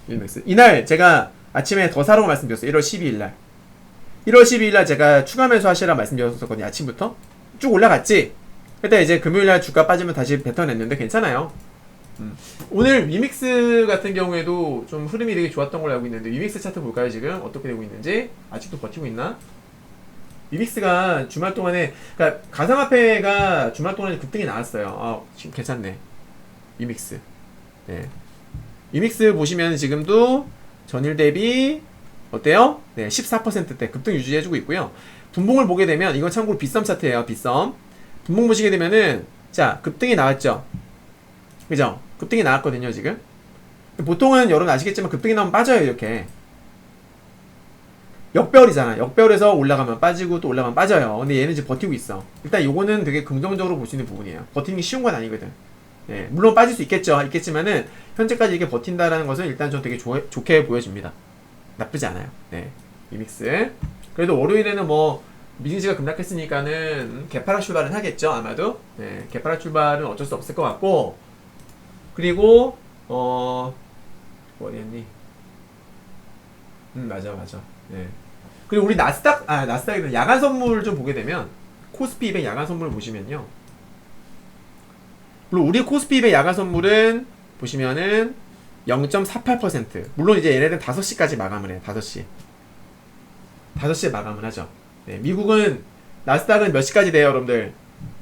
위메이드 맥스. 이날 제가 아침에 더 사라고 말씀드렸어요. 1월 12일날. 1월 12일날 제가 추가 매수 하시라고 말씀드렸었거든요. 아침부터. 쭉 올라갔지? 그때 이제 금요일날 주가 빠지면 다시 뱉어냈는데 괜찮아요. 오늘 위믹스 같은 경우에도 좀 흐름이 되게 좋았던 걸로 알고 있는데 위믹스 차트 볼까요? 지금 어떻게 되고 있는지. 아직도 버티고 있나? 위믹스가 주말 동안에, 그러니까 가상화폐가 주말 동안에 급등이 나왔어요. 지금 괜찮네. 위믹스. 네. 위믹스 보시면 지금도 전일 대비 어때요? 네, 14%대 급등 유지해주고 있고요. 분봉을 보게 되면 이건 참고로 빗썸 차트예요. 빗썸. 분봉 보시게 되면은 자, 급등이 나왔죠. 그죠? 급등이 나왔거든요, 지금. 보통은 여러분 아시겠지만 급등이 나오면 빠져요, 이렇게. 역별이잖아. 역별에서 올라가면 빠지고 또 올라가면 빠져요. 근데 얘는 지금 버티고 있어. 일단 요거는 되게 긍정적으로 볼 수 있는 부분이에요. 버티는 게 쉬운 건 아니거든. 예, 물론 빠질 수 있겠지만은 현재까지 이게 버틴다라는 것은 일단 전 되게 좋게 보여집니다. 나쁘지 않아요. 네, 위믹스. 그래도 월요일에는 뭐 미증시가 급락했으니까는 개파락 출발은 하겠죠, 아마도. 네, 개파락 출발은 어쩔 수 없을 것 같고. 그리고 어디였니? 맞아. 네. 그리고 우리 나스닥에 야간 선물 좀 보게 되면 코스피 200 야간 선물을 보시면요. 물론 우리 코스피 200 야간 선물은 보시면은 0.48%. 물론 이제 얘네들은 5시까지 마감을 해요. 5시. 5시에 마감을 하죠. 네, 미국은 나스닥은 몇 시까지 돼요, 여러분들?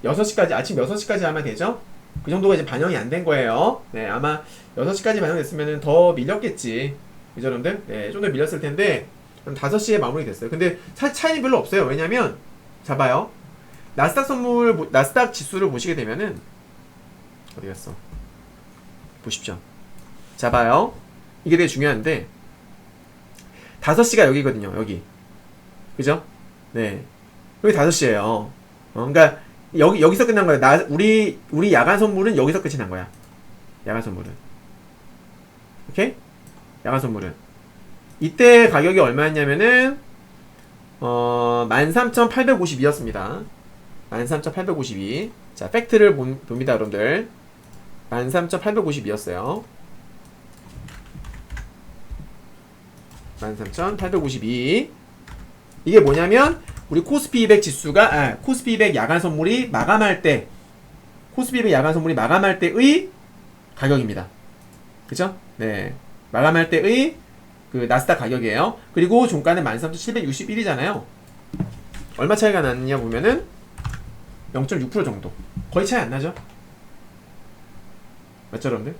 6시까지, 아침 6시까지 하면 되죠? 그 정도가 이제 반영이 안 된 거예요. 네, 아마 6시까지 반영됐으면 더 밀렸겠지. 그죠, 여러분들? 네, 좀 더 밀렸을 텐데, 5시에 마무리 됐어요. 근데 차이는 별로 없어요. 왜냐면, 자, 봐요. 나스닥 지수를 보시게 되면은, 어디 갔어? 보십시오. 자, 봐요. 이게 되게 중요한데, 5시가 여기거든요, 여기. 그죠? 네. 여기 5시에요. 그러니까, 여기서 끝난 거야. 우리 야간 선물은 여기서 끝이 난 거야. 야간 선물은. 오케이? 야간 선물은. 이때 가격이 얼마였냐면은, 13,852였습니다. 13,852. 자, 팩트를 봅니다, 여러분들. 13,852였어요. 13,852. 이게 뭐냐면, 우리 코스피 200 지수가, 코스피 200 야간 선물이 마감할 때, 코스피 200 야간 선물이 마감할 때의 가격입니다. 그쵸? 네. 마감할 때의 그 나스닥 가격이에요. 그리고 종가는 13,761이잖아요. 얼마 차이가 났냐 보면은 0.6% 정도. 거의 차이 안 나죠? 맞죠, 여러분들?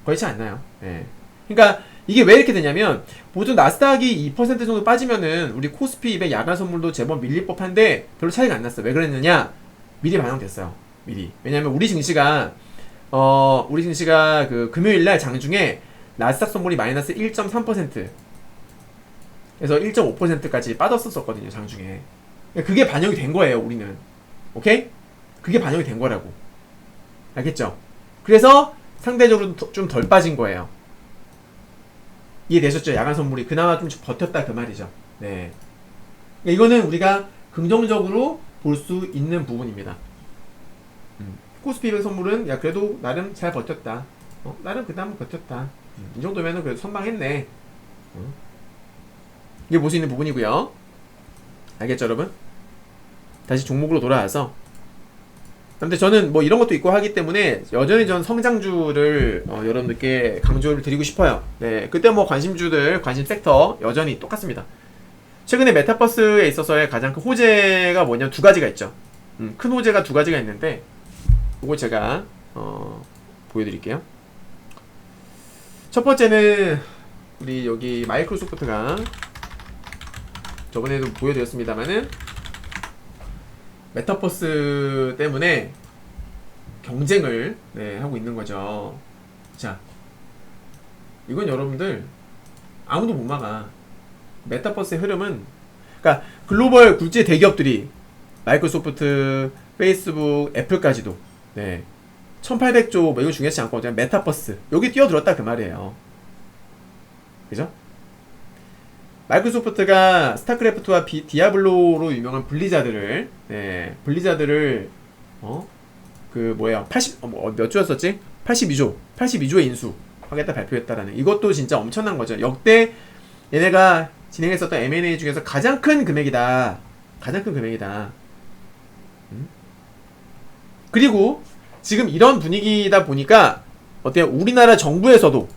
거의 차이 안 나요. 네. 그러니까 이게 왜 이렇게 되냐면 보통 나스닥이 2% 정도 빠지면은 우리 코스피 200 야간 선물도 제법 밀릴 법한데 별로 차이가 안 났어. 왜 그랬느냐? 미리 반영됐어요. 미리. 왜냐면 우리 증시가 그 금요일날 장중에 나스닥 선물이 마이너스 1.3% 그래서 1.5%까지 빠졌었거든요, 장중에. 그게 반영이 된 거예요, 우리는. 오케이? 그게 반영이 된 거라고. 알겠죠? 그래서 상대적으로 좀 덜 빠진 거예요. 이해되셨죠? 야간 선물이 그나마 좀 버텼다 그 말이죠. 네. 이거는 우리가 긍정적으로 볼 수 있는 부분입니다. 코스피 200 선물은 야 그래도 나름 잘 버텼다. 나름 그나마 버텼다. 이 정도면은 그래도 선방했네. 이게 볼 수 있는 부분이고요. 알겠죠, 여러분? 다시 종목으로 돌아와서, 근데 저는 뭐 이런 것도 있고 하기 때문에 여전히 전 성장주를 여러분들께 강조를 드리고 싶어요. 네, 그때 뭐 관심주들, 관심 섹터 여전히 똑같습니다. 최근에 메타버스에 있어서의 가장 큰 호재가 뭐냐면 두 가지가 있죠. 큰 호재가 두 가지가 있는데, 이거 제가 보여드릴게요. 첫 번째는 우리 여기 마이크로소프트가 저번에도 보여드렸습니다만은 메타버스 때문에 경쟁을 하고 있는 거죠. 자, 이건 여러분들 아무도 못 막아. 메타버스의 흐름은, 그러니까 글로벌 굴지 대기업들이 마이크로소프트, 페이스북, 애플까지도 1800조 뭐 이거 중요하지 않고 그냥 메타버스 여기 뛰어들었다 그 말이에요. 그죠? 마이크로소프트가 스타크래프트와 디아블로로 유명한 블리자드를 그 뭐야 80 몇 조였었지? 82조의 인수 하겠다 발표했다라는, 이것도 진짜 엄청난 거죠. 역대 얘네가 진행했었던 M&A 중에서 가장 큰 금액이다. 그리고 지금 이런 분위기다 보니까 어때요? 우리나라 정부에서도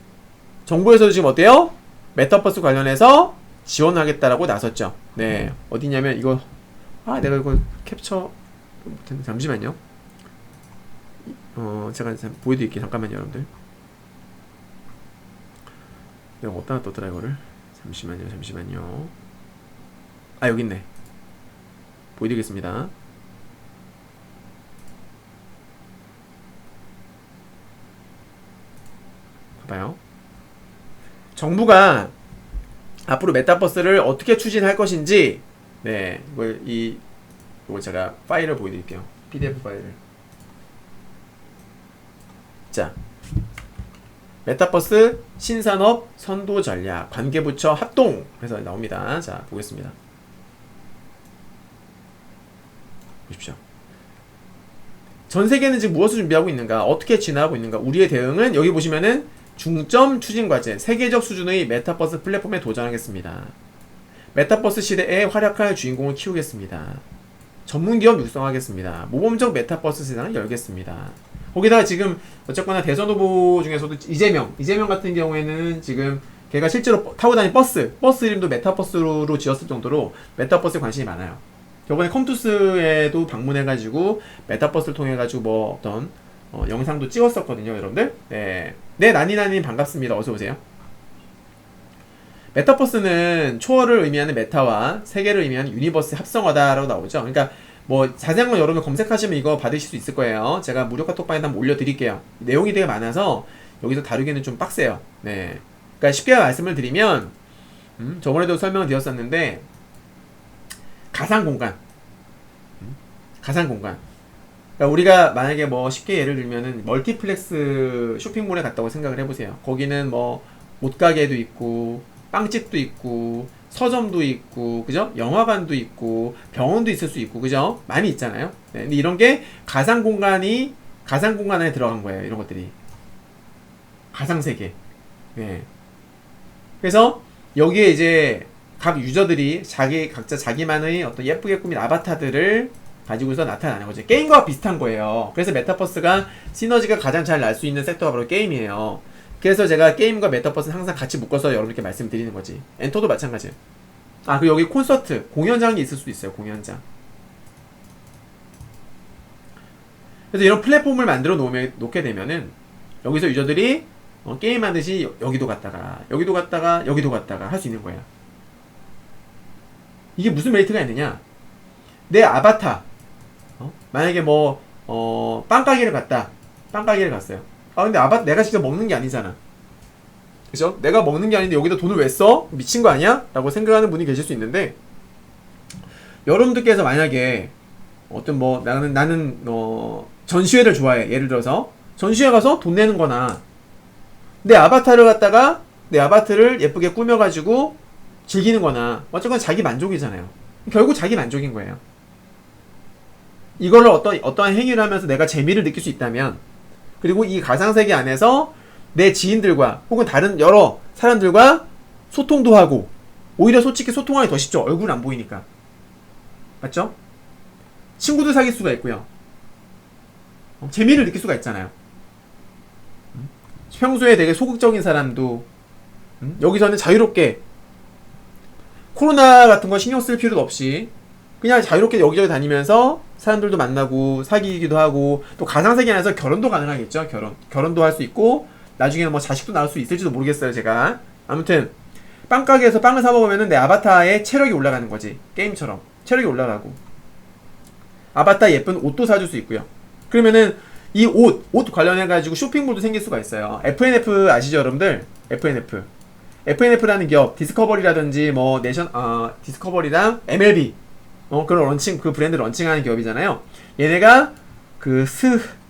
지금 어때요? 메타버스 관련해서 지원하겠다라고 나섰죠. 네, 어디냐면 이거 내가 이거 캡처 못했는데 잠시만요. 제가 보여드릴게요. 잠깐만요, 여러분들. 내가 어디다 놨더라 이거를. 잠시만요. 여기 있네. 보여드리겠습니다. 봐봐요. 정부가 앞으로 메타버스를 어떻게 추진할 것인지, 이걸 제가 파일을 보여드릴게요. PDF 파일을. 자, 메타버스 신산업 선도 전략 관계부처 합동 해서 나옵니다. 자, 보겠습니다. 보십시오. 전 세계는 지금 무엇을 준비하고 있는가, 어떻게 진화하고 있는가, 우리의 대응은 여기 보시면은 중점 추진 과제, 세계적 수준의 메타버스 플랫폼에 도전하겠습니다. 메타버스 시대에 활약할 주인공을 키우겠습니다. 전문기업 육성하겠습니다. 모범적 메타버스 세상을 열겠습니다. 거기다가 지금 어쨌거나 대선 후보 중에서도 이재명 같은 경우에는 지금 걔가 실제로 타고 다니는 버스 이름도 메타버스로 지었을 정도로 메타버스에 관심이 많아요. 저번에 컴투스에도 방문해가지고 메타버스를 통해가지고 뭐 어떤 영상도 찍었었거든요, 여러분들. 네, 나니나님 반갑습니다. 어서오세요. 메타버스는 초월을 의미하는 메타와 세계를 의미하는 유니버스의 합성어다라고 나오죠. 그러니까 뭐 자세한 건 여러분 검색하시면 이거 받으실 수 있을 거예요. 제가 무료 카톡방에다 한번 올려드릴게요. 내용이 되게 많아서 여기서 다루기는 좀 빡세요. 네, 그러니까 쉽게 말씀을 드리면 저번에도 설명을 드렸었는데 가상공간. 그러니까 우리가 만약에 뭐 쉽게 예를 들면은 멀티플렉스 쇼핑몰에 갔다고 생각을 해보세요. 거기는 뭐 옷가게도 있고 빵집도 있고 서점도 있고, 그죠? 영화관도 있고 병원도 있을 수 있고, 그죠? 많이 있잖아요. 네, 근데 이런 게 가상공간 안에 들어간 거예요. 이런 것들이 가상세계. 네. 그래서 여기에 이제 각 유저들이 각자 자기만의 어떤 예쁘게 꾸민 아바타들을 가지고서 나타나는 거죠. 게임과 비슷한 거예요. 그래서 메타버스가 시너지가 가장 잘 날 수 있는 섹터가 바로 게임이에요. 그래서 제가 게임과 메타버스는 항상 같이 묶어서 여러분께 말씀드리는 거지. 엔터도 마찬가지예요. 그리고 여기 콘서트, 공연장이 있을 수도 있어요. 공연장. 그래서 이런 플랫폼을 만들어 놓게 되면은 여기서 유저들이 게임하듯이 여기도 갔다가 할 수 있는 거예요. 이게 무슨 메리트가 있느냐? 내 아바타, 만약에 뭐 빵가게를 갔어요. 근데 내가 직접 먹는 게 아니잖아. 그죠? 내가 먹는 게 아닌데 여기다 돈을 왜 써? 미친 거 아니야? 라고 생각하는 분이 계실 수 있는데, 여러분들께서 만약에 어떤 뭐 나는 전시회를 좋아해. 예를 들어서 전시회 가서 돈 내는 거나 내 아바타를 예쁘게 꾸며가지고 즐기는 거나 어쨌건 자기 만족이잖아요. 결국 자기 만족인 거예요. 이걸로 어떠한 행위를 하면서 내가 재미를 느낄 수 있다면, 그리고 이 가상세계 안에서 내 지인들과 혹은 다른 여러 사람들과 소통도 하고, 오히려 솔직히 소통하기 더 쉽죠. 얼굴 안 보이니까. 맞죠? 친구도 사귈 수가 있고요. 재미를 느낄 수가 있잖아요. 평소에 되게 소극적인 사람도 여기서는 자유롭게 코로나 같은 거 신경 쓸 필요도 없이 그냥 자유롭게 여기저기 다니면서 사람들도 만나고 사귀기도 하고, 또 가상세계 안에서 결혼도 가능하겠죠. 결혼도 할 수 있고, 나중에는 뭐 자식도 낳을 수 있을지도 모르겠어요, 제가. 아무튼 빵가게에서 빵을 사 먹으면 내 아바타의 체력이 올라가는 거지. 게임처럼 체력이 올라가고, 아바타 예쁜 옷도 사줄 수 있고요. 그러면은 이 옷 관련해가지고 쇼핑몰도 생길 수가 있어요. FNF 아시죠, 여러분들? FNF라는 기업, 디스커버리라든지 뭐 디스커버리랑 MLB 그런 런칭, 그 브랜드 런칭하는 기업이잖아요. 얘네가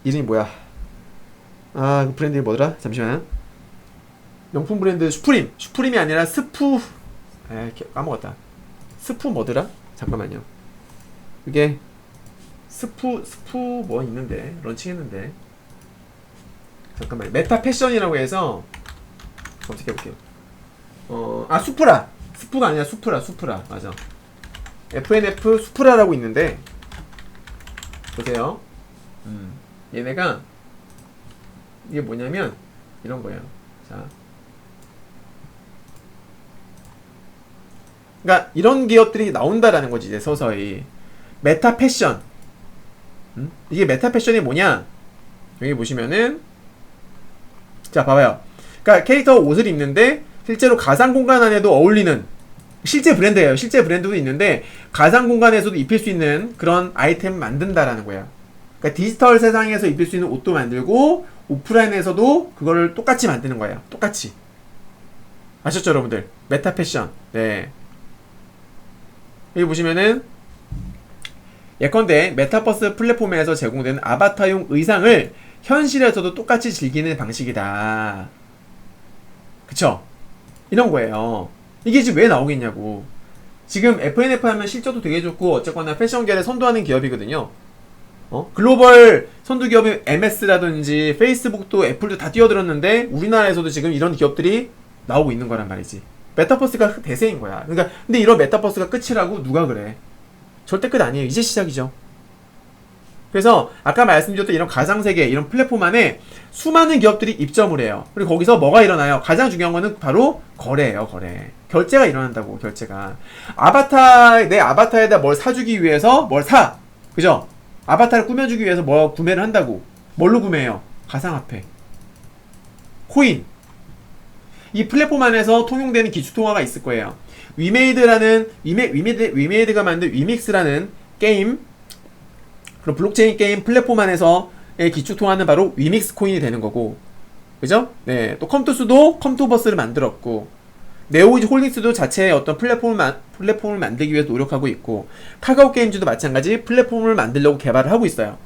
이름이 뭐야? 그 브랜드 이름이 뭐더라? 잠시만. 명품 브랜드 슈프림이 아니라 까먹었다. 스프 뭐더라? 잠깐만요. 그게 스프 뭐 있는데 런칭했는데, 잠깐만요. 메타 패션이라고 해서 검색해볼게요. 스프가 아니라 수프라 맞아. FNF 수프라라고 있는데 보세요. 얘네가 이게 뭐냐면 이런 거예요. 자, 그러니까 이런 기업들이 나온다라는 거지 이제 서서히. 메타 패션. 이게 메타 패션이 뭐냐? 여기 보시면은, 자 봐봐요. 그러니까 캐릭터 옷을 입는데 실제로 가상 공간 안에도 어울리는 실제 브랜드예요. 실제 브랜드도 있는데 가상 공간에서도 입힐 수 있는 그런 아이템을 만든다라는 거야. 그러니까 디지털 세상에서 입힐 수 있는 옷도 만들고 오프라인에서도 그거를 똑같이 만드는 거예요. 똑같이. 아셨죠, 여러분들? 메타 패션. 네. 여기 보시면은 예컨대 메타버스 플랫폼에서 제공되는 아바타용 의상을 현실에서도 똑같이 즐기는 방식이다. 그쵸? 이런 거예요. 이게 지금 왜 나오겠냐고. 지금 FNF 하면 실적도 되게 좋고 어쨌거나 패션계를 선도하는 기업이거든요. 글로벌 선두 기업인 MS라든지 페이스북도 애플도 다 뛰어들었는데 우리나라에서도 지금 이런 기업들이 나오고 있는 거란 말이지. 메타버스가 대세인 거야. 그러니까 근데 이런 메타버스가 끝이라고 누가 그래? 절대 끝 아니에요. 이제 시작이죠. 그래서 아까 말씀드렸던 이런 가상세계, 이런 플랫폼 안에 수많은 기업들이 입점을 해요. 그리고 거기서 뭐가 일어나요? 가장 중요한 거는 바로 거래예요. 거래. 결제가 일어난다고. 결제가. 내 아바타에다 뭘 사주기 위해서 뭘 사. 그죠? 아바타를 꾸며주기 위해서 뭐 구매를 한다고. 뭘로 구매해요? 가상화폐, 코인. 이 플랫폼 안에서 통용되는 기축통화가 있을 거예요. 위메이드가 만든 위믹스라는 게임, 그럼 블록체인 게임 플랫폼 안에서의 기축통화는 바로 위믹스 코인이 되는 거고, 그죠? 네, 또 컴투스도 컴투버스를 만들었고, 네오이즈 홀딩스도 자체의 어떤 플랫폼을 만들기 위해서 노력하고 있고, 카카오 게임즈도 마찬가지 플랫폼을 만들려고 개발을 하고 있어요.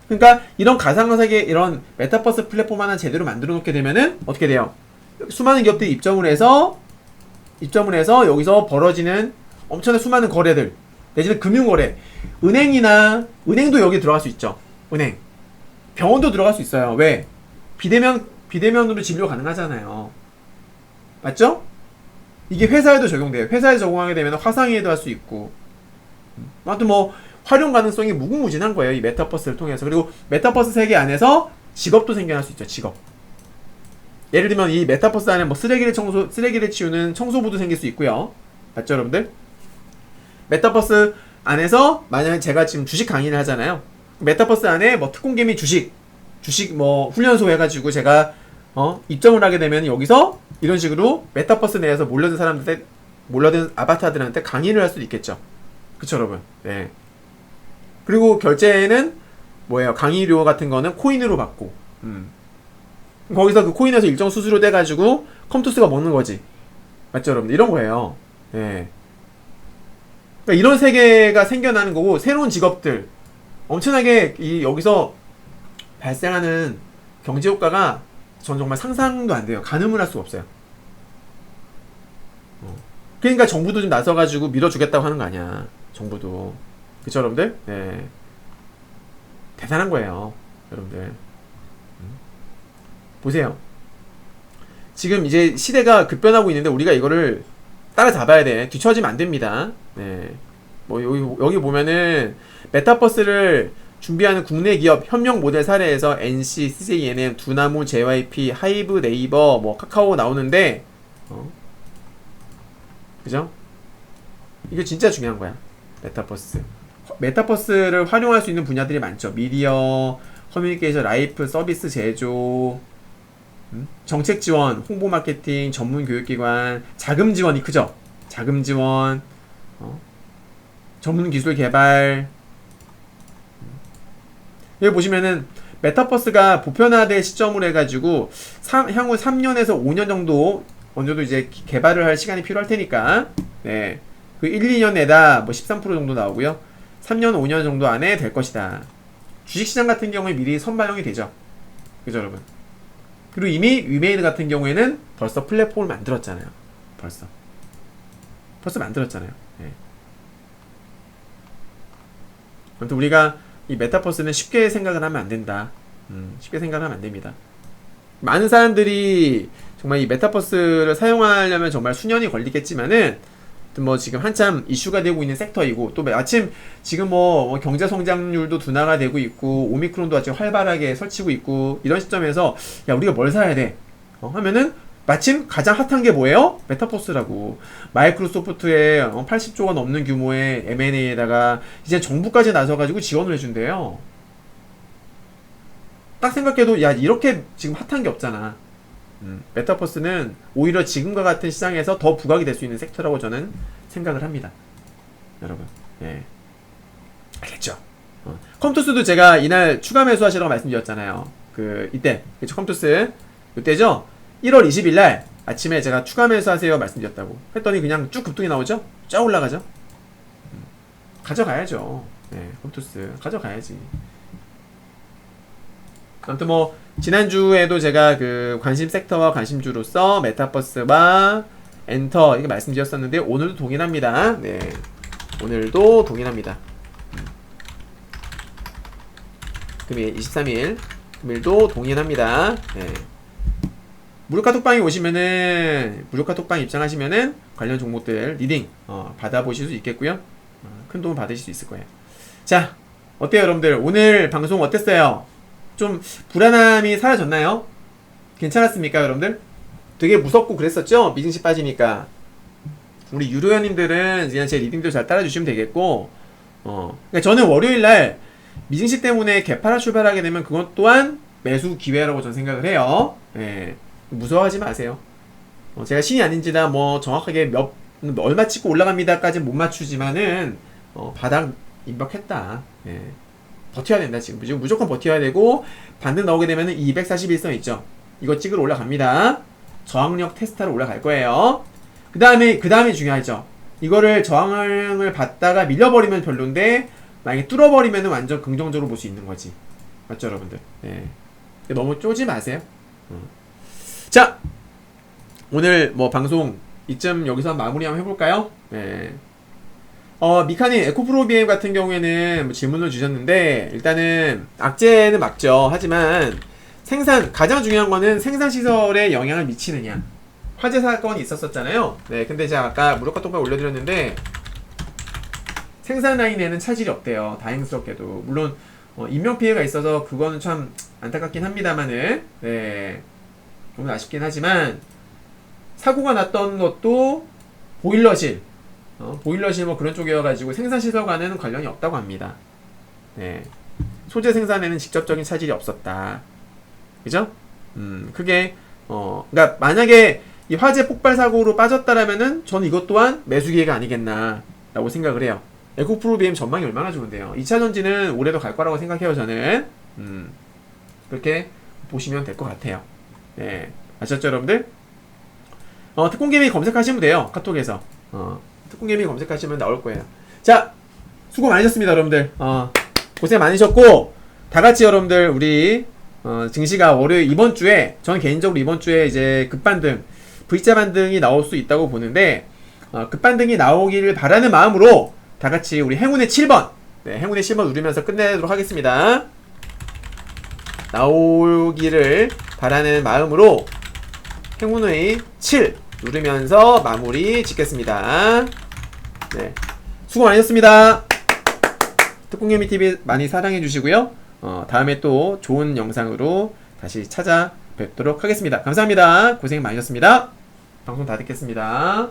그러니까 이런 가상세계, 이런 메타버스 플랫폼 하나 제대로 만들어 놓게 되면은 어떻게 돼요? 수많은 기업들이 입점을 해서 여기서 벌어지는 엄청난 수많은 거래들, 내지는 금융거래, 은행도 여기 들어갈 수 있죠. 은행, 병원도 들어갈 수 있어요. 왜? 비대면으로 진료 가능하잖아요. 맞죠? 이게 회사에도 적용돼요. 회사에 적용하게 되면 화상회의도 할 수 있고, 아무튼 뭐 활용 가능성이 무궁무진한 거예요. 이 메타버스를 통해서. 그리고 메타버스 세계 안에서 직업도 생겨날 수 있죠. 직업. 예를 들면 이 메타버스 안에 뭐 쓰레기를 치우는 청소부도 생길 수 있고요. 맞죠, 여러분들? 메타버스 안에서 만약에 제가 지금 주식 강의를 하잖아요. 메타버스 안에 뭐 특공개미 주식 뭐 훈련소 해가지고 제가 입점을 하게 되면 여기서 이런 식으로 메타버스 내에서 몰려든 아바타들한테 강의를 할 수도 있겠죠. 그쵸, 여러분? 네. 그리고 결제는 뭐예요? 강의료 같은 거는 코인으로 받고, 거기서 그 코인에서 일정 수수료 떼가지고 컴투스가 먹는 거지. 맞죠, 여러분? 이런 거예요. 예. 그러니까 이런 세계가 생겨나는 거고, 새로운 직업들, 엄청나게 여기서 발생하는 경제 효과가 전 정말 상상도 안 돼요. 가늠을 할 수가 없어요. 그러니까 정부도 좀 나서가지고 밀어주겠다고 하는 거 아니야. 정부도. 그쵸, 여러분들? 네. 대단한 거예요, 여러분들. 보세요. 지금 이제 시대가 급변하고 있는데 우리가 이거를 따라잡아야 돼. 뒤처지면 안 됩니다. 네. 뭐 여기 보면은 메타버스를 준비하는 국내 기업 현명 모델 사례에서 NC, CJNM, 두나무, JYP, 하이브, 네이버, 뭐 카카오 나오는데 그죠? 이게 진짜 중요한 거야. 메타버스. 메타버스를 활용할 수 있는 분야들이 많죠. 미디어, 커뮤니케이션, 라이프, 서비스 제조, 정책 지원, 홍보 마케팅, 전문 교육기관, 자금 지원이 크죠. 자금 지원, 전문 기술 개발. 여기 보시면은 메타버스가 보편화될 시점으로 해가지고 향후 3년에서 5년 정도 어느 정도 이제 개발을 할 시간이 필요할 테니까, 네, 그 1, 2년 내다 뭐 13% 정도 나오고요. 3년, 5년 정도 안에 될 것이다. 주식시장 같은 경우에 미리 선반영이 되죠. 그죠, 여러분? 그리고 이미 위메이드 같은 경우에는 벌써 플랫폼을 만들었잖아요. 벌써 만들었잖아요. 네. 아무튼 우리가 이 메타버스는 쉽게 생각을 하면 안 된다. 쉽게 생각을 하면 안 됩니다. 많은 사람들이 정말 이 메타버스를 사용하려면 정말 수년이 걸리겠지만은 뭐 지금 한참 이슈가 되고 있는 섹터이고, 또 마침 지금 뭐 경제 성장률도 둔화가 되고 있고 오미크론도 아주 활발하게 설치고 있고 이런 시점에서 야 우리가 뭘 사야 돼? 하면은 마침 가장 핫한 게 뭐예요? 메타버스라고. 마이크로소프트의 80조가 넘는 규모의 M&A에다가 이제 정부까지 나서가지고 지원을 해준대요. 딱 생각해도 야 이렇게 지금 핫한 게 없잖아. 메타버스는 오히려 지금과 같은 시장에서 더 부각이 될 수 있는 섹터라고 저는 생각을 합니다. 여러분, 예, 알겠죠? 컴투스도 제가 이날 추가 매수하시라고 말씀드렸잖아요. 이때, 그쵸? 컴투스 이때죠? 1월 20일 날 아침에 제가 추가 매수하세요 말씀드렸다고 했더니 그냥 쭉 급등이 나오죠? 쫙 올라가죠? 가져가야죠. 네, 컴투스 가져가야지. 아무튼 뭐 지난주에도 제가 그 관심 섹터와 관심주로서 메타버스와 엔터 이렇게 말씀드렸었는데 오늘도 동일합니다. 네, 오늘도 동일합니다. 금일 23일 금일도 동일합니다. 네. 무료카톡방에 오시면은 무료카톡방 입장하시면은 관련 종목들 리딩 받아보실 수 있겠고요. 큰 도움 받으실 수 있을 거예요. 자, 어때요 여러분들? 오늘 방송 어땠어요? 좀 불안함이 사라졌나요? 괜찮았습니까 여러분들? 되게 무섭고 그랬었죠? 미증시 빠지니까. 우리 유료연님들은 그냥 제 리딩도 잘 따라주시면 되겠고, 그러니까 저는 월요일날 미증시 때문에 개파라 출발하게 되면 그것 또한 매수 기회라고 저는 생각을 해요. 예. 무서워하지 마세요. 제가 신이 아닌지라 뭐 정확하게 얼마 찍고 올라갑니다까지 못 맞추지만은 바닥 임박했다. 예. 버텨야 된다. 지금 무조건 버텨야 되고, 반등 나오게 되면은 241선 있죠. 이거 찍으러 올라갑니다. 저항력 테스트하러 올라갈 거예요. 그 다음에 중요하죠. 이거를 저항을 받다가 밀려버리면 별론데 만약에 뚫어버리면 완전 긍정적으로 볼 수 있는 거지. 맞죠 여러분들? 예. 너무 쪼지 마세요. 자, 오늘 뭐 방송 이쯤 여기서 마무리 한번 해볼까요? 예. 미카님 에코프로 BM 같은 경우에는 뭐 질문을 주셨는데, 일단은 악재는 맞죠. 하지만 가장 중요한 거는 생산시설에 영향을 미치느냐. 화재 사건이 있었었잖아요. 네, 근데 제가 아까 무료카톡방에 올려드렸는데 생산 라인에는 차질이 없대요. 다행스럽게도. 물론 인명피해가 있어서 그거는 참 안타깝긴 합니다만은, 네, 너무 아쉽긴 하지만 사고가 났던 것도 보일러실 뭐 그런 쪽이어가지고 생산시설과는 관련이 없다고 합니다. 네, 소재 생산에는 직접적인 차질이 없었다. 그죠? 그게 그러니까 만약에 이 화재 폭발 사고로 빠졌다라면은 저는 이것 또한 매수 기회가 아니겠나 라고 생각을 해요. 에코프로 BM 전망이 얼마나 좋은데요. 2차전지는 올해도 갈 거라고 생각해요 저는. 그렇게 보시면 될 것 같아요. 네, 아셨죠 여러분들? 특공개미 검색하시면 돼요. 카톡에서 특공개미 검색하시면 나올 거예요. 자, 수고 많으셨습니다 여러분들. 고생 많으셨고, 다같이 여러분들 우리 증시가 월요일 이번 주에, 저는 개인적으로 이번 주에 이제 급반등, V자 반등이 나올 수 있다고 보는데, 급반등이 나오기를 바라는 마음으로 다같이 우리 행운의 7번, 네, 행운의 7번 누르면서 끝내도록 하겠습니다. 나오기를 바라는 마음으로 행운의 7 누르면서 마무리 짓겠습니다. 네, 수고 많으셨습니다. 특공개미TV 많이 사랑해 주시고요. 다음에 또 좋은 영상으로 다시 찾아뵙도록 하겠습니다. 감사합니다. 고생 많으셨습니다. 방송 다 듣겠습니다.